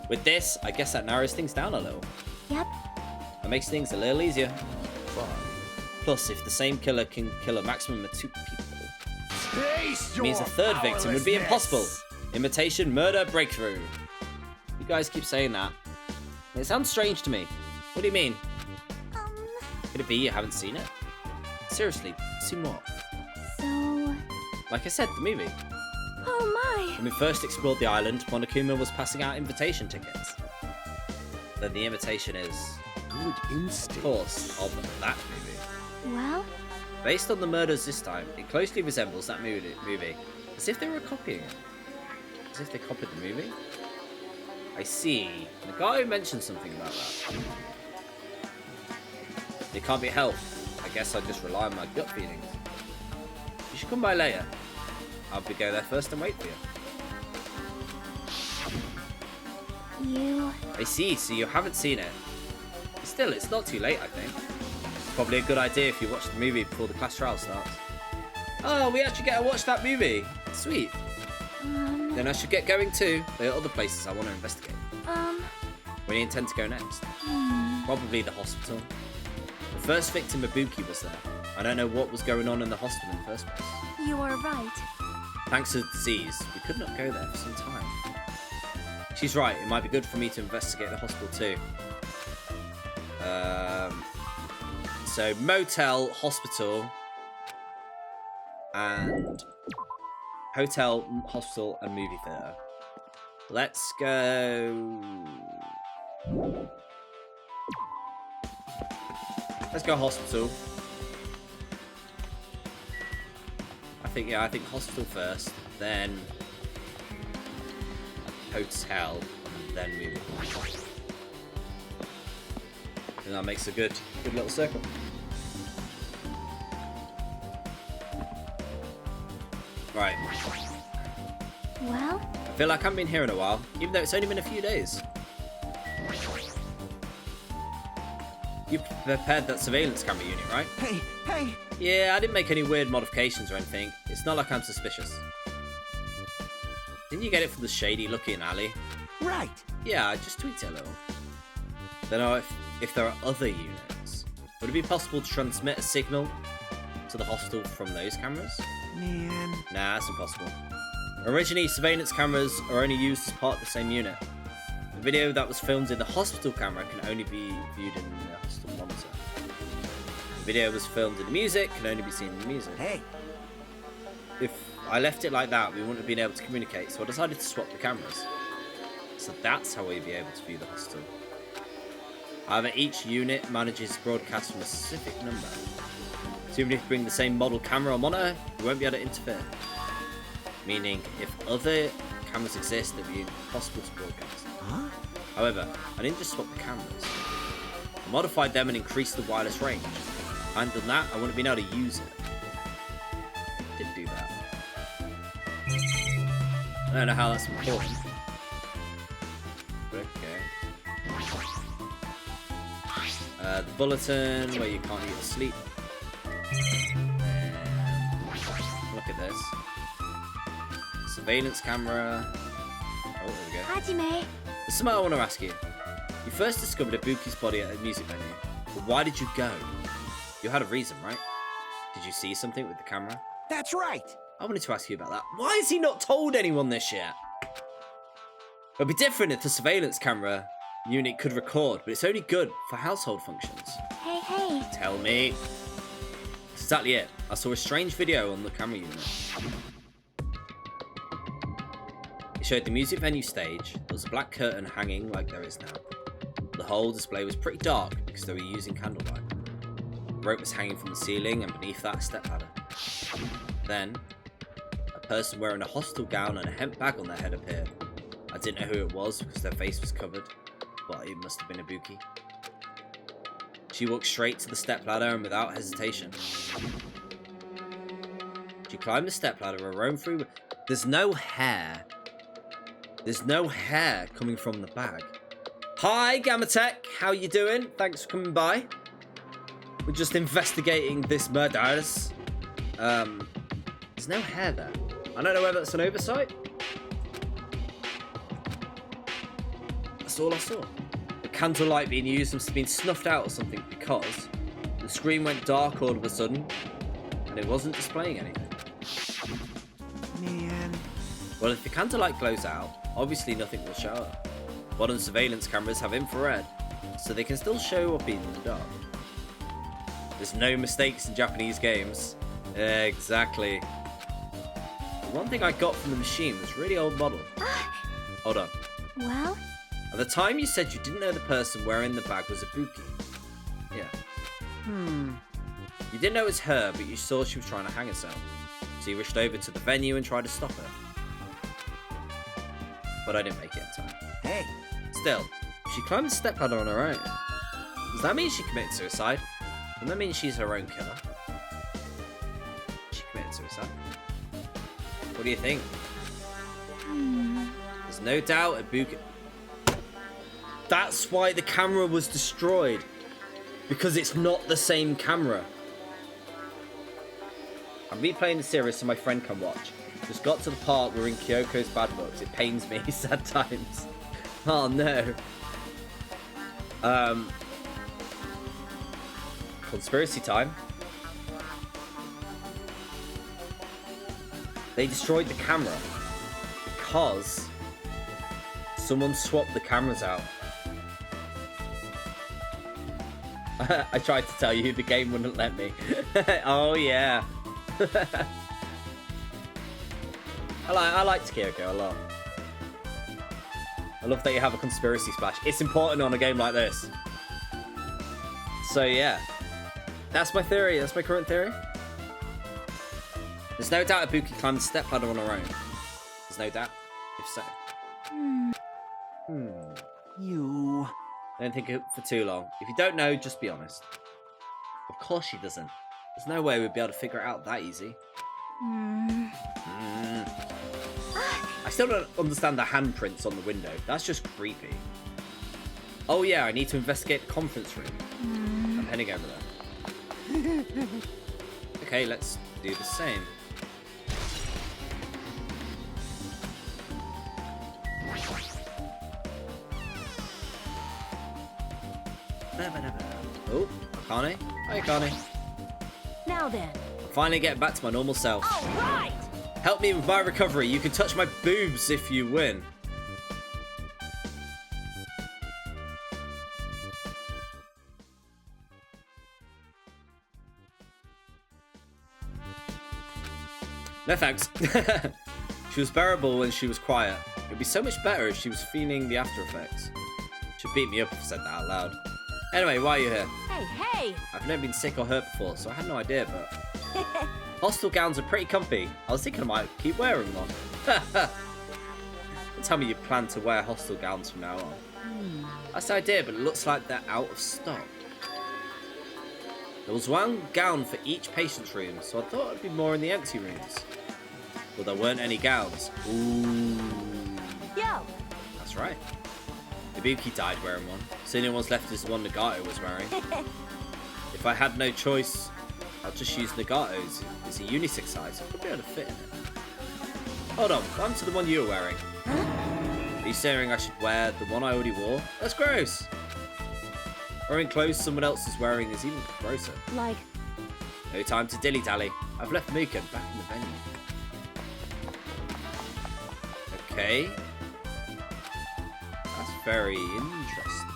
With this, I guess that narrows things down a little. Yep. That makes things a little easier. Plus, if the same killer can kill a maximum of 2 people, it means a 3rd victim would be impossible. Imitation, murder, breakthrough. You guys keep saying that. It sounds strange to me. What do you mean? Could it be you haven't seen it? Seriously, seen what? So... Like I said, the movie. Oh my! When we first explored the island, Monokuma was passing out invitation tickets. Then the invitation is, Good instinct. of course, of that movie. Well? Based on the murders this time, it closely resembles that movie, as if they were copying it. As if they copied the movie? I see. The guy mentioned something about that. It can't be helped. I guess I just rely on my gut feelings. You should come by later. I'll be go there first and wait for you. You... I see, so you haven't seen it. Still, it's not too late, I think. It's probably a good idea if you watch the movie before the class trial starts. Oh, we actually get to watch that movie. Sweet. Then I should get going too. There are other places I want to investigate. Where do you intend to go next? Probably the hospital. The first victim, Ibuki, was there. I don't know what was going on in the hospital in the first place. You are right. Thanks to the disease, we could not go there for some time. She's right, it might be good for me to investigate the hospital too. So motel, hospital, and hotel, hospital, and movie theatre. Let's go. Let's go hospital. I think hospital first, then hotel, and then movie. And that makes a good little circle. Right. Well? I feel like I haven't been here in a while, even though it's only been a few days. You prepared that surveillance camera unit, right? Hey! Yeah, I didn't make any weird modifications or anything. It's not like I'm suspicious. Didn't you get it from the shady-looking alley? Right! Yeah, I just tweaked it a little. Don't know if there are other units. Would it be possible to transmit a signal to the hospital from those cameras? Man. Nah, that's impossible. Originally, surveillance cameras are only used as part of the same unit. The video that was filmed in the hospital camera can only be viewed in the hospital monitor. The video was filmed in the music, can only be seen in the music. Hey! If I left it like that, we wouldn't have been able to communicate, so I decided to swap the cameras. So that's how we'd be able to view the hospital. However, each unit manages broadcast from a specific number. So even if we bring the same model camera or monitor, we won't be able to interfere. meaning if other cameras exist, it would be impossible to broadcast. Huh? However, I didn't just swap the cameras. I modified them and increased the wireless range. If I hadn't done that, I wouldn't have been able to use it. Didn't do that. I don't know how that's important. Okay. The bulletin where you can't eat or sleep. And look at this. Surveillance camera. Oh, there we go. Hajime. There's something I want to ask you. You first discovered Ibuki's body at a music venue, but why did you go? You had a reason, right? Did you see something with the camera? That's right. I wanted to ask you about that. Why has he not told anyone this yet? It'd be different if the surveillance camera unit could record, but it's only good for household functions. Hey, hey. Tell me. That's exactly it. I saw a strange video on the camera unit. It showed the music venue stage. There was a black curtain hanging like there is now. The whole display was pretty dark because they were using candlelight. The rope was hanging from the ceiling and beneath that a stepladder. Then, a person wearing a hostel gown and a hemp bag on their head appeared. I didn't know who it was because their face was covered, but it must have been Ibuki. She walked straight to the stepladder and without hesitation. She climbed the stepladder and roamed through. There's no hair. There's no hair coming from the bag. Hi, Gamatech. How you doing? Thanks for coming by. We're just investigating this murder. There's no hair there. I don't know whether that's an oversight. That's all I saw. The candlelight being used must have been snuffed out or something because the screen went dark all of a sudden and it wasn't displaying anything. Man. Well, if the candlelight glows out, obviously nothing will show up. Modern surveillance cameras have infrared, so they can still show up even in the dark. There's no mistakes in Japanese games. Exactly. The one thing I got from the machine was really old model. Hold on. Well, At the time you said you didn't know the person wearing the bag was Ibuki. Yeah. You didn't know it was her, but you saw she was trying to hang herself. So you rushed over to the venue and tried to stop her. But I didn't make it in time. Hey. Still, if she climbed the stepladder on her own, does that mean she committed suicide? Doesn't that mean she's her own killer? She committed suicide? What do you think? There's no doubt Ibuki... That's why the camera was destroyed. Because it's not the same camera. I'm replaying the series so my friend can watch. Just got to the part where in Kyoko's bad books. It pains me. Sad times. Oh no. Conspiracy time. They destroyed the camera because someone swapped the cameras out. I tried to tell you, the game wouldn't let me. Oh yeah. I like Kyoko a lot. I love that you have a conspiracy splash. It's important on a game like this. So yeah. That's my theory. That's my current theory. There's no doubt Ibuki climbed the stepladder on her own. There's no doubt. If so. You. Don't think it for too long. If you don't know, just be honest. Of course she doesn't. There's no way we'd be able to figure it out that easy. I still don't understand the handprints on the window. That's just creepy. Oh yeah, I need to investigate the conference room. I'm heading over there. Okay, let's do the same. Oh, Akane. Hi, Akane. now then. I'm finally getting back to my normal self. All right. Help me with my recovery. You can touch my boobs if you win. No thanks. She was bearable when she was quiet. It would be so much better if she was feeling the after effects. She'd beat me up if I said that out loud. Anyway, why are you here? Hey, hey. I've never been sick or hurt before, so I had no idea, but... Hostel gowns are pretty comfy. I was thinking I might keep wearing one. Don't tell me you plan to wear hostel gowns from now on. That's the idea, but it looks like they're out of stock. There was one gown for each patient's room, so I thought it'd be more in the empty rooms. But there weren't any gowns. Ooh. Yo. That's right. Ibuki died wearing one. So the only one's left is the one Nagato was wearing. If I had no choice, I'll just use Nagato's. It's a unisex size. I'll be able to fit in it. Hold on, come to the one you were wearing. Are you saying I should wear the one I already wore? That's gross. Wearing clothes someone else is wearing is even grosser. Like, No time to dilly-dally. I've left Mika back in the venue. Okay. That's very interesting.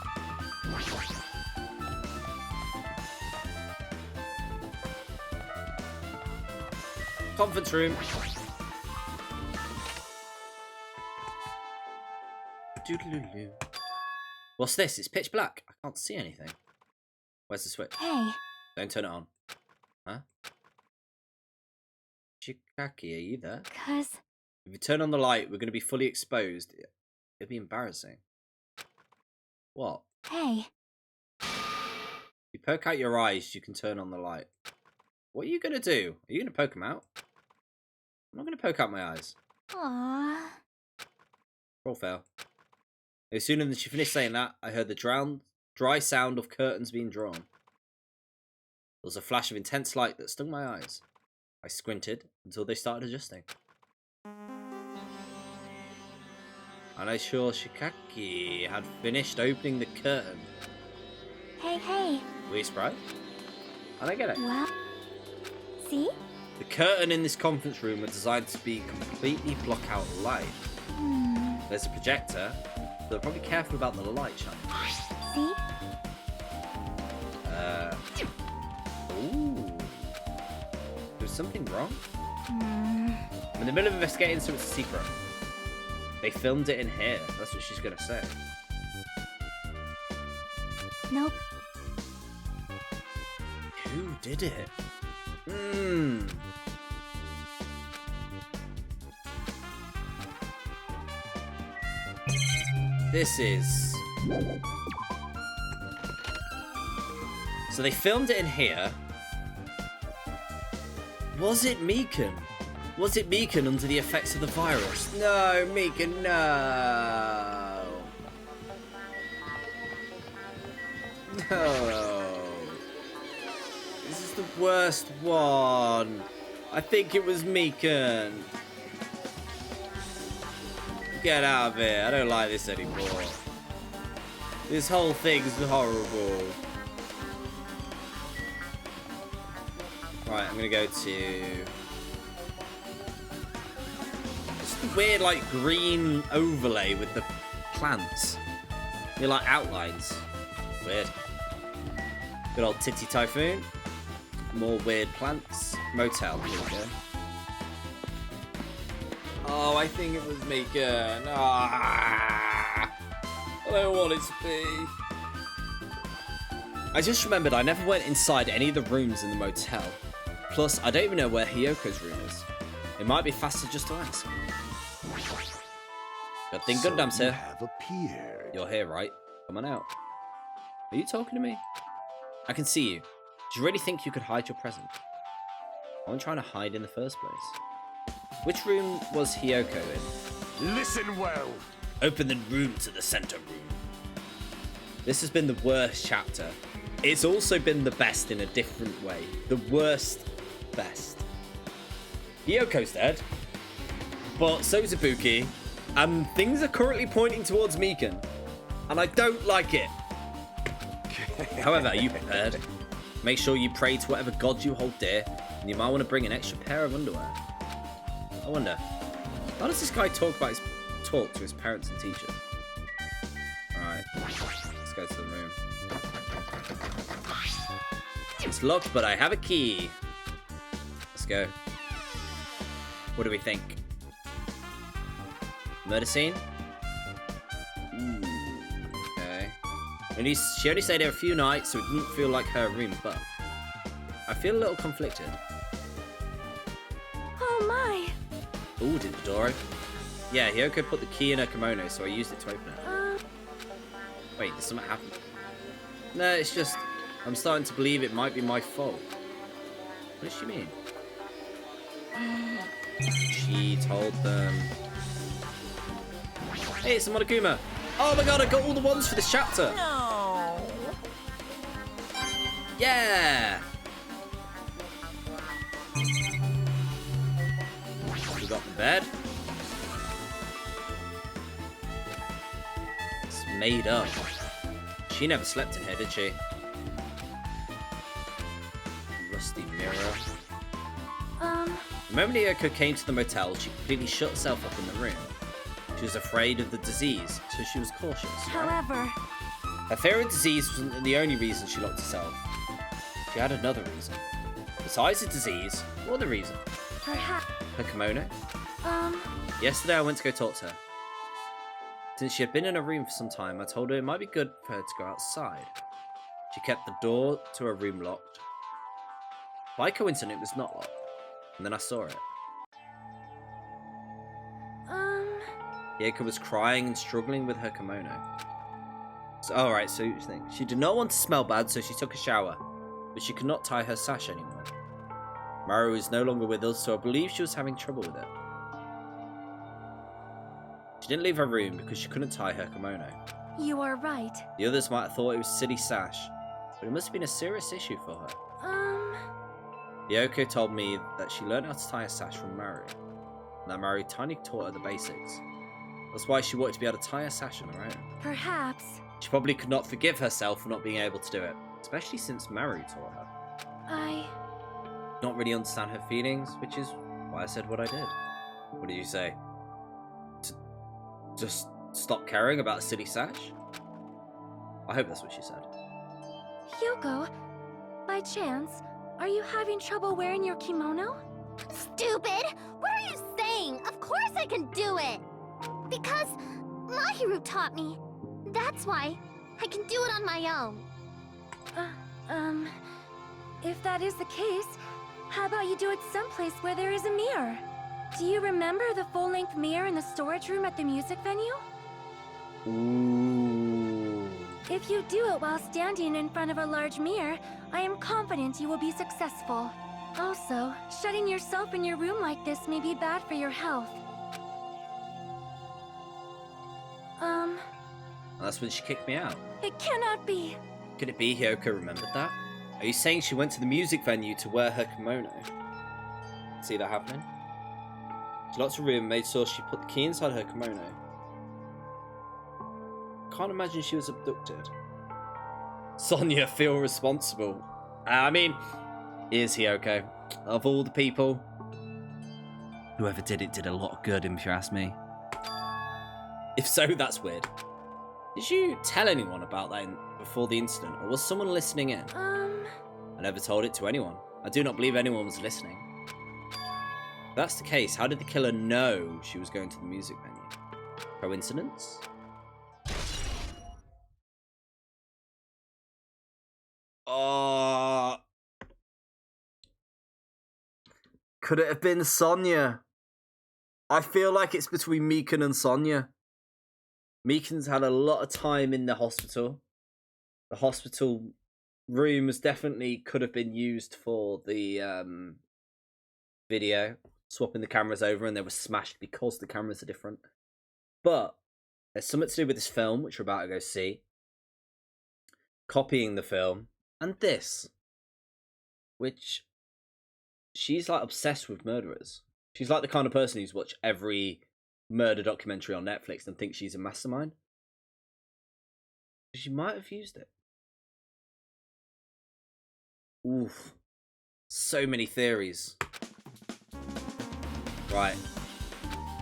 Conference room. Doodaloo. What's this? It's pitch black. I can't see anything. Where's the switch? hey. Don't turn it on. Huh? Chikaki, are you there? Cuz. If you turn on the light, we're going to be fully exposed. It'll be embarrassing. What? Hey. If you poke out your eyes, you can turn on the light. What are you going to do? Are you going to poke them out? I'm not going to poke out my eyes. Aww. Roll fail. No sooner than she finished saying that, I heard the dry sound of curtains being drawn. There was a flash of intense light that stung my eyes. I squinted until they started adjusting. And I saw Shikaki had finished opening the curtain. Hey. Were you surprised? I don't get it. Well. See? The curtain in this conference room are designed to be completely block out light. There's a projector, so they're probably careful about the light shining. See? Ooh. There's something wrong? I'm in the middle of investigating, so it's a secret. They filmed it in here. That's what she's gonna say. Nope. Who did it? This is... So they filmed it in here. Was it Meekan? Was it Meekan under the effects of the virus? No, Meekan, no. No. This is the worst one. I think it was Meekan. Get out of here. I don't like this anymore. This whole thing's horrible. Right, I'm gonna go to... It's the weird, like, green overlay with the plants. They're like outlines. Weird. Good old Titty Typhoon. More weird plants. Motel. Here we go. Oh, I think it was Meekan. Ah, I don't want it to be. I just remembered I never went inside any of the rooms in the motel. Plus, I don't even know where Hyoko's room is. It might be faster just to ask. Good thing Gundam's you here. have appeared. You're here, right? Come on out. Are you talking to me? I can see you. Do you really think you could hide your presence? I wasn't trying to hide in the first place. Which room was Hyoko in? Listen well. Open the room to the center room. This has been the worst chapter. It's also been the best in a different way. The worst best. Hyoko's dead, but so's Ibuki, and things are currently pointing towards Meekan, and I don't like it. However, are you prepared? Make sure you pray to whatever god you hold dear, and you might want to bring an extra pair of underwear. I wonder, how does this guy talk to his parents and teachers? Alright, let's go to the room. It's locked, but I have a key. Let's go. What do we think? Murder scene? Okay. She only stayed there a few nights, so it didn't feel like her room, but I feel a little conflicted. Ooh, did the door open? Yeah, Hiyoko put the key in her kimono, so I used it to open it. Wait, did something happen? No, it's just... I'm starting to believe it might be my fault. What does she mean? She told them... Hey, it's a Monokuma! Oh my god, I got all the ones for this chapter! No. Yeah! We got the bed. It's made up. She never slept in here, did she? Rusty mirror. The moment Hiyoko came to the motel, she completely shut herself up in the room. She was afraid of the disease, so she was cautious. Right? However, Her fear of disease wasn't the only reason she locked herself. She had another reason. Besides the disease, what other reason? perhaps, Her kimono? Yesterday I went to go talk to her. Since she had been in her room for some time, I told her it might be good for her to go outside. She kept the door to her room locked. By coincidence, it was not locked. And then I saw it. Hiyoko was crying and struggling with her kimono. So, alright, so you think. She did not want to smell bad, so she took a shower. But she could not tie her sash anymore. Maru is no longer with us, so I believe she was having trouble with it. She didn't leave her room because she couldn't tie her kimono. you are right. The others might have thought it was a silly sash, but it must have been a serious issue for her. Hiyoko told me that she learned how to tie a sash from Maru, and that Maru tiny taught her the basics. That's why she wanted to be able to tie a sash on her own. Perhaps. She probably could not forgive herself for not being able to do it, especially since Maru taught her. I... Not really understand her feelings, which is why I said what I did. What did you say? Just stop caring about a silly sash? I hope that's what she said. Hyoko, by chance, are you having trouble wearing your kimono? Stupid! What are you saying? Of course I can do it! Because Mahiru taught me. That's why I can do it on my own. If that is the case, how about you do it someplace where there is a mirror? Do you remember the full-length mirror in the storage room at the music venue? Ooh. If you do it while standing in front of a large mirror, I am confident you will be successful. Also, shutting yourself in your room like this may be bad for your health. That's when she kicked me out. It cannot be. Could it be Hiyoko remembered that? Are you saying she went to the music venue to wear her kimono? See that happening? She locked her room and made sure she put the key inside her kimono. Can't imagine she was abducted. Sonia, feel responsible. I mean, is Hiyoko. Of all the people, whoever did it did a lot of good, if you ask me. If so, that's weird. Did you tell anyone about that before the incident, or was someone listening in? I never told it to anyone. I do not believe anyone was listening. If that's the case, how did the killer know she was going to the music venue? Coincidence? Could it have been Sonia? I feel like it's between Meekin and Sonia. Meekin's had a lot of time in the hospital. The hospital rooms definitely could have been used for the video. Swapping the cameras over and they were smashed because the cameras are different. But there's something to do with this film, which we're about to go see. Copying the film. And this. Which... she's like obsessed with murderers. She's like the kind of person who's watched every murder documentary on Netflix and thinks she's a mastermind. She might have used it. Oof. So many theories. Right.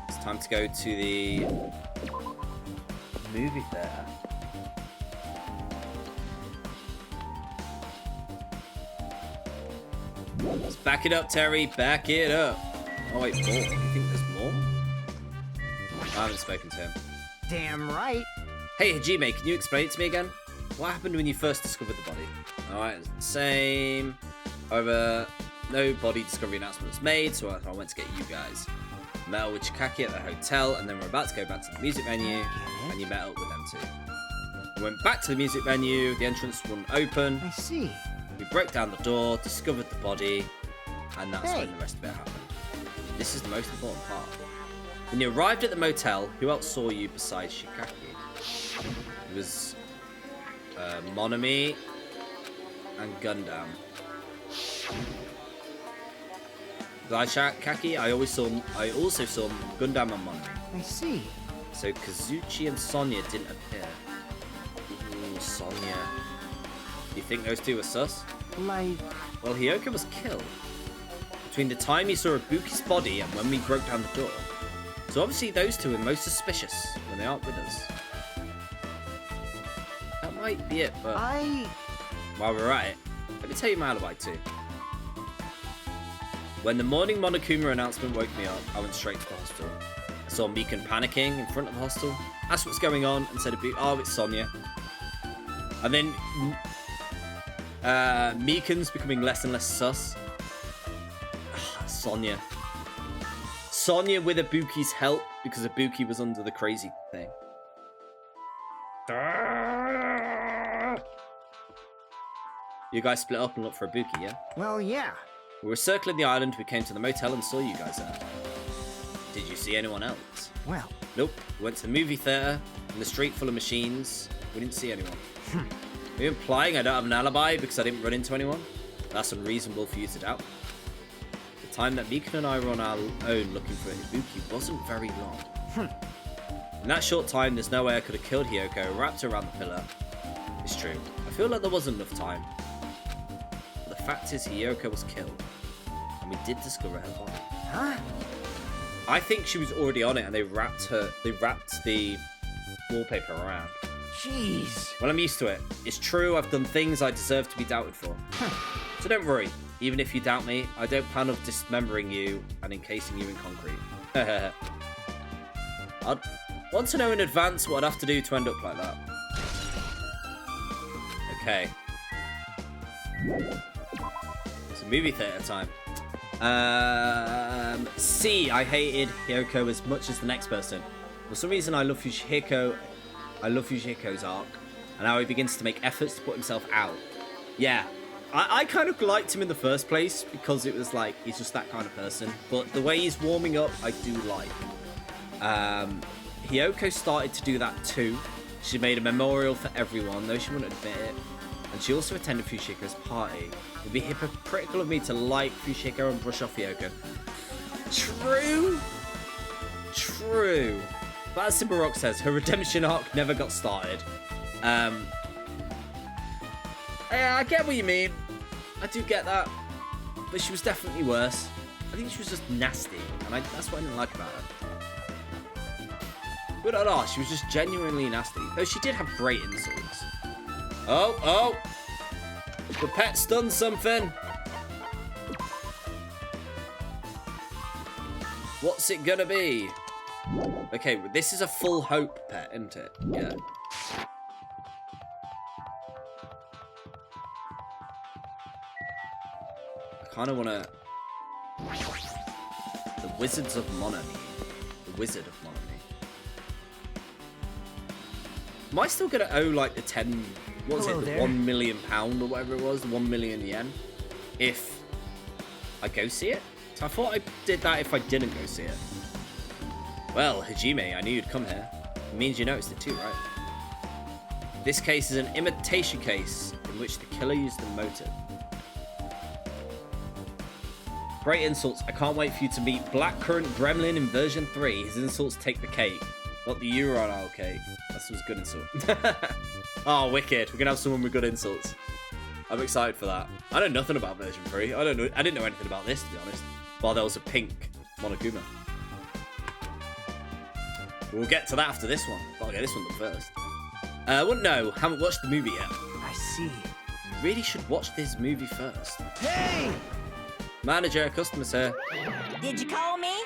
It's time to go to the movie theater. Let's back it up, Terry. Back it up. Oh, wait, more. You think there's more? I haven't spoken to him. Damn right. Hey, Hajime, can you explain it to me again? What happened when you first discovered the body? Alright, same. However, no body discovery announcement was made, so I went to get you guys. Met with Chikaki at the hotel, and then we're about to go back to the music venue, and you met up with them too. We went back to the music venue, the entrance wouldn't open. I see. We broke down the door, discovered the body, and that's when the rest of it happened. This is the most important part. When you arrived at the motel, who else saw you besides Chikaki? It was Monami and Gundam. Chikaki, I also saw Gundam and Monami. I see. So Kazuchi and Sonya didn't appear. Ooh, Sonya. Do you think those two were sus? Like... Well, Hiyoko was killed between the time you saw Ibuki's body and when we broke down the door. So obviously those two are most suspicious when they aren't with us. That might be it, but while we're at it, let me tell you my alibi too. When the morning Monokuma announcement woke me up, I went straight to the hospital. I saw Mikan panicking in front of the hostel, asked what's going on, and said, oh, it's Sonya. And then Mikan's becoming less and less sus. Sonya. Sonya with Ibuki's help, because Ibuki was under the crazy thing. You guys split up and looked for Ibuki, yeah? Well, yeah. We were circling the island, we came to the motel and saw you guys there. Did you see anyone else? Well. Nope. We went to the movie theatre, in the street full of machines. We didn't see anyone. Are you implying I don't have an alibi because I didn't run into anyone? That's unreasonable for you to doubt. The time that Mikan and I were on our own looking for Ibuki wasn't very long. In that short time, there's no way I could have killed Hiyoko, wrapped her around the pillar. It's true. I feel like there wasn't enough time. But the fact is, Hiyoko was killed. And we did discover her body. Huh? I think she was already on it and they wrapped the wallpaper around. Jeez. Well, I'm used to it. It's true, I've done things I deserve to be doubted for. So don't worry. Even if you doubt me, I don't plan on dismembering you and encasing you in concrete. I'd want to know in advance what I'd have to do to end up like that. Okay. It's a movie theatre time. C. I hated Hiyoko as much as the next person. For some reason, I love Fujihiko's arc, and how he begins to make efforts to put himself out. Yeah, I kind of liked him in the first place because it was like he's just that kind of person. But the way he's warming up, I do like. Hiyoko started to do that too. She made a memorial for everyone, though she wouldn't admit it. And she also attended Fujihiko's party. It would be hypocritical of me to like Fujihiko and brush off Hiyoko. True. True. But as Simba Rock says, her redemption arc never got started. Yeah, I get what you mean. I do get that. But she was definitely worse. I think she was just nasty. And that's what I didn't like about her. But no, she was just genuinely nasty. Though she did have great insults. Oh! The pet's done something! What's it gonna be? Okay, this is a full hope pet, isn't it? Yeah. I kinda wanna... The Wizards of Monami. The Wizard of Monami. Am I still gonna owe like the 10... What was it? The £1 million or whatever it was? 1 million yen? If I go see it? So I thought I did that if I didn't go see it. Well, Hajime, I knew you'd come here. It means you noticed it too, right? This case is an imitation case in which the killer used the motive. Great insults. I can't wait for you to meet Blackcurrant Gremlin in version 3. His insults take the cake. Not the Euron cake. That was a good insult. Oh, wicked. We're going to have someone with good insults. I'm excited for that. I know nothing about version 3. I didn't know anything about this, to be honest. While there was a pink Monokuma. We'll get to that after this one. But I'll get this one done first. No, haven't watched the movie yet. I see. You really should watch this movie first. Hey! Manager, customer's here. Did you call me?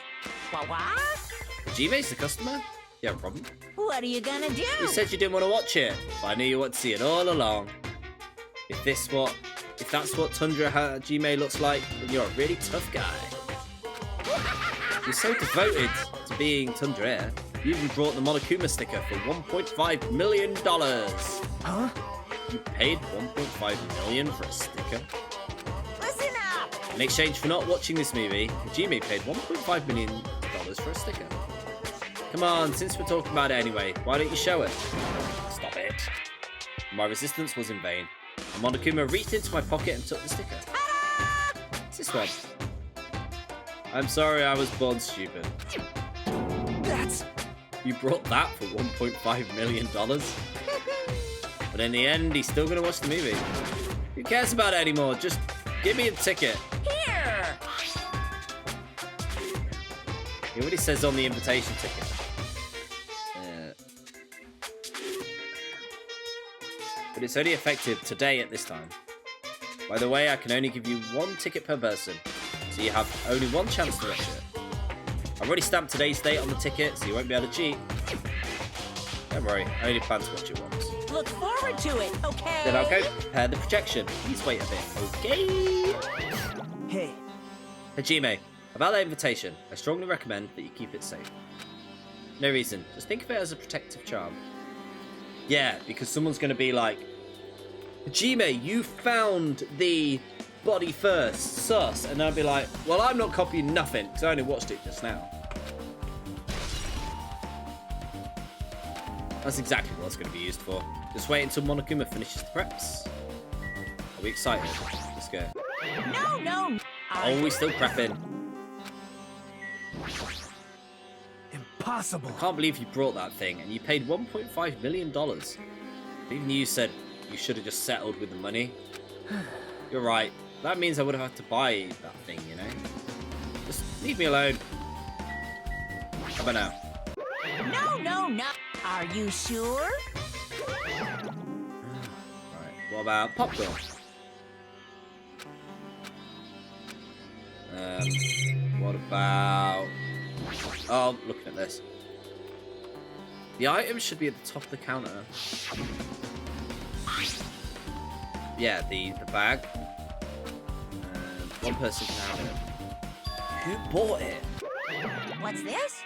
What? Jime's the customer? You have a problem? What are you gonna do? You said you didn't want to watch it, but I knew you wanted to see it all along. If that's what Tundra Hajime looks like, then you're a really tough guy. You're so devoted to being Tundra Air. You even brought the Monokuma sticker for $1.5 million. Huh? You paid $1.5 million for a sticker? Listen up! In exchange for not watching this movie, Hajime paid $1.5 million for a sticker. Come on, since we're talking about it anyway, why don't you show it? Stop it. My resistance was in vain. And Monokuma reached into my pocket and took the sticker. What's this one? I'm sorry I was born stupid. That's... You brought that for $1.5 million? But in the end, he's still going to watch the movie. Who cares about it anymore? Just give me a ticket. Here! It already says on the invitation ticket. But it's only effective today at this time. By the way, I can only give you one ticket per person, so you have only one chance to watch it. I've already stamped today's date on the ticket, so you won't be able to cheat. Don't worry, I only plan to watch it once. Look forward to it, okay? Then I'll go prepare the projection. Please wait a bit, okay? Hey. Hajime, about that invitation, I strongly recommend that you keep it safe. No reason, just think of it as a protective charm. Yeah, because someone's going to be like, Hajime, you found the body first, sus. And I'll be like, well, I'm not copying nothing, because I only watched it just now. That's exactly what it's going to be used for. Just wait until Monokuma finishes the preps. Are we excited? Let's go. No. Oh, we still prepping. Impossible. I can't believe you brought that thing, and you paid $1.5 million. Even you said you should have just settled with the money. You're right. That means I would have had to buy that thing, you know? Just leave me alone. How about now? No. Are you sure? Right, what about popcorn? What about... Oh, looking at this. The items should be at the top of the counter. Yeah, the bag. One person can have it. Who bought it? What's this?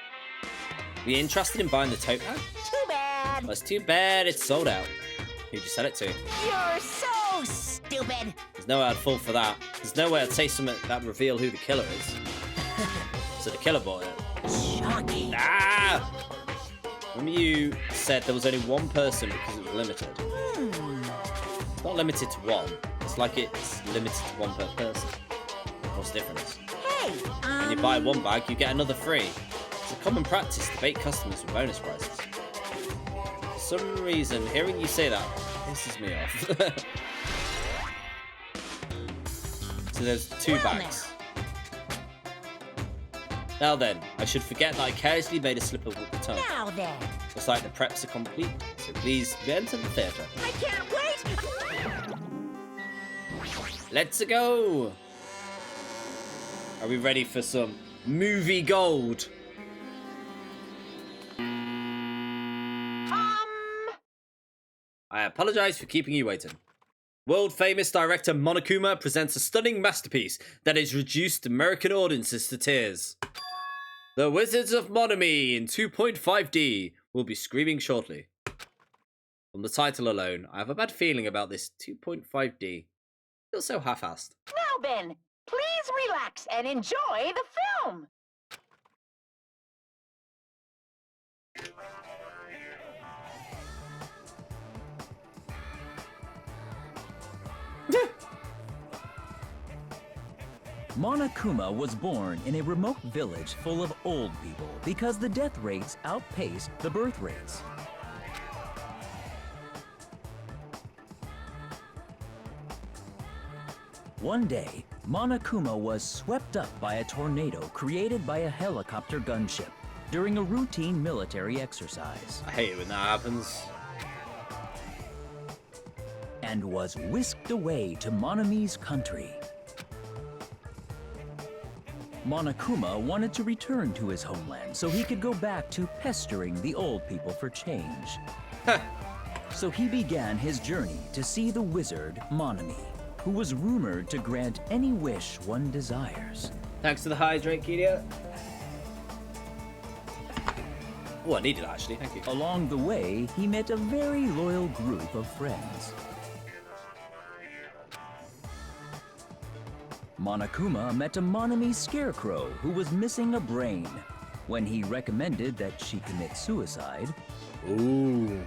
Are you interested in buying the tote bag? Too bad. Well, it's too bad it's sold out. Who'd you sell it to? You're so stupid. There's no way I'd fall for that. There's no way I'd say something that would reveal who the killer is. So the killer bought it. Shocking. Ah! Remember you said there was only one person because it was limited. It's not limited to one. It's like it's limited to one per person. What's the difference? Hey, When you buy one bag, you get another free. It's a common practice to bait customers with bonus prizes. For some reason, hearing you say that pisses me off. So there's two bags. Now then, I should forget that I carelessly made a slip of the tongue. Now then. Looks like the preps are complete, so please enter the theatre. I can't wait. Let's go! Are we ready for some movie gold? I apologize for keeping you waiting. World famous director Monokuma presents a stunning masterpiece that has reduced American audiences to tears. The Wizards of Monomi in 2.5D will be screaming shortly. From the title alone, I have a bad feeling about this 2.5D. Feels so half-assed. Now then, please relax and enjoy the film. Monokuma was born in a remote village full of old people because the death rates outpaced the birth rates. One day, Monokuma was swept up by a tornado created by a helicopter gunship during a routine military exercise. I hate it when that happens. And was whisked away to Monomi's country. Monokuma wanted to return to his homeland so he could go back to pestering the old people for change. So he began his journey to see the wizard Monomi, who was rumored to grant any wish one desires. Thanks to the hydrate, idiot. Oh, I need it actually. Thank you. Along the way, he met a very loyal group of friends. Monokuma met a Monami scarecrow who was missing a brain. When he recommended that she commit suicide, Ooh.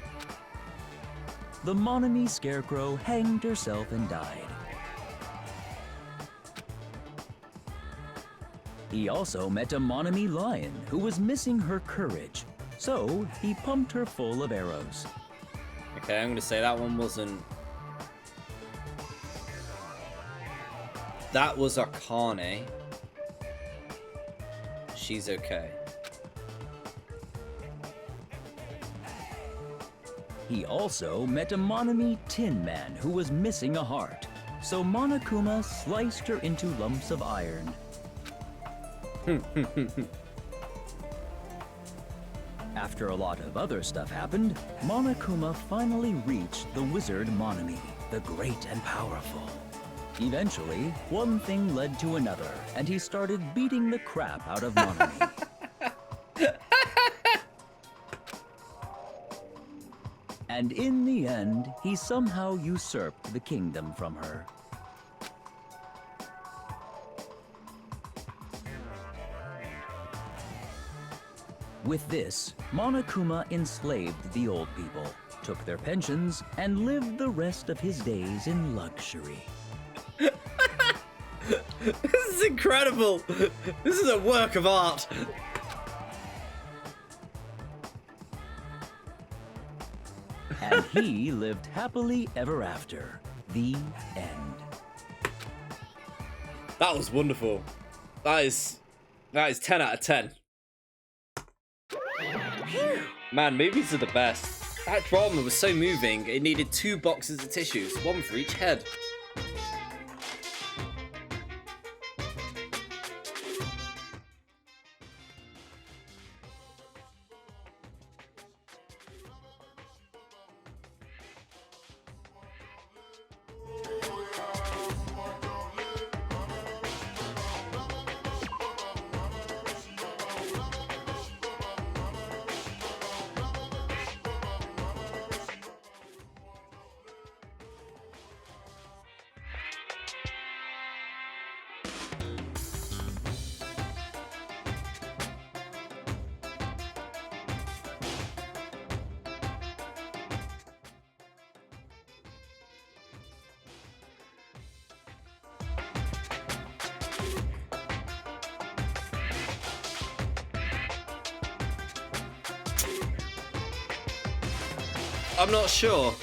the Monami scarecrow hanged herself and died. He also met a Monami lion who was missing her courage, so he pumped her full of arrows. Okay, I'm gonna say that one wasn't. That was Akane. She's okay. He also met a Monami Tin Man who was missing a heart, so Monokuma sliced her into lumps of iron. After a lot of other stuff happened, Monokuma finally reached the wizard Monami, the great and powerful. Eventually, one thing led to another, and he started beating the crap out of Monami. And in the end, he somehow usurped the kingdom from her. With this, Monokuma enslaved the old people, took their pensions, and lived the rest of his days in luxury. This is incredible! This is a work of art! And he lived happily ever after. The end. That was wonderful. That is 10 out of 10. Man, movies are the best. That drama was so moving, it needed 2 boxes of tissues, one for each head. I'm not sure.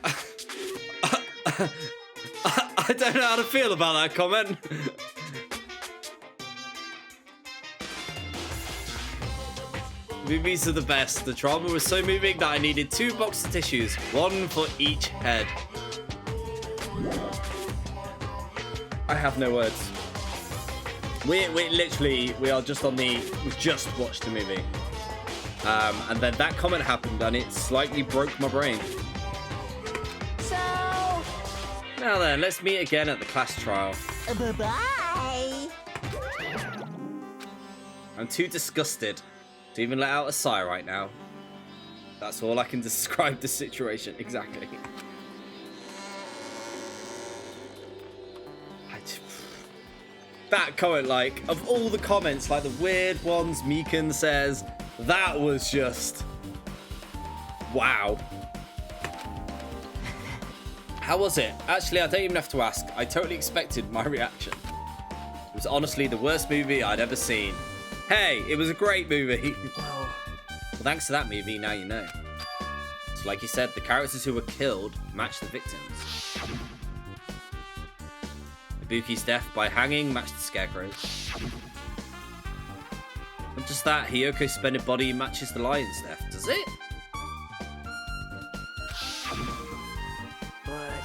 I don't know how to feel about that comment. Movies are the best. The drama was so moving that I needed 2 boxes of tissues, one for each head. I have no words. We are just on the. We've just watched the movie. And then that comment happened and it slightly broke my brain. So, Now then, let's meet again at the class trial. bye-bye. I'm too disgusted to even let out a sigh right now. That's all I can describe the situation exactly. That comment, like, of all the comments, like the weird ones Meekin says, that was just... wow. How was it? Actually, I don't even have to ask. I totally expected my reaction. It was honestly the worst movie I'd ever seen. Hey, it was a great movie. Well, thanks to that movie, now you know. So like you said, the characters who were killed matched the victims. Ibuki's death by hanging matched the Scarecrow's. Not just that, Hiyoko's suspended body matches the lion's death, does it? But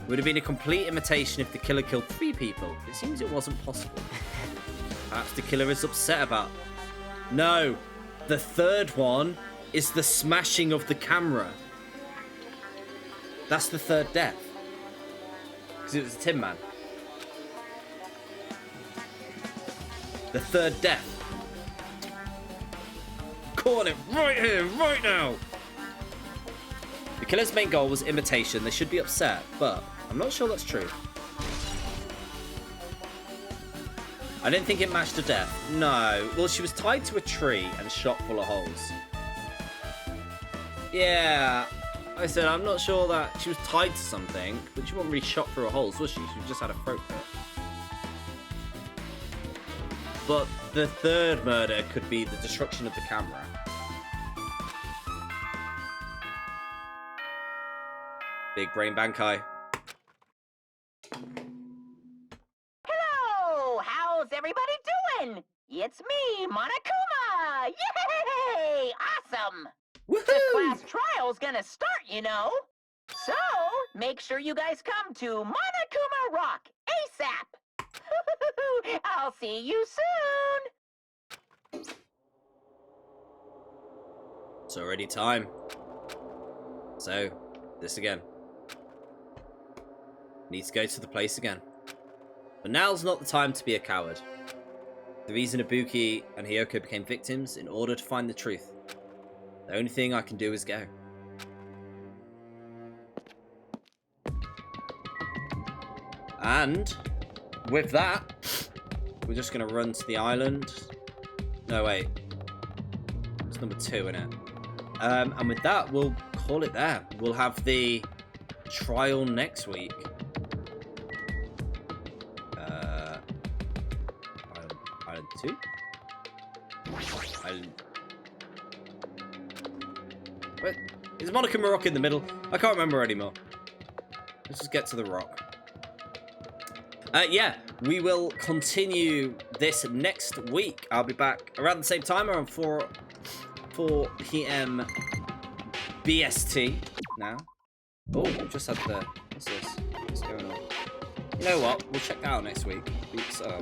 It would have been a complete imitation if the killer killed 3 people. It seems it wasn't possible. Perhaps the killer is upset about... No, the third one is the smashing of the camera. That's the third death. Because it was a Tin Man. The third death. calling it right here, right now. The killer's main goal was imitation. They should be upset, but I'm not sure that's true. I didn't think it matched to death. No. Well, she was tied to a tree and shot full of holes. Yeah. I said, I'm not sure that she was tied to something, but she wasn't really shot through her holes, was she? She just had a throat cut. But the third murder could be the destruction of the camera. Big brain Bankai. Hello! How's everybody doing? It's me, Monokuma! Yay! Awesome! Woohoo! The class trial's gonna start, you know. So, make sure you guys come to Monokuma Rock ASAP! I'll see you soon! It's already time. So, this again. Need to go to the place again. But now's not the time to be a coward. The reason Ibuki and Hiyoko became victims in order to find the truth. The only thing I can do is go. And with that, we're just going to run to the island. No, wait. It's number 2, isn't it? And with that, we'll call it there. We'll have the trial next week. Island 2? Island... Wait, is Monokuma Rock in the middle? I can't remember anymore. Let's just get to the rock. Yeah, we will continue this next week. I'll be back around the same time, around 4 p.m. BST now. Oh, just had the... What's this? What's going on? You know what? We'll check that out next week. It's gone.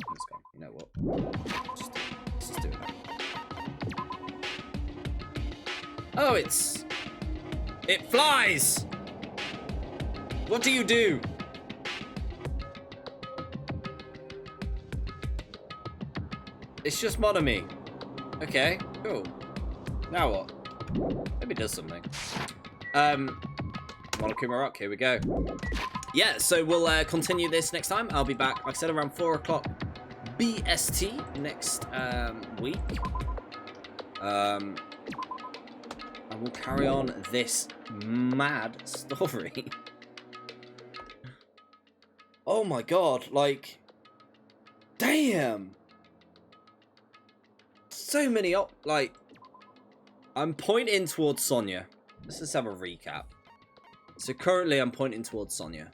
You know what? Let's just do it. Oh, it flies! What do you do? It's just Monomi. Okay, cool. Now what? Maybe it does something. Monokuma Rock, here we go. Yeah, so we'll continue this next time. I'll be back, like I said, around 4 o'clock BST next week. And we'll carry on this mad story. Oh my god, like... Damn! So many like... I'm pointing towards Sonya. Let's just have a recap. So currently I'm pointing towards Sonya.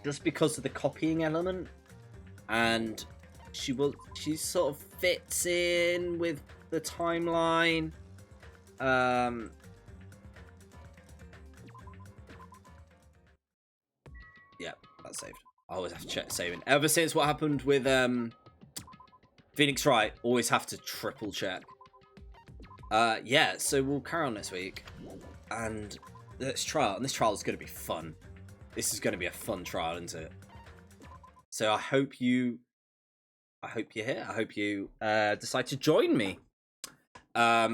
Just because of the copying element. And she sort of fits in with the timeline. Yeah, that's saved. I always have to check saving. Ever since what happened with Phoenix Wright, always have to triple check. Yeah, so we'll carry on next week. And let's trial. And this trial is going to be fun. This is going to be a fun trial, isn't it? So I hope you're here. I hope you decide to join me. I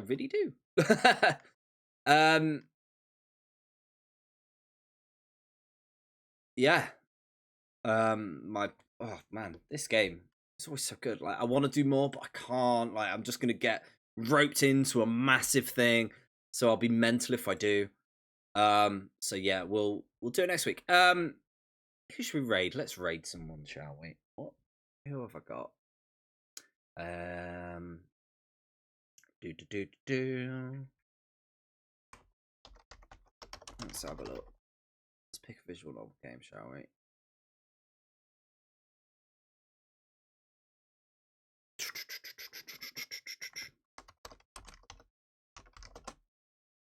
really do. Yeah. Oh man, this game is always so good. Like I want to do more, but I can't. Like I'm just gonna get roped into a massive thing, so I'll be mental if I do. So yeah, we'll do it next week. Who should we raid? Let's raid someone, shall we? What? Who have I got? Let's have a look. Let's pick a visual novel game, shall we?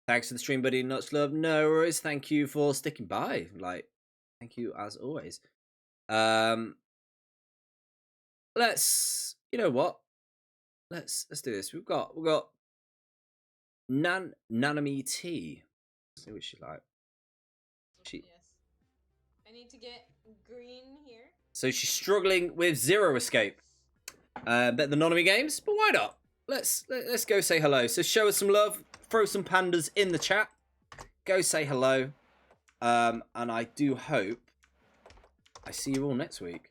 Thanks for the stream, buddy. Nuts love. No worries. Thank you for sticking by. Like, thank you as always. Let's. You know what? Let's do this. We've got Nanami T. Let's see what she like. Yes. I need to get green here. So she's struggling with zero escape. Bet the Nonomy games, but why not? Let's go say hello. So show us some love. Throw some pandas in the chat. Go say hello. And I do hope I see you all next week.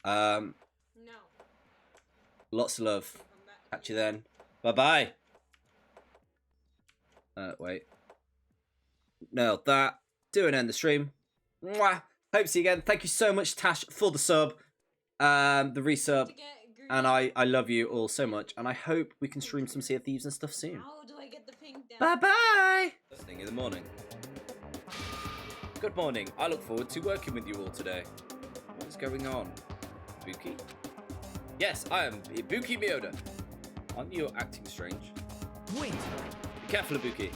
No. Lots of love. Catch you then. Bye-bye. Wait. Nailed that. Do an end the stream. Mwah. Hope to see you again. Thank you so much, Tash, for the sub. The resub. And I love you all so much. And I hope we can stream some Sea of Thieves and stuff soon. How do I get the pink down? Bye-bye. First thing in the morning. Good morning. I look forward to working with you all today. What is going on? Ibuki? Yes, I am Ibuki Miyoda. Aren't you acting strange? Wait! Be careful, Ibuki.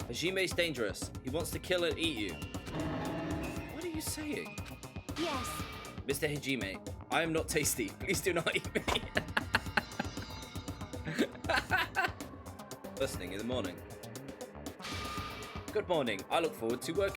Hajime's dangerous. He wants to kill and eat you. What are you saying? Yes. Mr. Hajime, I am not tasty. Please do not eat me. First thing in the morning. Good morning. I look forward to working